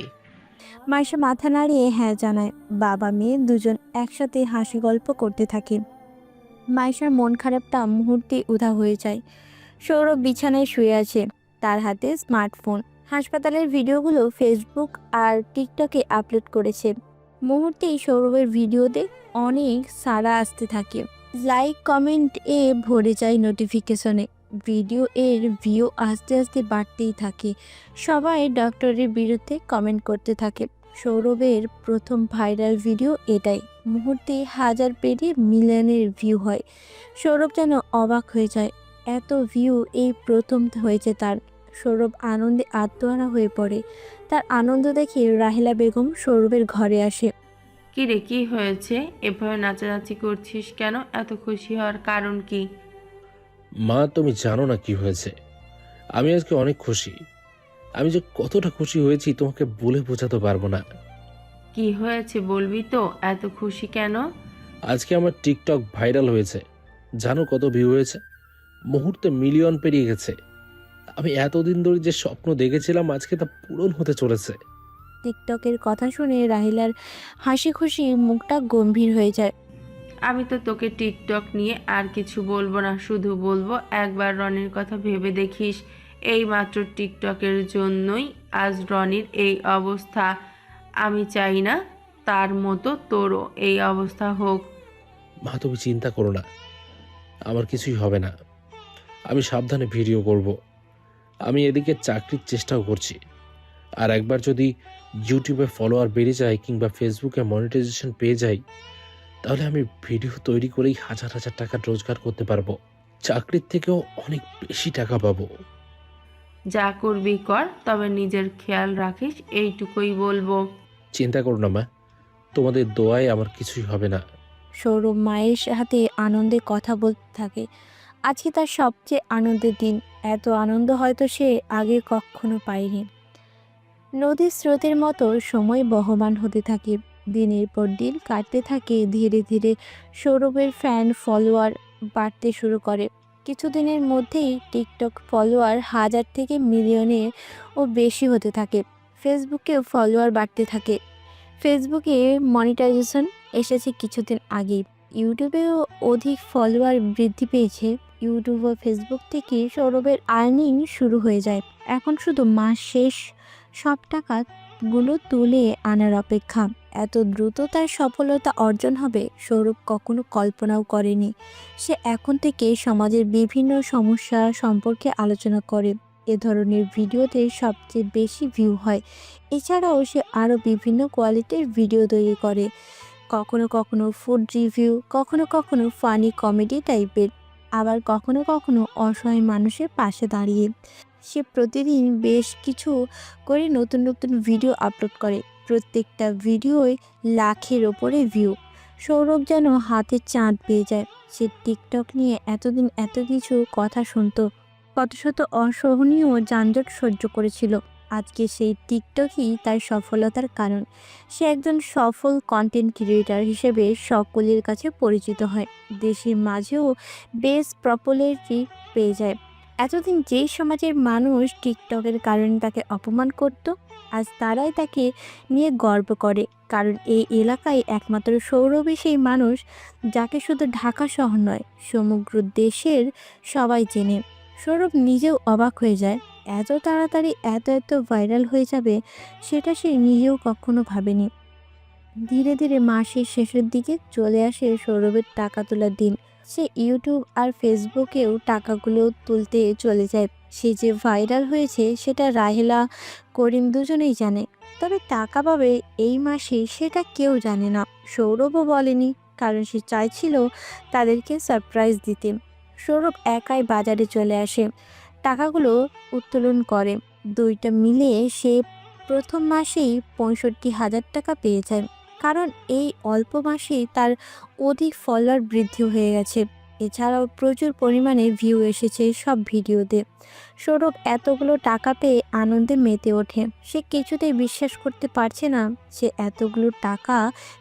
মাইশা মাথা নাড়িয়ে হ্যাঁ জানায়। বাবা মেয়ে দুজন একসাথে হাসি গল্প করতে থাকে। মাইশার মন খারাপটা মুহূর্তে উধাও হয়ে যায়। সৌরভ বিছানায় শুয়ে আছে, তার হাতে স্মার্টফোন। হাসপাতালের ভিডিওগুলো ফেসবুক আর টিকটকে আপলোড করেছে। মুহূর্তেই সৌরভের ভিডিওতে অনেক সাড়া আসতে থাকে। লাইক কমেন্ট এ ভরে যায় নোটিফিকেশনে। ভিডিও এর ভিউ আস্তে আস্তে বাড়তেই থাকে। সবাই ডক্টরের বিরুদ্ধে কমেন্ট করতে থাকে। সৌরভের প্রথম ভাইরাল ভিডিও এটাই। মুহূর্তে 1000 পেরিয়ে মিলিয়নের ভিউ হয়। সৌরভ যেন অবাক হয়ে যায়। এত ভিউ এই প্রথম হয়েছে তার। সৌরভ আনন্দে আত্মহারা হয়ে পড়ে। তার আনন্দ দেখে রাহেলা বেগম সৌরভের ঘরে আসে। কি রে, কি হয়েছে? এভাবে নাচানাচি করছিস কেন? এত খুশি হওয়ার কারণ কি? মা, তুমি জানো না কি হয়েছে। আমি আজকে অনেক খুশি। আমি যে কতটা খুশি হয়েছি তোমাকে বলে বোঝাতে পারবো না। কি হয়েছে বলবি তো? এত খুশি কেন? আজকে আমার টিকটক ভাইরাল হয়েছে। জানো কত ভিউ হয়েছে? মুহূর্তে মিলিয়ন পেরিয়ে গেছে। আমি এতদিন ধরে যে স্বপ্ন দেখেছিলাম আজকে তা পূরণ হতে চলেছে। টিকটকের কথা শুনে রাহিলার হাসি খুশি মুখটা গম্ভীর হয়ে যায়। আমি তো তোকে টিকটক নিয়ে আর কিছু বলবো না, শুধু বলবো একবার রনির কথা ভেবে দেখিস। এই মাত্র টিকটকের জন্যই আজ রনির এই অবস্থা। আমি চাই না তার মতো তোরও এই অবস্থা হোক। মা, তুমি চিন্তা করো না, আমার কিছুই হবে না। আমি সাবধানে ভিডিও করব। আমি এদিকে চাকরির চেষ্টাও করছি। আর একবার যদি ইউটিউবে ফলোয়ার বেড়ে যায় কিংবা ফেসবুকে মনিটাইজেশন পেয়ে যাই, তাহলে আমি ভিডিও তৈরি করেই হাজার হাজার টাকা রোজগার করতে পারবো। চাকরির থেকেও অনেক বেশি টাকা পাবো। যা করবি কর, তবে নিজের খেয়াল রাখিস, এইটুকুই বলবো। চিন্তা করো না মা, তোমাদের দোয়ায় আমার কিছুই হবে না। সৌরভ মায়ের হাতে আনন্দে কথা বলতে থাকে। আজকে তার সবচেয়ে আনন্দের দিন। এত আনন্দ হয়তো সে আগে কখনো পায়নি। নদীর স্রোতের মতো সময় বহমান হতে থাকে। দিনের পর দিন কাটতে থাকে। ধীরে ধীরে সৌরভের ফ্যান ফলোয়ার বাড়তে শুরু করে। কিছুদিনের মধ্যেই টিকটক ফলোয়ার 1000 থেকে মিলিয়নের ও বেশি হতে থাকে। ফেসবুকেও ফলোয়ার বাড়তে থাকে। ফেসবুকে মনিটাইজেশন এসেছে কিছুদিন আগেই। ইউটিউবেও অধিক ফলোয়ার বৃদ্ধি পেয়েছে। ইউটিউব ও ফেসবুক থেকে সৌরভের আর্নিং শুরু হয়ে যায়। এখন শুধু মাস শেষ সব টাকাগুলো তুলে আনার অপেক্ষা। এত দ্রুত তার সফলতা অর্জন হবে সৌরভ কখনো কল্পনাও করেনি। সে এখন থেকে সমাজের বিভিন্ন সমস্যা সম্পর্কে আলোচনা করে। এ ধরনের ভিডিওতে সবচেয়ে বেশি ভিউ হয়। এছাড়াও সে আরও বিভিন্ন কোয়ালিটির ভিডিও তৈরি করে। কখনো কখনো ফুড রিভিউ, কখনো কখনো ফানি কমেডি টাইপের, আবার কখনো কখনো অসহায় মানুষের পাশে দাঁড়িয়ে। সে প্রতিদিন বেশ কিছু করে নতুন নতুন ভিডিও আপলোড করে। প্রত্যেকটা ভিডিওয় লাখের ওপরে ভিউ। সৌরভ যেন হাতে চাঁদ পেয়ে যায়। সে টিকটক নিয়ে এতদিন এত কিছু কথা শুনতো, কত শত অসহনীয় যানজট সহ্য করেছিল। আজকে সেই টিকটকই তার সফলতার কারণ। সে একজন সফল কন্টেন্ট ক্রিয়েটর হিসেবে সকলের কাছে পরিচিত হয়। দেশের মাঝেও বেশ পপুলারিটি পেয়ে যায়। এতদিন যেই সমাজের মানুষ টিকটকের কারণে তাকে অপমান করত, আজ তারাই তাকে নিয়ে গর্ব করে। কারণ এই এলাকায় একমাত্র সৌরভই সেই মানুষ যাকে শুধু ঢাকা শহর নয়, সমগ্র দেশের সবাই চেনে। সৌরভ নিজেও অবাক হয়ে যায়। এত তাড়াতাড়ি এত এত ভাইরাল হয়ে যাবে সেটা সে নিজেও কখনো ভাবেনি। ধীরে ধীরে মাসের শেষের দিকে চলে আসে সৌরভের টাকা তোলার দিন। সে ইউটিউব আর ফেসবুকেও টাকাগুলো তুলতে চলে যায়। সে যে ভাইরাল হয়েছে সেটা রাহেলা, করিম দুজনেই জানে। তবে টাকা পাবে এই মাসে সেটা কেউ জানে না। সৌরভও বলেনি, কারণ সে চাইছিল তাদেরকে সারপ্রাইজ দিতে। সৌরভ একাই বাজারে চলে আসে, টাকাগুলো উত্তোলন করে। দুইটা মিলে সে প্রথম মাসেই 65,000 টাকা পেয়ে যায়। কারণ এই অল্প মাসেই তার অধিক ফলোয়ার বৃদ্ধি হয়ে গেছে। এছাড়াও প্রচুর পরিমাণে ভিউ এসেছে সব ভিডিওতে। সৌরভ এতগুলো টাকা পেয়ে আনন্দে মেতে ওঠে। সে কিছুতেই বিশ্বাস করতে পারছে না সে এতগুলো টাকা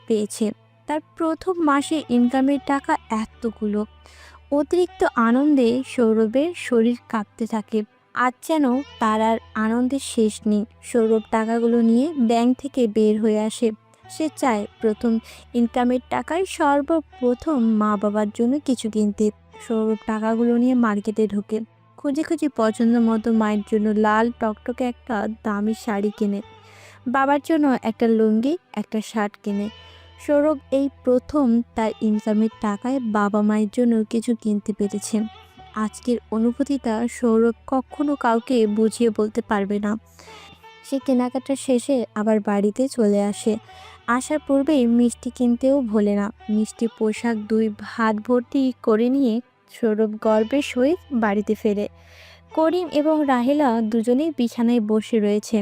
পেয়েছে। তার প্রথম মাসে ইনকামের টাকা এতগুলো। অতিরিক্ত আনন্দে সৌরভের শরীর কাঁপতে থাকে। আজ যেন তার আর আনন্দের শেষ নেই। সৌরভ টাকাগুলো নিয়ে ব্যাংক থেকে বের হয়ে আসে। সে চায় প্রথম ইনকামের টাকায় সর্বপ্রথম মা বাবার জন্য কিছু কিনতে। সৌরভ টাকাগুলো নিয়ে মার্কেটে ঢোকে। খুঁজে খুঁজে পছন্দ মতো মায়ের জন্য লাল টকটকে একটা দামি শাড়ি কেনে। বাবার জন্য একটা লুঙ্গি, একটা শার্ট কিনে। সৌরভ এই প্রথম তার ইনকামের টাকায় বাবা মায়ের জন্য কিছু কিনতে পেরেছে। আজকের অনুভূতিটা সৌরভ কখনো কাউকে বুঝিয়ে বলতে পারবে না। সে কেনাকাটা শেষে আবার বাড়িতে চলে আসে। আসার পূর্বেই মিষ্টি কিনতেও ভোলে না। মিষ্টি, পোশাক 2 হাত ভর্তি করে নিয়ে সৌরভ গর্বের সহিত বাড়িতে ফেরে। করিম এবং রাহেলা দুজনেই বিছানায় বসে রয়েছে।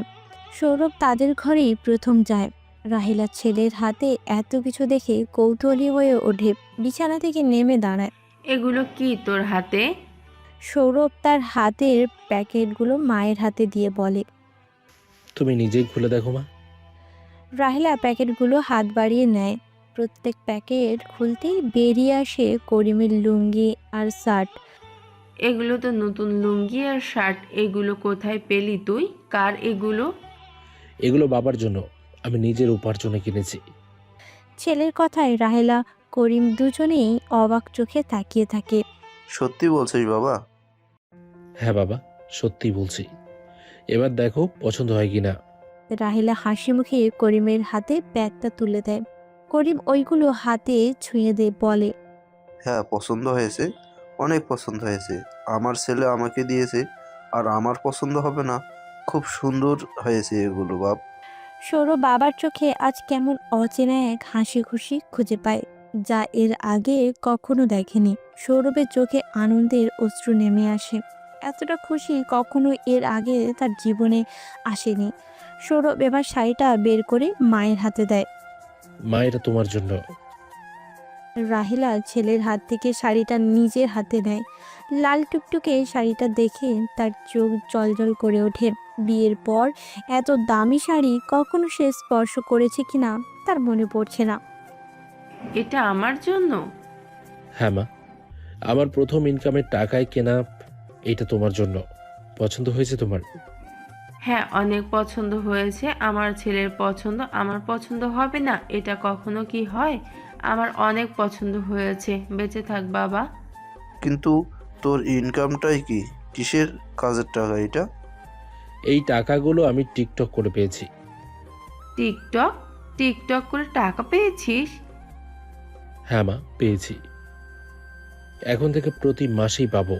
সৌরভ তাদের ঘরেই প্রথম যায়। রাহেলা ছেলের হাতে এত কিছু দেখে কৌতূহলী হয়ে ওঠে, বিছানা থেকে নেমে দাঁড়ায়। এগুলো কি তোর হাতে? সৌরভ তার হাতের প্যাকেটগুলো মায়ের হাতে দিয়ে বলে। তুমি নিজেই খুলে দেখো মা। রাহেলা প্যাকেটগুলো হাত বাড়িয়ে নেয়। প্রত্যেক প্যাকেট খুলতেই বেরিয়ে আসে করিমের লুঙ্গি আর শার্ট। এগুলো তো নতুন লুঙ্গি আর শার্ট। এগুলো কোথায় পেলি তুই? কার এগুলো? এগুলো বাবার জন্য, আমি নিজের উপার্জনে কিনেছি। ছেলের কথায় রাহেলা, করিম দুজনেই অবাক চোখে তাকিয়ে থাকে। সত্যি বলছিস বাবা? হ্যাঁ বাবা, সত্যি বলছি। এবার দেখো পছন্দ হয় কিনা। রাহেলা হাসি মুখে করিমের হাতে ব্যাগটা তুলে দেয়। করিম ওইগুলো হাতে ছুঁয়ে দিয়ে বলে, হ্যাঁ পছন্দ হয়েছে, অনেক পছন্দ হয়েছে। আমার ছেলে আমাকে দিয়েছে, আর আমার পছন্দ হবে না? খুব সুন্দর হয়েছে এগুলো বাপ। সৌরভ বাবার চোখে আজ কেমন অচেনা এক হাসি খুশি খুঁজে পায়, যা এর আগে কখনো দেখেনি। সৌরভের চোখে আনন্দের অশ্রু নেমে আসে। এতটা খুশি কখনো এর আগে তার জীবনে আসেনি। সৌরভ এবার শাড়িটা বের করে মায়ের হাতে দেয়। মা, এটা তোমার জন্য। রাহেলা ছেলের হাত থেকে শাড়িটা নিজের হাতে নেয়। লাল টুকটুকে শাড়িটা দেখে তার চোখ জলজল করে ওঠে। বিয়ের পর এত দামি শাড়ি কখনো সে স্পর্শ করেছে কিনা তার মনে পড়ছে না। এটা আমার জন্য? হ্যাঁ মা, আমার প্রথম ইনকামের টাকায় কেনা এটা তোমার জন্য। পছন্দ হয়েছে তোমার? হ্যাঁ, অনেক পছন্দ হয়েছে। আমার ছেলের পছন্দ আমার পছন্দ হবে না, এটা কখনো কি হয়? আমার অনেক পছন্দ হয়েছে। বেঁচে থাক বাবা। কিন্তু তোর ইনকামটাই কি? কিসের কাজের টাকা এটা? এই টাকাগুলো আমি টিকটক করে পেয়েছি। টিকটক? টিকটক করে টাকা পেয়েছিস? হ্যাঁ মা, পেয়েছি। এখন থেকে প্রতি মাসেই পাবো।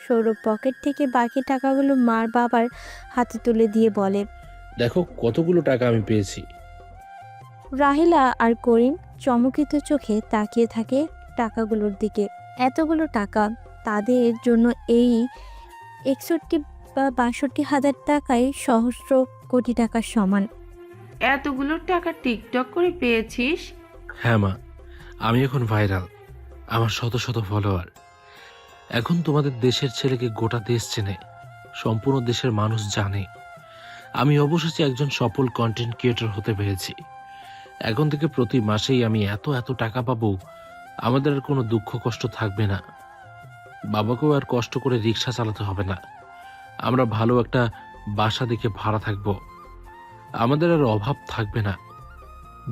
সৌরভ পকেট থেকে বাকি টাকাগুলো মার বাবার হাতে তুলে দিয়ে বলে, দেখো কতগুলো টাকা আমি পেয়েছি। রাহেলা আর করিম চমকিত চোখে তাকিয়ে থাকে টাকাগুলোর দিকে। এতগুলো টাকা তাদের জন্য এই 61 বা 62 হাজার টাকায় সহস্র কোটি টাকার সমান। এতগুলো টাকা টিকটক করে পেয়েছিস? হ্যাঁ মা, আমি এখন ভাইরাল। আমার শত শত ফলোয়ার। এখন তোমাদের দেশের ছেলেকে গোটা দেশ চেনে, সম্পূর্ণ দেশের মানুষ জানে আমি অবশেষে একজন সফল কন্টেন্ট ক্রিয়েটর হতে পেরেছি। এখন থেকে প্রতি মাসেই আমি এত এত টাকা পাবো, আমাদের আর কোনো দুঃখ কষ্ট থাকবে না। বাবাকেও আর কষ্ট করে রিক্সা চালাতে হবে না। আমরা ভালো একটা বাসা দেখে ভাড়া থাকবো। আমাদের আর অভাব থাকবে না।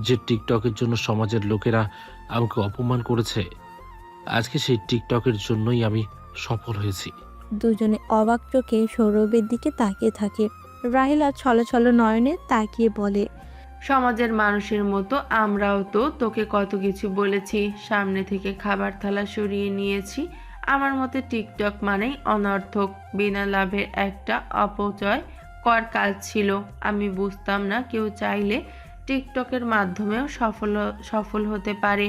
যে টিকটকের জন্য সমাজের লোকেরা আমাকে অপমান করেছে, আজকে সেই টিকটকের জন্যই আমি সফল হয়েছি। দুজনে অবাক চোখে সৌরভের দিকে তাকিয়ে থাকে। রাহেলা ছলছল নয়নে তাকিয়ে বলে, সমাজের মানুষের মতো আমরাও তো তোকে কত কিছু বলেছি, সামনে থেকে খাবার থালা সরিয়ে নিয়েছি। আমার মতে টিকটক মানেই অনর্থক, বিনা লাভের একটা অপচয় কর কাজ ছিল। আমি বুঝতাম না কেউ চাইলে টিকটকের মাধ্যমেও সফল হতে পারে।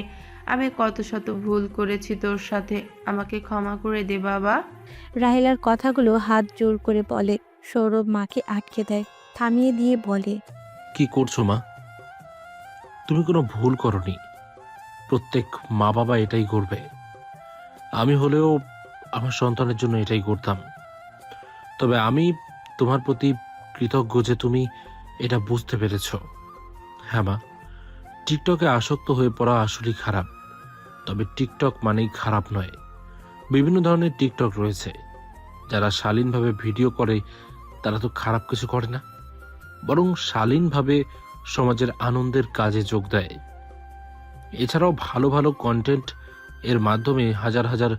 আমি কত শত ভুল করেছি তোর সাথে, আমাকে ক্ষমা করে দে বাবা। রাহেলার কথাগুলো হাত জোর করে বলে। সৌরভ মাকে আটকে দেয়, থামিয়ে দিয়ে বলে, কি করছো মা? তুমি কোনো ভুল করনি। প্রত্যেক মা বাবা এটাই করবে। আমি হলেও আমার সন্তানের জন্য এটাই করতাম। তবে আমি তোমার প্রতি কৃতজ্ঞ যে তুমি এটা বুঝতে পেরেছ। হ্যাঁ মা, টিকটকে আসক্ত হয়ে পড়া আসলেই খারাপ। তবে টিকটক মানেই খারাপ নয়। বিভিন্ন ধরনের টিকটক রয়েছে। যারা শালীনভাবে ভিডিও করে তারা তো খারাপ কিছু করে না, বরং শালীনভাবে সমাজের আনন্দের কাজে যোগ দেয়। এছাড়াও ভালো ভালো কন্টেন্ট এর মাধ্যমে হাজার হাজার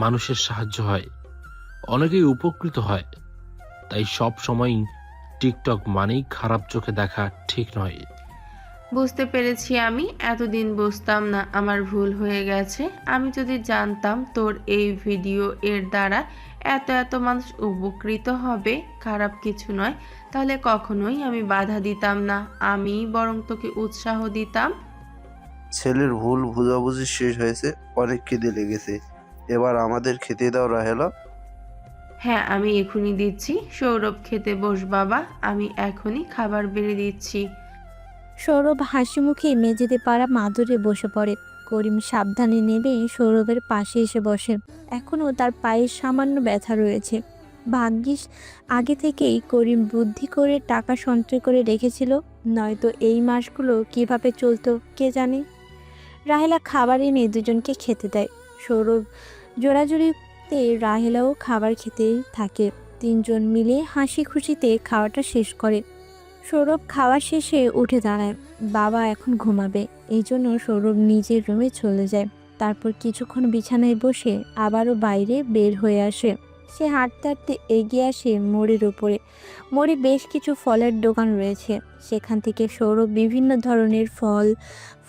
মানুষের সাহায্য হয়, অনেকেই উপকৃত হয়। তাই সব সময়ই টিকটক মানেই খারাপ চোখে দেখা ঠিক নয়। বুঝতে পেরেছি, আমি এতদিন বুঝতাম না, আমার ভুল হয়ে গেছে। আমি যদি জানতাম তোর এই ভিডিও এর দ্বারা এত এত মানুষ উপকৃত হবে, খারাপ কিছু নয়, তাহলে কখনোই আমি বাধা দিতাম না, আমি বরং তোকে উৎসাহ দিতাম। ছেলের ভুল বোঝাবুঝি শেষ হয়েছে, অনেক খিদে লেগেছে, এবার আমাদের খেতে দাও রাহেলা। হ্যাঁ, আমি এখনই দিচ্ছি। সৌরভ, খেতে বস বাবা, আমি এখনই খাবার বেড়ে দিচ্ছি। সৌরভ হাসি মুখে মেঝেতে পাড়া মাদুরে বসে পড়ে। করিম সাবধানে নেমে সৌরভের পাশে এসে বসে। এখনও তার পায়ে সামান্য ব্যথা রয়েছে। ভাগ্যিস আগে থেকেই করিম বুদ্ধি করে টাকা সঞ্চয় করে রেখেছিল, নয়তো এই মাসগুলো কিভাবে চলতো কে জানে। রাহেলা খাবার এনে দুজনকে খেতে দেয়। সৌরভ জোরাজুরিতে রাহেলাও খাবার খেতেই থাকে। তিনজন মিলে হাসি খুশিতে খাওয়াটা শেষ করে। সৌরভ খাওয়া শেষে উঠে দাঁড়ায়। বাবা এখন ঘুমাবে, এই জন্য সৌরভ নিজের রুমে চলে যায়। তারপর কিছুক্ষণ বিছানায় বসে আবারও বাইরে বের হয়ে আসে। সে হাঁটতে হাঁটতে এগিয়ে আসে মোড়ের উপরে। মোড়ে বেশ কিছু ফলের দোকান রয়েছে, সেখান থেকে সৌরভ বিভিন্ন ধরনের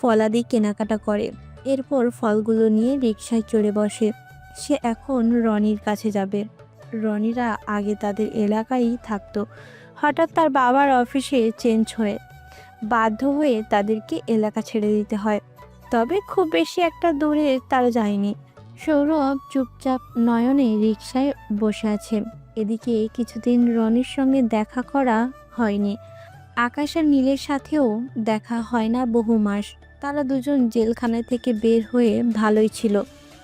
ফলাদি কেনাকাটা করে। এরপর ফলগুলো নিয়ে রিকশায় চড়ে বসে। সে এখন রনির কাছে যাবে। রনিরা আগে তাদের এলাকায় থাকতো, হঠাৎ তার বাবার অফিসে চেঞ্জ হয়ে বাধ্য হয়ে তাদেরকে এলাকা ছেড়ে দিতে হয়। তবে খুব বেশি একটা দূরে তারা যায়নি। সৌরভ চুপচাপ নয়নে রিকশায় বসে আছে। এদিকে কিছুদিন রনির সঙ্গে দেখা করা হয়নি। আকাশ আর নীলের সাথেও দেখা হয় না বহু মাস। তারা দুজন জেলখানা থেকে বের হয়ে ভালোই ছিল,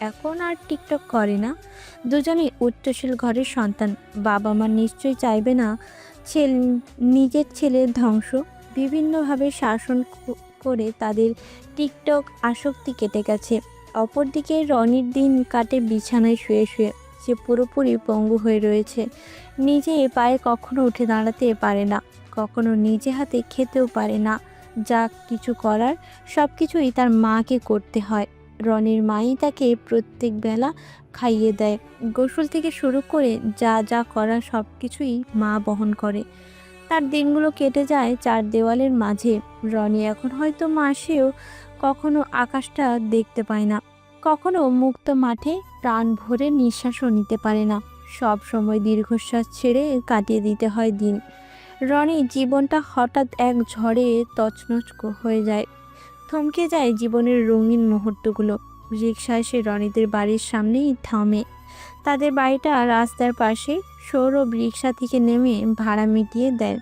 এখন আর টিকটক করে না। দুজনেই উচ্চশীল ঘরের সন্তান। বাবা মা নিশ্চয়ই চাইবে না নিজের ছেলের ধ্বংস। বিভিন্নভাবে শাসন করে তাদের টিকটক আসক্তি কেটে গেছে। অপরদিকে রনির দিন কাটে বিছানায় শুয়ে শুয়ে। সে পুরোপুরি পঙ্গু হয়ে রয়েছে। নিজে পায়ে কখনো উঠে দাঁড়াতে পারে না, কখনো নিজে হাতে খেতেও পারে না। যা কিছু করার সব কিছুই তার মাকে করতে হয়। রনির মাই তাকে প্রত্যেক বেলা খাইয়ে দেয়। গোসল থেকে শুরু করে যা যা করার সব কিছুই মা বহন করে। তার দিনগুলো কেটে যায় চার দেওয়ালের মাঝে। রনি এখন হয়তো মাসেও কখনো আকাশটা দেখতে পায় না, কখনো মুক্ত মাঠে প্রাণ ভরে নিঃশ্বাসও নিতে পারে না। সব সময় দীর্ঘশ্বাস ছেড়ে কাটিয়ে দিতে হয় দিন। রনির জীবনটা হঠাৎ এক ঝড়ে তছনছ হয়ে যায়। থমকে যায় জীবনের রঙিন মুহূর্তগুলো। রিকশা এসে রনিদের বাড়ির সামনেই থামে। তাদের বাড়িটা রাস্তার পাশে। সৌরভ রিকশা থেকে নেমে ভাড়া মিটিয়ে দেয়,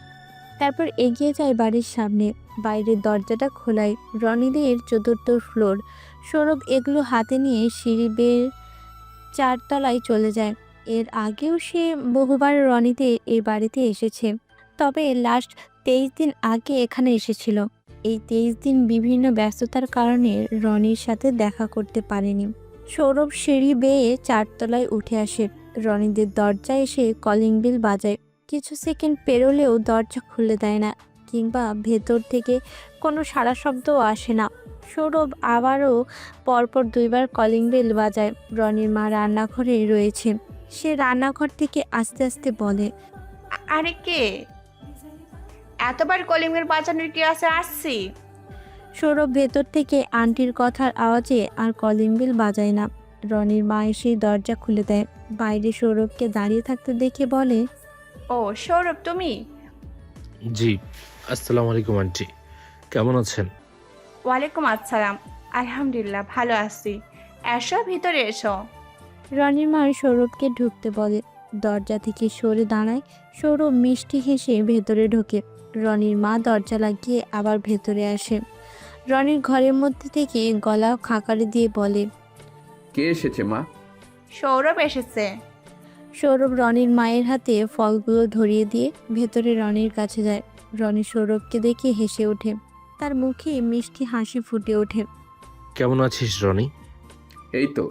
তারপর এগিয়ে যায় বাড়ির সামনে। বাইরের দরজাটা খোলায়, রনিদের ৪র্থ ফ্লোর। সৌরভ এগুলো হাতে নিয়ে সিঁড়ি বেয়ে 4 তলায় চলে যায়। এর আগেও সে বহুবার রনিদের এই বাড়িতে এসেছে, তবে লাস্ট 23 দিন আগে এখানে এসেছিল। এই 23 দিন বিভিন্ন ব্যস্ততার কারণে রনির সাথে দেখা করতে পারেনি। সৌরভ সিঁড়ি বেয়ে 4 তলায় উঠে আসে। রনিদের দরজায় এসে কলিং বেল বাজায়। কিছু সেকেন্ড পেরোলেও দরজা খুলে দেয় না, কিংবা ভেতর থেকে কোনো সাড়া শব্দও আসে না। সৌরভ আবারও পরপর 2বার কলিং বেল বাজায়। রনির মা রান্নাঘরে রয়েছে। সে রান্নাঘর থেকে আস্তে আস্তে বলে, আরে কে? এতবার কলিং বেল বাজানোর কি আছে, আসছি। সৌরভ ভেতর থেকে আন্টির কথার আওয়াজে আর কলিং বেল বাজায় না। রনির মা এসে দরজা খুলে দেয়। বাইরে সৌরভকে দাঁড়িয়ে থাকতে দেখে বলে, ও সৌরভ, তুমি? জি, আসসালামু আলাইকুম আন্টি, কেমন আছেন? ওয়ালাইকুম আসসালাম, আলহামদুলিল্লাহ ভালো আছি। এসো, ভিতরে এসো। রনির মা সৌরভকে ঢুকতে বলে। দরজা থেকে সরে দাঁড়ায়। সৌরভ মিষ্টি হেসে ভেতরে ঢোকে। রনির মা দরজা লাগিয়ে আবার ভেতরে আসে। রনির ঘরের মধ্যে থেকে গলা খাকারি দিয়ে বলে, কে এসেছে মা? সৌরভ এসেছে। সৌরভ রনির মায়ের হাতে ফলগুলো ধরিয়ে দিয়ে ভেতরে রনির কাছে যায়। রনি সৌরভকে দেখে হেসে ওঠে। তার মুখে মিষ্টি হাসি ফুটে ওঠে। কেমন আছিস রনি? এই তো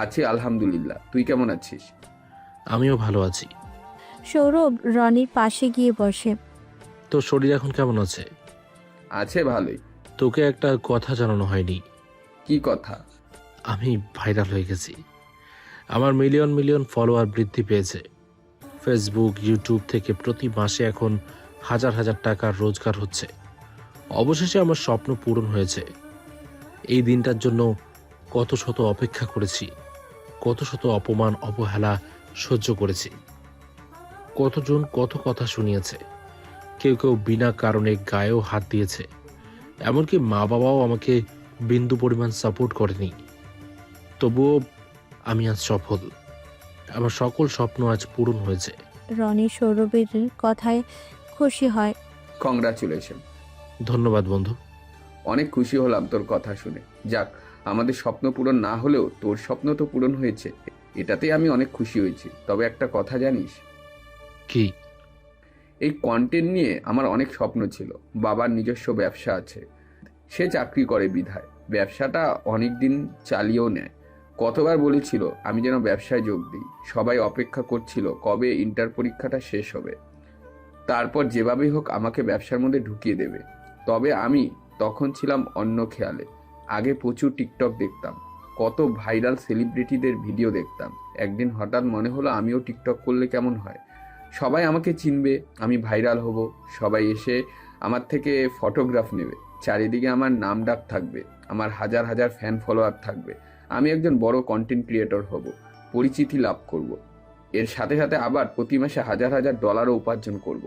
আছি আলহামদুলিল্লাহ, তুই কেমন আছিস? আমিও ভালো আছি। সৌরভ রনির পাশে গিয়ে বসে। তোর শরীর এখন কেমন আছে? আছে ভালোই। তোকে একটা কথা জানানো হয়নি। কি কথা? আমি ভাইরাল হয়ে গেছি। আমার মিলিয়ন মিলিয়ন ফলোয়ার বৃদ্ধি পেয়েছে। ফেসবুক, ইউটিউব থেকে প্রতি মাসে এখন হাজার হাজার টাকার রোজগার হচ্ছে। অবশেষে আমার স্বপ্ন পূরণ হয়েছে। এই দিনটার জন্য কত শত অপেক্ষা করেছি, কত শত অপমান অবহেলা সহ্য করেছি। কতজন কত কথা শুনিয়েছে, কেউ কেউ বিনা কারণে গায়েও হাত দিয়েছে। এমনকি মা বাবাও আমাকে বিন্দু পরিমাণ সাপোর্ট করেনি। তবুও আমি আজ সফল। আমার সকল স্বপ্ন আজ পূরণ হয়েছে। রনি সৌরভের কথায় খুশি হয়। কংগ্রাচুলেশন। ধন্যবাদ বন্ধু। অনেক খুশি হলাম তোর কথা শুনে। যাক, আমাদের স্বপ্ন পূরণ না হলেও তোর স্বপ্ন তো পূরণ হয়েছে, এটাতেই আমি অনেক খুশি হয়েছি। তবে একটা কথা জানিস? কি? এই কন্টেন্ট নিয়ে আমার অনেক স্বপ্ন ছিল। বাবার নিজস্ব ব্যবসা আছে, সে চাকরি করে বিধায় ব্যবসাটা অনেক দিন চালিয়েও নেয়। কতবার বলেছিল আমি যেন ব্যবসায় যোগ দিই। সবাই অপেক্ষা করছিল কবে ইন্টার পরীক্ষাটা শেষ হবে, তারপর যেভাবেই হোক আমাকে ব্যবসার মধ্যে ঢুকিয়ে দেবে। তবে আমি তখন ছিলাম অন্য খেয়ালে। আগে প্রচুর টিকটক দেখতাম, কত ভাইরাল সেলিব্রিটিদের ভিডিও দেখতাম। একদিন হঠাৎ মনে হলো আমিও টিকটক করলে কেমন হয়। সবাই আমাকে চিনবে, আমি ভাইরাল হব, সবাই এসে আমার থেকে ফটোগ্রাফ নেবে, চারিদিকে আমার নাম ডাক থাকবে, আমার হাজার হাজার ফ্যান ফলোয়ার থাকবে। আমি একজন বড় কন্টেন্ট ক্রিয়েটর হব, পরিচিতি লাভ করব। এর সাথে সাথে আবার প্রতি মাসে হাজার হাজার ডলারও উপার্জন করব।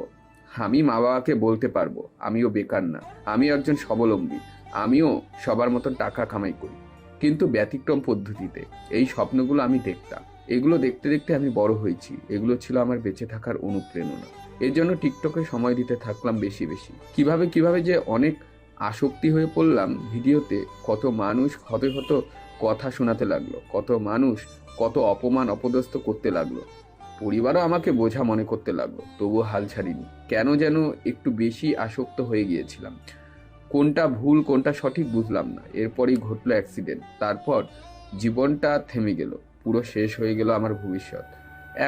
আমি মা বাবাকে বলতে পারবো আমিও বেকার না, আমিও একজন স্বাবলম্বী, আমিও সবার মতন টাকা কামাই করি, কিন্তু ব্যতিক্রম পদ্ধতিতে। এই স্বপ্নগুলো আমি দেখতাম, এগুলো দেখতে দেখতে আমি বড় হয়েছি। এগুলো ছিল আমার বেঁচে থাকার অনুপ্রেরণা। এর জন্য টিকটকে সময় দিতে থাকলাম বেশি বেশি। কিভাবে যে অনেক আসক্তি হয়ে পড়লাম ভিডিওতে। কত মানুষ হতে হতো কথা শোনাতে লাগলো, কত মানুষ কত অপমান অপদস্থ করতে লাগলো। পরিবারও আমাকে বোঝা মনে করতে লাগলো, তবুও হাল ছাড়িনি। কেন যেন একটু বেশি আসক্ত হয়ে গিয়েছিলাম। কোনটা ভুল কোনটা সঠিক বুঝলাম না। এরপরই ঘটলো অ্যাক্সিডেন্ট। তারপর জীবনটা থেমে গেল, পুরো শেষ হয়ে গেল আমার ভবিষ্যৎ।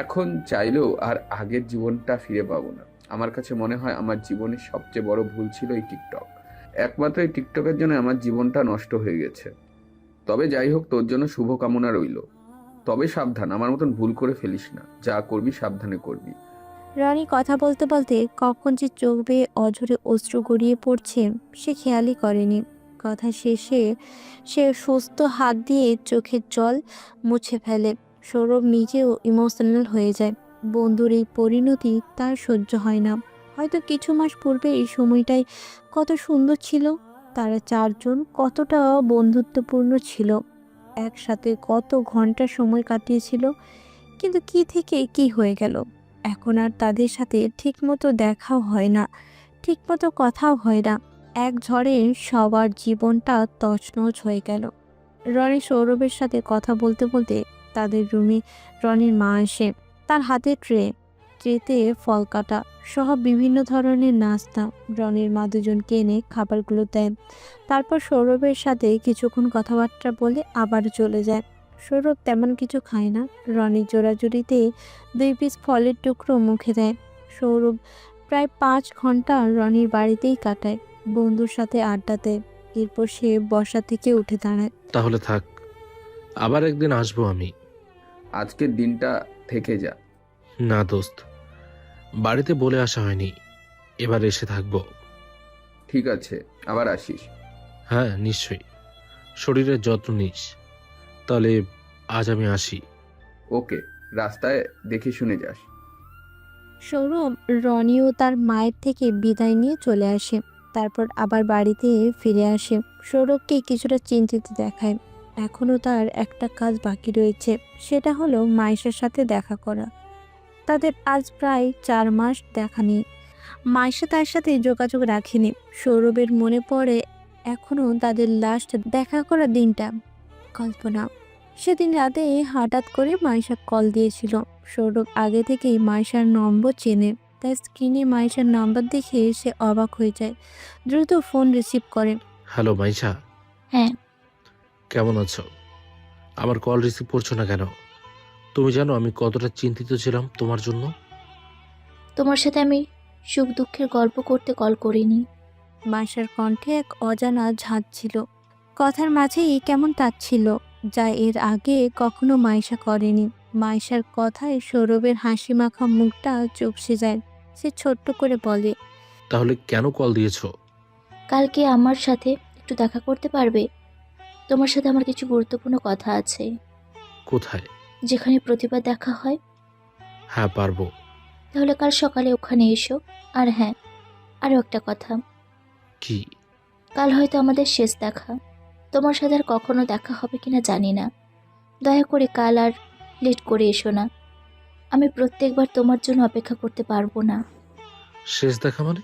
এখন চাইলেও আর আগের জীবনটা ফিরে পাবো না। আমার কাছে মনে হয় আমার জীবনের সবচেয়ে বড় ভুল ছিল এই টিকটক। একমাত্র এই টিকটকের জন্য আমার জীবনটা নষ্ট হয়ে গেছে। তবে যাই হোক, তোর জন্য শুভকামনা রইল। তবে সাবধান, আমার মতন ভুল করে ফেলিস না। যা করবি সাবধানে করবি। রনি কথা বলতে বলতে কখন যে চোখ বেয়ে অঝরে অশ্রু গড়িয়ে পড়ছে সে খেয়ালই করেনি। কথা শেষে সে সুস্থ হাত দিয়ে চোখের জল মুছে ফেলে। সৌরভ নিজেও ইমোশনাল হয়ে যায়। বন্ধুর এই পরিণতি তার সহ্য হয় না। হয়তো কিছু মাস পূর্বে এই সময়টাই কত সুন্দর ছিল। তারা চারজন কতটা বন্ধুত্বপূর্ণ ছিল, একসাথে কত ঘন্টা সময় কাটিয়েছিল। কিন্তু কি থেকে কি হয়ে গেল? এখন আর তাদের সাথে ঠিকমতো দেখাও হয় না, ঠিকমতো কথাও হয় না। এক ঝড়ে সবার জীবনটা তছনছ হয়ে গেল। রনি সৌরভের সাথে কথা বলতে বলতে তাদের রুমে রনির মা আসে। তার হাতে ট্রেতে ফল কাটা সহ বিভিন্ন ধরনের নাস্তা রনির মা দুজনকে এনে খাবারগুলো দেয়। তারপর সৌরভের সাথে কিছুক্ষণ কথাবার্তা বলে আবার চলে যায়। সৌরভ তেমন কিছু খায় না। রনির জোড়াজুড়িতে 2 পিস ফলের টুকরো মুখে দেয়। সৌরভ প্রায় 5 ঘন্টা রনির বাড়িতেই কাটায়, বন্ধুর সাথে আড্ডা দেয়। এরপর সে বসা থেকে উঠে দাঁড়ায়। তাহলে থাক, আবার একদিন আসবো আমি। আজকের দিনটা থেকে যা। না দোস্ত, বাড়িতে বলে আসা হয়নি, এবার এসে থাকবো। ঠিক আছে, আবার আসিস। হ্যাঁ নিশ্চয়ই, শরীরের যত্ন নিস। তাহলে আজ আমি আসি। ওকে, রাস্তায় দেখে শুনে যাস। সৌরভ রনিও তার মায়ের থেকে বিদায় নিয়ে চলে আসে। তারপর আবার বাড়িতে ফিরে আসে। সৌরভকে কিছুটা চিন্তিত দেখায়। এখনও তার একটা কাজ বাকি রয়েছে, সেটা হলো মাইশার সাথে দেখা করা। তাদের আজ প্রায় 4 মাস দেখা নেই। মাইশা তার সাথে যোগাযোগ রাখেনি। সৌরভের মনে পড়ে এখনও তাদের লাস্ট দেখা করা দিনটা। কল্পনা সেদিন রাতে হঠাৎ করে মাইশা কল দিয়েছিল। সৌরভ আগে থেকেই মাইশার নম্বর চেনে, তাই স্ক্রিনে মাইশার নাম্বার দেখে সে অবাক হয়ে যায়। দ্রুত ফোন রিসিভ করে। হ্যালো মাইশা। হ্যাঁ। কেমন আছো? আমার কল রিসিভ করছো না কেন? তুমি জানো আমি কতটা চিন্তিত ছিলাম তোমার জন্য। তোমার সাথে আমি সুখ দুঃখের গল্প করতে কল করিনি। মাইশার কণ্ঠে এক অজানা ঝাঁজ ছিল, কথার মাঝেই কেমন তাচ্ছিল, যা এর আগে কখনো মাইশা করেনি। মাইশার কথায় সৌরভের হাসি মাখা মুখটা চুপসে যায়। সে ছোট্ট করে বলে, তাহলে কেন কল দিয়েছো? কালকে আমার সাথে একটু দেখা করতে পারবে? তোমার সাথে আমার কিছু গুরুত্বপূর্ণ কথা আছে। কোথায়? যেখানে প্রতিবার দেখা হয়। হ্যাঁ, পারবো। তাহলে কাল সকালে ওখানে এসো। আর হ্যাঁ, আরও একটা কথা। কি? কাল হয়তো আমাদের শেষ দেখা। তোমার সাথে আর কখনো দেখা হবে কিনা জানি না। দয়া করে কাল আর লেট করে এসো না। আমি প্রত্যেকবার তোমার জন্য অপেক্ষা করতে পারবো না। শেষ দেখা মানে?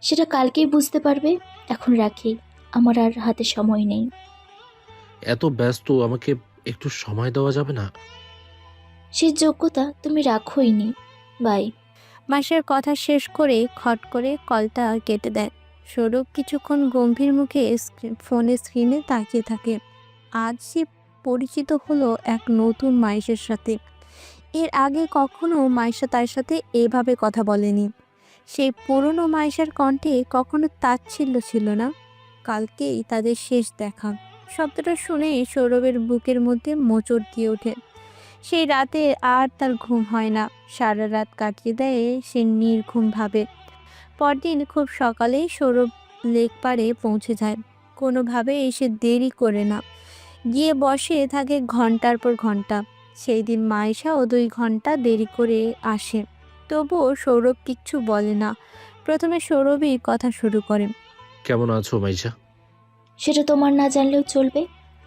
সেটা কালকেই বুঝতে পারবে। এখন রাখি, আমার আর হাতে সময় নেই। এত ব্যস্ত, আমাকে একটু সময় দেওয়া যাবে না? সেই যোগ্যতা তুমি রাখোই নি। বাই। মাসের কথা শেষ করে খট করে কলটা কেটে দেয়। সৌরভ কিছুক্ষণ গম্ভীর মুখে ফোনের স্ক্রিনে তাকিয়ে থাকে। আজ সে পরিচিত হলো এক নতুন মাইশের সাথে। এর আগে কখনো মাইশা তার সাথে এভাবে কথা বলেনি। সেই পুরনো মাইশার কণ্ঠে কখনো তাচ্ছিল্য ছিল না। কালকেই তাদের শেষ দেখা। শব্দটা শুনে সৌরভের বুকের মধ্যে মোচড় দিয়ে ওঠে। সেই রাতে আর তার ঘুম হয় না। সারা রাত কাটিয়ে দেয় সে নির্ঘুমভাবে। পরদিন খুব সকালেই সৌরভ লেক পাড়ে পৌঁছে যায়। কোনোভাবে এসে দেরি করে না, গিয়ে বসে থাকে ঘন্টার পর ঘন্টা। সেই দিন মাইশাও 2 ঘন্টা দেরি করে আসে। তবুও সৌরভ কিচ্ছু বলে না। প্রথমে সৌরভই কথা শুরু করে। কেমন আছো মাইশা? সেটা তোমার না জানলেও চলবে।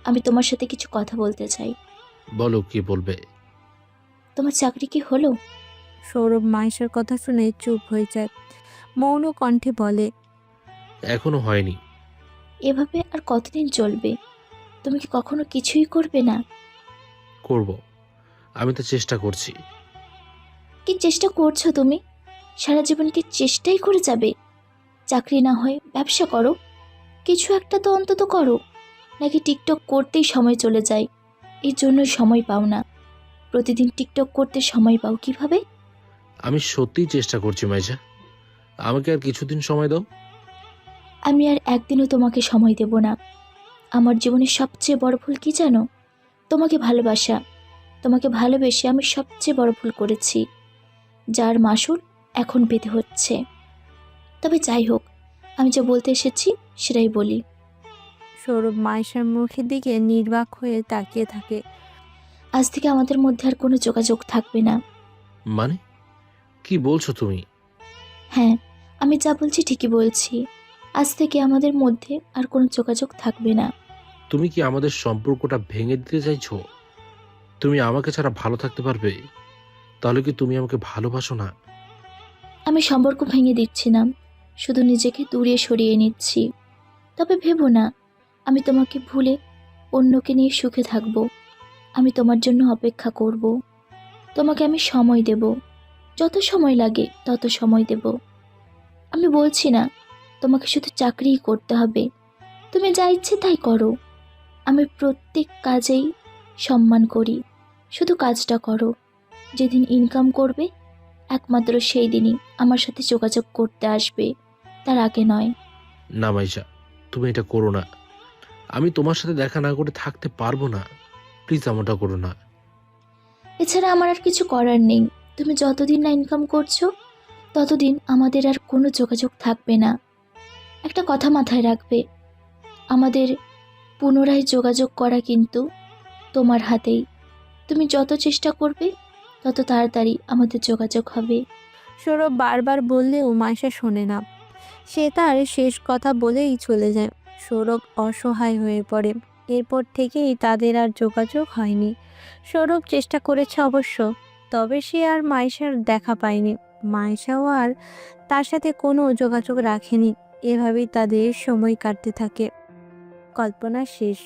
আমি তোমার সাথে কিছু কথা বলতে চাই। বলো, কি বলবে? তোমার চাকরি কি হলো? সৌরভ মাইশার কথা শুনে চুপ হয়ে যায়। মৌন কণ্ঠে বলে, এখনো হয়নি। এভাবে আর কতদিন চলবে? তুমি কি কখনো কিছুই করবে না? করব, আমি তো চেষ্টা করছি। কি চেষ্টা করছো তুমি? সারা জীবন কি চেষ্টাই করে যাবে? চাকরি না হয় ব্যবসা করো, কিছু একটা তো অন্তত করো। নাকি টিকটক করতেই সময় চলে যায়? এই জন্যই সময় পাও না। প্রতিদিন টিকটক করতে সময় পাও কিভাবে? আমি সত্যিই চেষ্টা করছি মাইশা, আমাকে আর কিছুদিন সময় দাও। আমি আর একদিনও তোমাকে সময় দেব না। আমার জীবনের সবচেয়ে বড় ভুল কি জানো? তোমাকে ভালোবাসা। তোমাকে ভালোবেসে আমি সবচেয়ে বড় ভুল করেছি, যার মাসুল এখন পেতে হচ্ছে। তবে যাই হোক, আমি যা বলতে এসেছি সেটাই বলি। সৌরভ মাইশার মুখের দিকে নির্বাক হয়ে তাকিয়ে থাকে। আজ থেকে আমাদের মধ্যে আর কোনো যোগাযোগ থাকবে না। মানে কি বলছো তুমি? হ্যাঁ, আমি যা বলছি ঠিকই বলছি। আজ থেকে আমাদের মধ্যে আর কোনো যোগাযোগ থাকবে না। তুমি কি আমাদের সম্পর্কটা ভেঙে দিতে চাইছো? তুমি আমাকে ছাড়া ভালো থাকতে পারবে? তাহলে কি তুমি আমাকে ভালোবাসো না? আমি সম্পর্ক ভেঙে দিচ্ছি না, শুধু নিজেকে দূরে সরিয়ে নিচ্ছি। তবে ভেবো না আমি তোমাকে ভুলে অন্যকে নিয়ে সুখে থাকবো। আমি তোমার জন্য অপেক্ষা করব। তোমাকে আমি সময় দেব, যত সময় লাগে তত সময় দেব। আমি বলছি না তোমাকে শুধু চাকরিই করতে হবে। তুমি যা ইচ্ছে তাই করো। আমি প্রত্যেক কাজেই সম্মান করি, শুধু কাজটা করো। যেদিন ইনকাম করবে একমাত্র সেই দিনই আমার সাথে যোগাযোগ করতে আসবে, তার আগে নয়। না মাইশা, তুমি এটা করো না। আমি তোমার সাথে দেখা না করে থাকতে পারবো না। প্লিজ এমনটা করো না। এছাড়া আমার আর কিছু করার নেই। তুমি যতদিন না ইনকাম করছো ততদিন আমাদের আর কোনো যোগাযোগ থাকবে না। একটা কথা মাথায় রাখবে, আমাদের পুনরায় যোগাযোগ করা কিন্তু তোমার হাতেই। তুমি যত চেষ্টা করবে তত তাড়াতাড়ি আমাদের যোগাযোগ হবে। সৌরভ বারবার বললেও মাইশা শোনে না। সে তার শেষ কথা বলেই চলে যায়। সৌরভ অসহায় হয়ে পড়ে। এরপর থেকেই তাদের আর যোগাযোগ হয়নি। সৌরভ চেষ্টা করেছে অবশ্য, তবে সে আর মাইশার দেখা পায়নি। মাইশাও আর তার সাথে কোনো যোগাযোগ রাখেনি। এভাবেই তাদের সময় কাটতে থাকে। কল্পনা শেষ।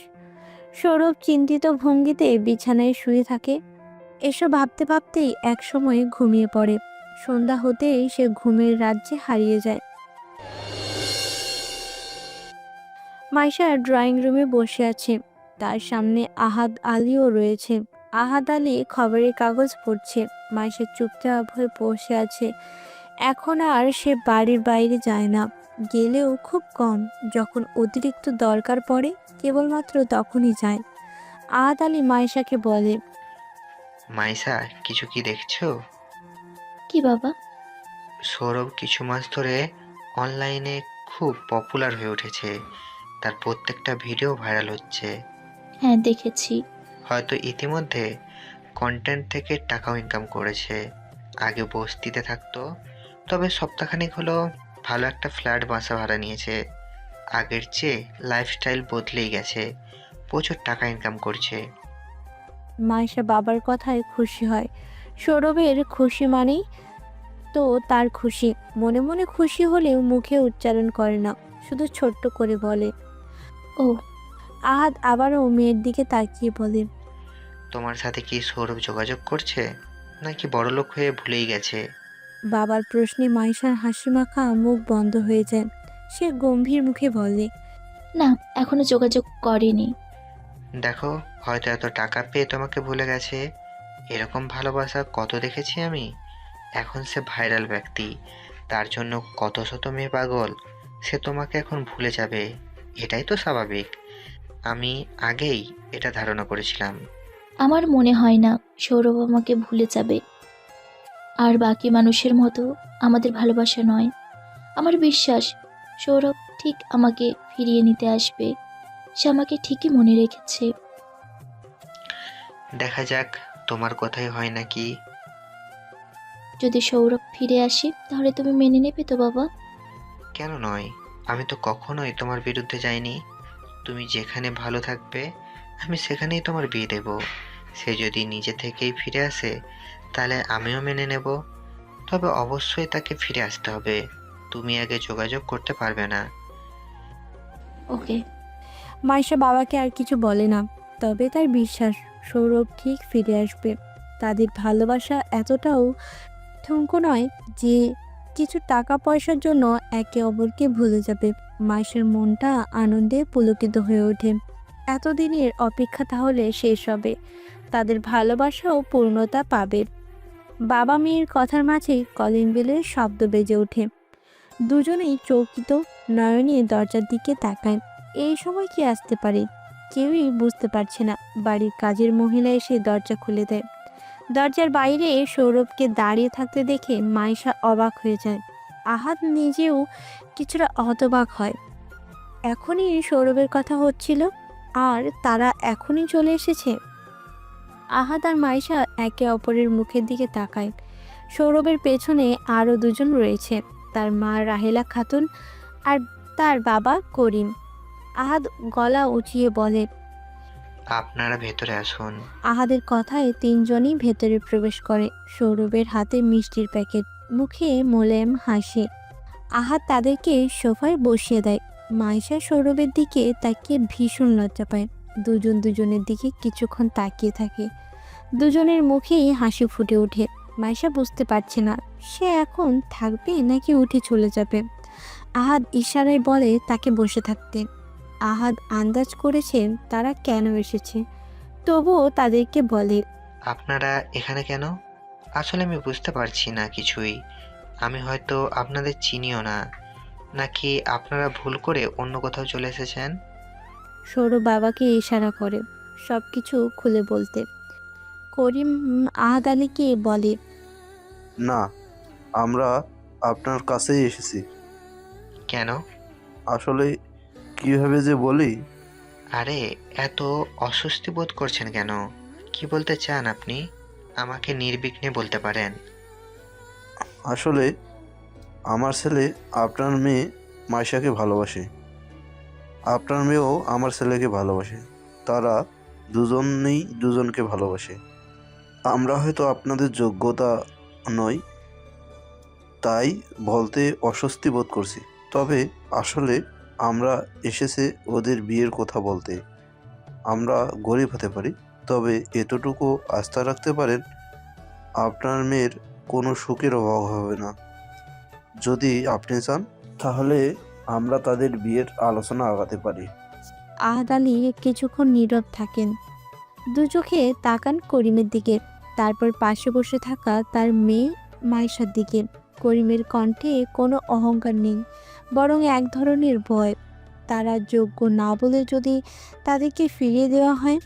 সৌরভ চিন্তিত ভঙ্গিতে বিছানায় শুয়ে থাকে। এসব ভাবতে ভাবতেই একসময় ঘুমিয়ে পড়ে। সন্ধ্যা হতেই সে ঘুমের রাজ্যে হারিয়ে যায়। মাইশা ড্রয়িং রুমে বসে আছে। তার সামনে আহাদ আলীও রয়েছে। আহাদ আলী খবরের কাগজ পড়ছে। মাইশা চুপচাপ হয়ে বসে আছে। এখন আর সে বাড়ির বাইরে যায় না, গেলেও খুব কম। যখন অতিরিক্ত দরকার পড়ে কেবলমাত্র তখনই যায়। আহাদ আলী মাইশাকে বলে, মাইসা, কিছু কি দেখছো? কি বাবা? সৌরভ কিছু মাস ধরে অনলাইনে খুব পপুলার হয়ে উঠেছে, তার প্রত্যেকটা ভিডিও ভাইরাল হচ্ছে। হ্যাঁ, দেখেছি। হয়তো ইতিমধ্যে কন্টেন্ট থেকে টাকাও ইনকাম করেছে। আগে বস্তিতে থাকতো, তবে সপ্তাহখানেক হলো ভালো একটা ফ্ল্যাট বাসা ভাড়া নিয়েছে। আগের চেয়ে লাইফস্টাইল বদলেই গেছে, প্রচুর টাকা ইনকাম করছে। মায়েশা বাবার কথায় খুশি হয়। সৌরভের খুশি মানেই তো তার খুশি। মনে মনে খুশি হলেও মুখে উচ্চারণ করে না, শুধু ছোট্ট করে বলে ও। আহাদ আবারও মেয়ের দিকে তাকিয়ে বলে, তোমার সাথে কি সৌরভ যোগাযোগ করছে, নাকি বড়লোক হয়ে ভুলেই গেছে? বাবার প্রশ্নে মাইশার হাসি মাখা মুখ বন্ধ হয়ে যায়। সে গম্ভীর মুখে বলে, না, এখনো যোগাযোগ করেনি। দেখো, হয়তো এত টাকা পেয়ে তোমাকে ভুলে গেছে। এরকম ভালোবাসা কত দেখেছি আমি। এখন সে ভাইরাল ব্যক্তি, তার জন্য কত শত মেয়ে পাগল। সে তোমাকে এখন ভুলে যাবে, এটাই তো স্বাভাবিক। আমি আগেই এটা ধারণা করেছিলাম। আমার মনে হয় না সৌরভ আমাকে ভুলে যাবে। আর বাকি মানুষের মতো আমাদের ভালোবাসা নয়। আমার বিশ্বাস সৌরভ ঠিক আমাকে ফিরিয়ে নিতে আসবে। সে আমাকে ঠিকই মনে রেখেছে। দেখা যাক তোমার কথাই হয় নাকি। যদি সৌরভ ফিরে আসে তাহলে তুমি মেনে নেবে তো বাবা? কেন নয়, আমি তো কখনোই তোমার বিরুদ্ধে যাইনি। তুমি যেখানে ভালো থাকবে আমি সেখানেই তোমার বিয়ে দেব। সে যদি নিজে থেকেই ফিরে আসে তাহলে আমিও মেনে নেব, তবে অবশ্যই তাকে ফিরে আসতে হবে। তুমি আগে যোগাযোগ করতে পারবে না। ওকে। মাইশা বাবাকে আর কিছু বলে না, তবে তার বিশ্বাস সৌরভ ঠিক ফিরে আসবে। তাদের ভালোবাসা এতটাও ঠুনকো নয় যে কিছু টাকা পয়সার জন্য একে অপরকে ভুলে যাবে। মাইশার মনটা আনন্দে পুলকিত হয়ে ওঠে। এতদিনের অপেক্ষা তাহলে শেষ হবে, তাদের ভালোবাসাও পূর্ণতা পাবে। বাবা মেয়ের কথার মাঝে কলিং বেলের শব্দ বেজে ওঠে। দুজনেই চৌকিত নয়নে দরজার দিকে তাকায়। এই সময় কি আসতে পারে কেউই বুঝতে পারছে না। বাড়ির কাজের মহিলা এসে দরজা খুলে দেয়। দরজার বাইরে সৌরভকে দাঁড়িয়ে থাকতে দেখে মাইশা অবাক হয়ে যায়। আহাদ নিজেও কিছুটা হতবাক হয়। এখনই সৌরভের কথা হচ্ছিল আর তারা এখনই চলে এসেছে। আহাদ আর মাইশা একে অপরের মুখের দিকে তাকায়। সৌরভের পেছনে আরও দুজন রয়েছে, তার মা রাহেলা খাতুন আর তার বাবা করিম। আহাদ গলা উঁচিয়ে বলে, আপনারা ভেতরে আসুন। আহাদের কথায় তিনজনই ভেতরে প্রবেশ করে। সৌরভের হাতে মিষ্টির প্যাকেট, মুখে মোলায়েম হাসি। আহাদ তাদেরকে সোফায় বসিয়ে দেয়। মাইশা সৌরভের দিকে তাকিয়ে ভীষণ লজ্জা পায়। দুজন দুজনের দিকে কিছুক্ষণ তাকিয়ে থাকে। দুজনের মুখেই হাসি ফুটে ওঠে। মাইশা বুঝতে পারছে না সে এখন থাকবে নাকি উঠে চলে যাবে। আহাদ ইশারায় বলে তাকে বসে থাকতে। আহাদ আন্দাজ করেছে তারা কেন এসেছে, তবুও তাদেরকে বলে, আপনারা এখানে কেন? আসলে আমি বুঝতে পারছি না কিছুই। আমি হয়তো আপনাদের চিনিও না, নাকি আপনারা ভুল করে অন্য কোথাও চলে এসেছেন? সৌরভ বাবাকে ইশারা করে সব কিছু খুলে বলতে। করিম আহাদ আলীকে বলে, না, আমরা আপনার কাছেই এসেছি। কেন? আসলে কিভাবে যে বলি। আরে, এত অস্বস্তি বোধ করছেন কেন? কি বলতে চান আপনি? আমাকে নির্বিঘ্নে বলতে পারেন। আসলে আমার ছেলে আপনার মেয়ে মাইশাকে ভালোবাসে, আপনার মেয়েও আমার ছেলেকে ভালোবাসে। তারা দুজনেই দুজনকে ভালোবাসে। আমরা হয়তো আপনাদের যোগ্যতা নই, তাই বলতে অস্বস্তি বোধ করছি। তবে আসলে আমরা এসেছে ওদের বিয়ের কথা বলতে। আমরা গরিব হতে পারি, তবে এতটুকু আস্থা রাখতে পারেন আপনার মেয়ের কোনো সুখের অভাব হবে না। যদি আপনি চান তাহলে আমরা তাদের বিয়ের আলোচনা আগাতে পারি। আহাদ আলী কিছুক্ষণ নীরব থাকেন, দু চোখে তাকান করিমের দিকে, তারপর পাশে বসে থাকা তার মেয়ে মাইশার দিকে। করিমের কণ্ঠে কোনো অহংকার নেই, বরং এক ধরনের ভয়। তারা যোগ্য না বলে যদি তাদেরকে ফিরিয়ে দেওয়া হয়।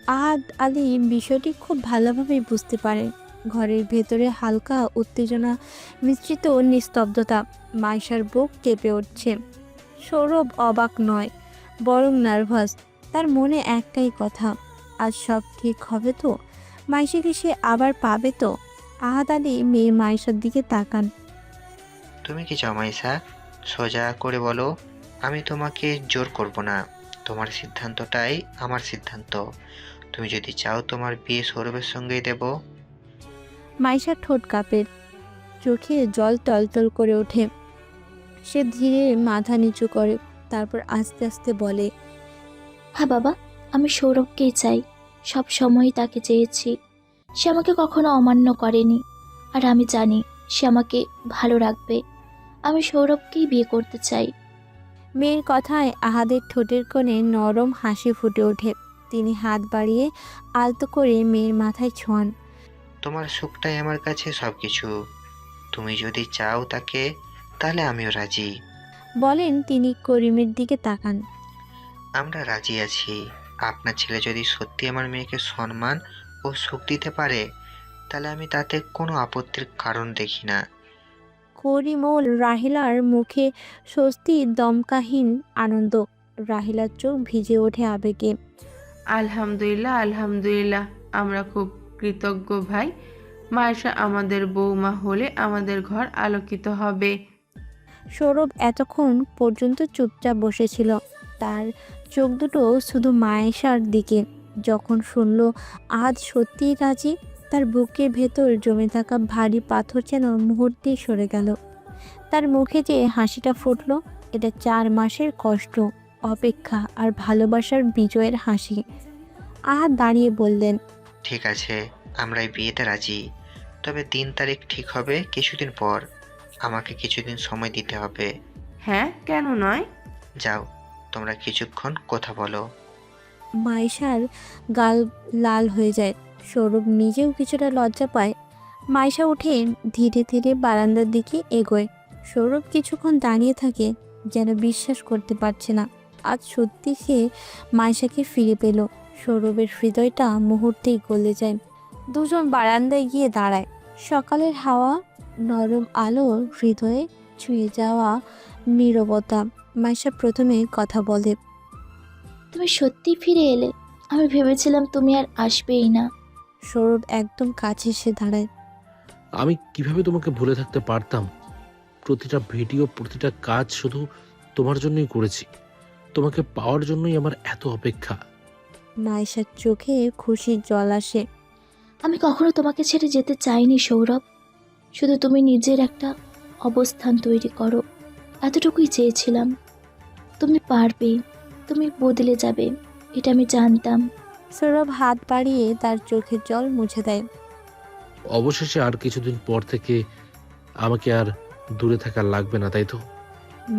আহাদ আলী বিষয়টি খুব ভালোভাবেই বুঝতে পারে। ঘরের ভেতরে হালকা উত্তেজনা মিশ্রিত নিস্তব্ধতা। মাইশার বুক কেঁপে উঠছে। সৌরভ অবাক নয়, বরং নার্ভাস। তার মনে একটাই কথা, আজ সব ঠিক হবে তো? মাইশাকে সে আবার পাবে তো? আহাদ আলী মেয়ে মাইশার দিকে তাকান। তুমি কি চাও মাইসা? সোজা করে বলো, আমি তোমাকে জোর করব না। তোমার সিদ্ধান্তটাই আমার সিদ্ধান্ত। তুমি যদি চাও তোমার বিয়ে সৌরভের সঙ্গেই দেব। মাইশার ঠোঁট কাঁপে, চোখে জল টলটল করে ওঠে। সে ধীরে মাথা নিচু করে, তারপর আস্তে আস্তে বলে, হ্যাঁ বাবা, আমি সৌরভকেই চাই। সব সময়ই তাকে চেয়েছি। সে আমাকে কখনো অমান্য করেনি, আর আমি জানি সে আমাকে ভালো রাখবে। আমি সৌরভকেই বিয়ে করতে চাই। মেয়ের কথায় আহাদের ঠোঁটের কোণে নরম হাসি ফুটে ওঠে। তিনি হাত বাড়িয়ে আলতো করে মেয়ের মাথায় ছোঁয়ান। তোমার সুখটাই আমার কাছে সব কিছু। তুমি যদি চাও তাকে, তাহলে আমিও রাজি। বলেন তিনি করিমের দিকে তাকান। আমরা রাজি আছি। আপনার ছেলে যদি সত্যি আমার মেয়েকে সম্মান ও সুখ দিতে পারে, তাহলে আমি তাতে কোনো আপত্তির কারণ দেখি না। করিম ও রাহিলার মুখে স্বস্তি, দমকাহীন আনন্দ। রাহিলার চোখ ভিজে ওঠে আবেগে। আলহামদুলিল্লাহ, আলহামদুলিল্লাহ, আমরা খুব কৃতজ্ঞ ভাই। মায়েশা আমাদের বৌমা হলে আমাদের ঘর আলোকিত হবে। সৌরভ এতক্ষণ পর্যন্ত চুপচাপ বসেছিল, তার চোখ দুটো শুধু মায়েশার দিকে। যখন শুনল আজ সত্যিই রাজি, তার বুকের ভেতর জমে থাকা ভারী পাথর যেন মুহূর্তেই সরে গেল। তার মুখে যে হাসিটা ফুটলো, এটা 4 মাসের কষ্ট, অপেক্ষা আর ভালোবাসার বিজয়ের হাসি। আহাদ দাঁড়িয়ে বললেন, ঠিক আছে, আমরা এই বিয়েতে রাজি। তবে দিন তারিখ ঠিক হবে কিছুদিন পর। আমাকে কিছুদিন সময় দিতে হবে। হ্যাঁ, কেন নয়? যাও, তোমরা কিছুক্ষণ কথা বলো। মাইশার গাল লাল হয়ে যায়। সৌরভ নিজেও কিছুটা লজ্জা পায়। মাইশা উঠে ধীরে ধীরে বারান্দার দিকে এগোয়। সৌরভ কিছুক্ষণ দাঁড়িয়ে থাকে, যেন বিশ্বাস করতে পারছে না আজ সত্যি সে মাইশাকে ফিরে পেল। সৌরভের হৃদয়টা মুহূর্তেই গলে যায়। দুজন বারান্দায় গিয়ে দাঁড়ায়। সকালের হাওয়া, নরম আলো, হৃদয়ে ছুঁয়ে যাওয়া নীরবতা। মাইশা প্রথমে কথা বলে, তুমি সত্যি ফিরে এলে। আমি ভেবেছিলাম তুমি আর আসবেই না। সৌরভ একদম কাছে এসে দাঁড়ায়। আমি কিভাবে তোমাকে ভুলে থাকতে পারতাম? প্রতিটা ভিডিও, প্রতিটা কাজ শুধু তোমার জন্যই করেছি। তোমাকে পাওয়ার জন্যই আমার এত অপেক্ষা। মাইশার চোখে খুশির জল আসে। আমি কখনো তোমাকে ছেড়ে যেতে চাইনি সৌরভ। শুধু তুমি নিজের একটা অবস্থান তৈরি করো, এতটুকুই চেয়েছিলাম। তুমি পারবে, তুমি বদলে যাবে, এটা আমি জানতাম। সৌরভ হাত বাড়িয়ে তার চোখের জল মুছে দেয়। অবশেষে আর কিছুদিন পর থেকে আমাকে আর দূরে থাকা লাগবে না, তাই তো?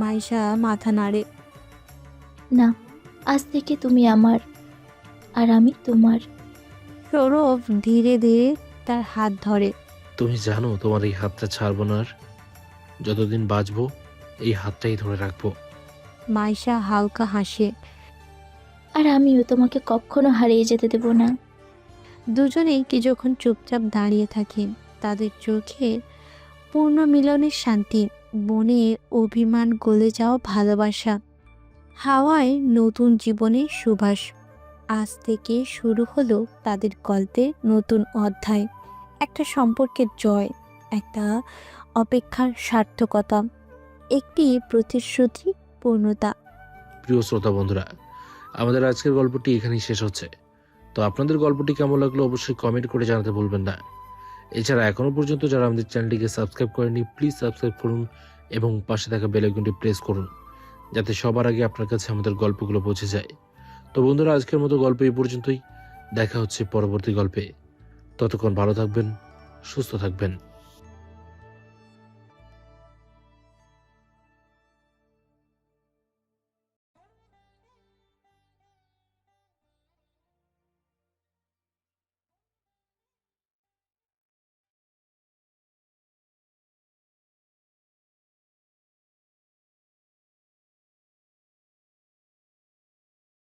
মাইশা মাথা নাড়ে। না, আজ থেকে তুমি আমার, আর আমি তোমার। সৌরভ ধীরে ধীরে তার হাত ধরে। তুমি জানো তোমার এই হাতটা ছাড়বো না, আর যতদিন বাঁচবো এই হাতটাই ধরে রাখবো। মাইশা হালকা হাসে। আর আমিও তোমাকে কখনো হারিয়ে যেতে দেব না। দুজনেই কিছুক্ষণ চুপচাপ দাঁড়িয়ে থাকে। তাদের চোখে পূর্ণ মিলনের শান্তি, মনের অভিমান গলে যাওয়া ভালোবাসা। হাওয়ায় নতুন জীবনের সুবাস। আজ থেকে শুরু হলো তাদের গল্পের নতুন অধ্যায়। একটা সম্পর্কের জয়, একটা অপেক্ষার সার্থকতা, একটি প্রতিশ্রুতি পূর্ণতা। প্রিয় শ্রোতা বন্ধুরা, আমাদের আজকের গল্পটি এখানেই শেষ হচ্ছে। তো আপনাদের গল্পটি কেমন লাগলো অবশ্যই কমেন্ট করে জানাতে ভুলবেন না। এছাড়া এখনো পর্যন্ত যারা আমাদের চ্যানেলটিকে সাবস্ক্রাইব করেনি, প্লিজ সাবস্ক্রাইব করুন এবং পাশে থাকা বেল আইকনটি প্রেস করুন, যাতে সবার আগে আপনার কাছে আমাদের গল্পগুলো পৌঁছে যায়। তো বন্ধুরা, আজকের মতো গল্প এই পর্যন্তই। দেখা হচ্ছে পরবর্তী গল্পে। ততক্ষণ ভালো থাকবেন, সুস্থ থাকবেন।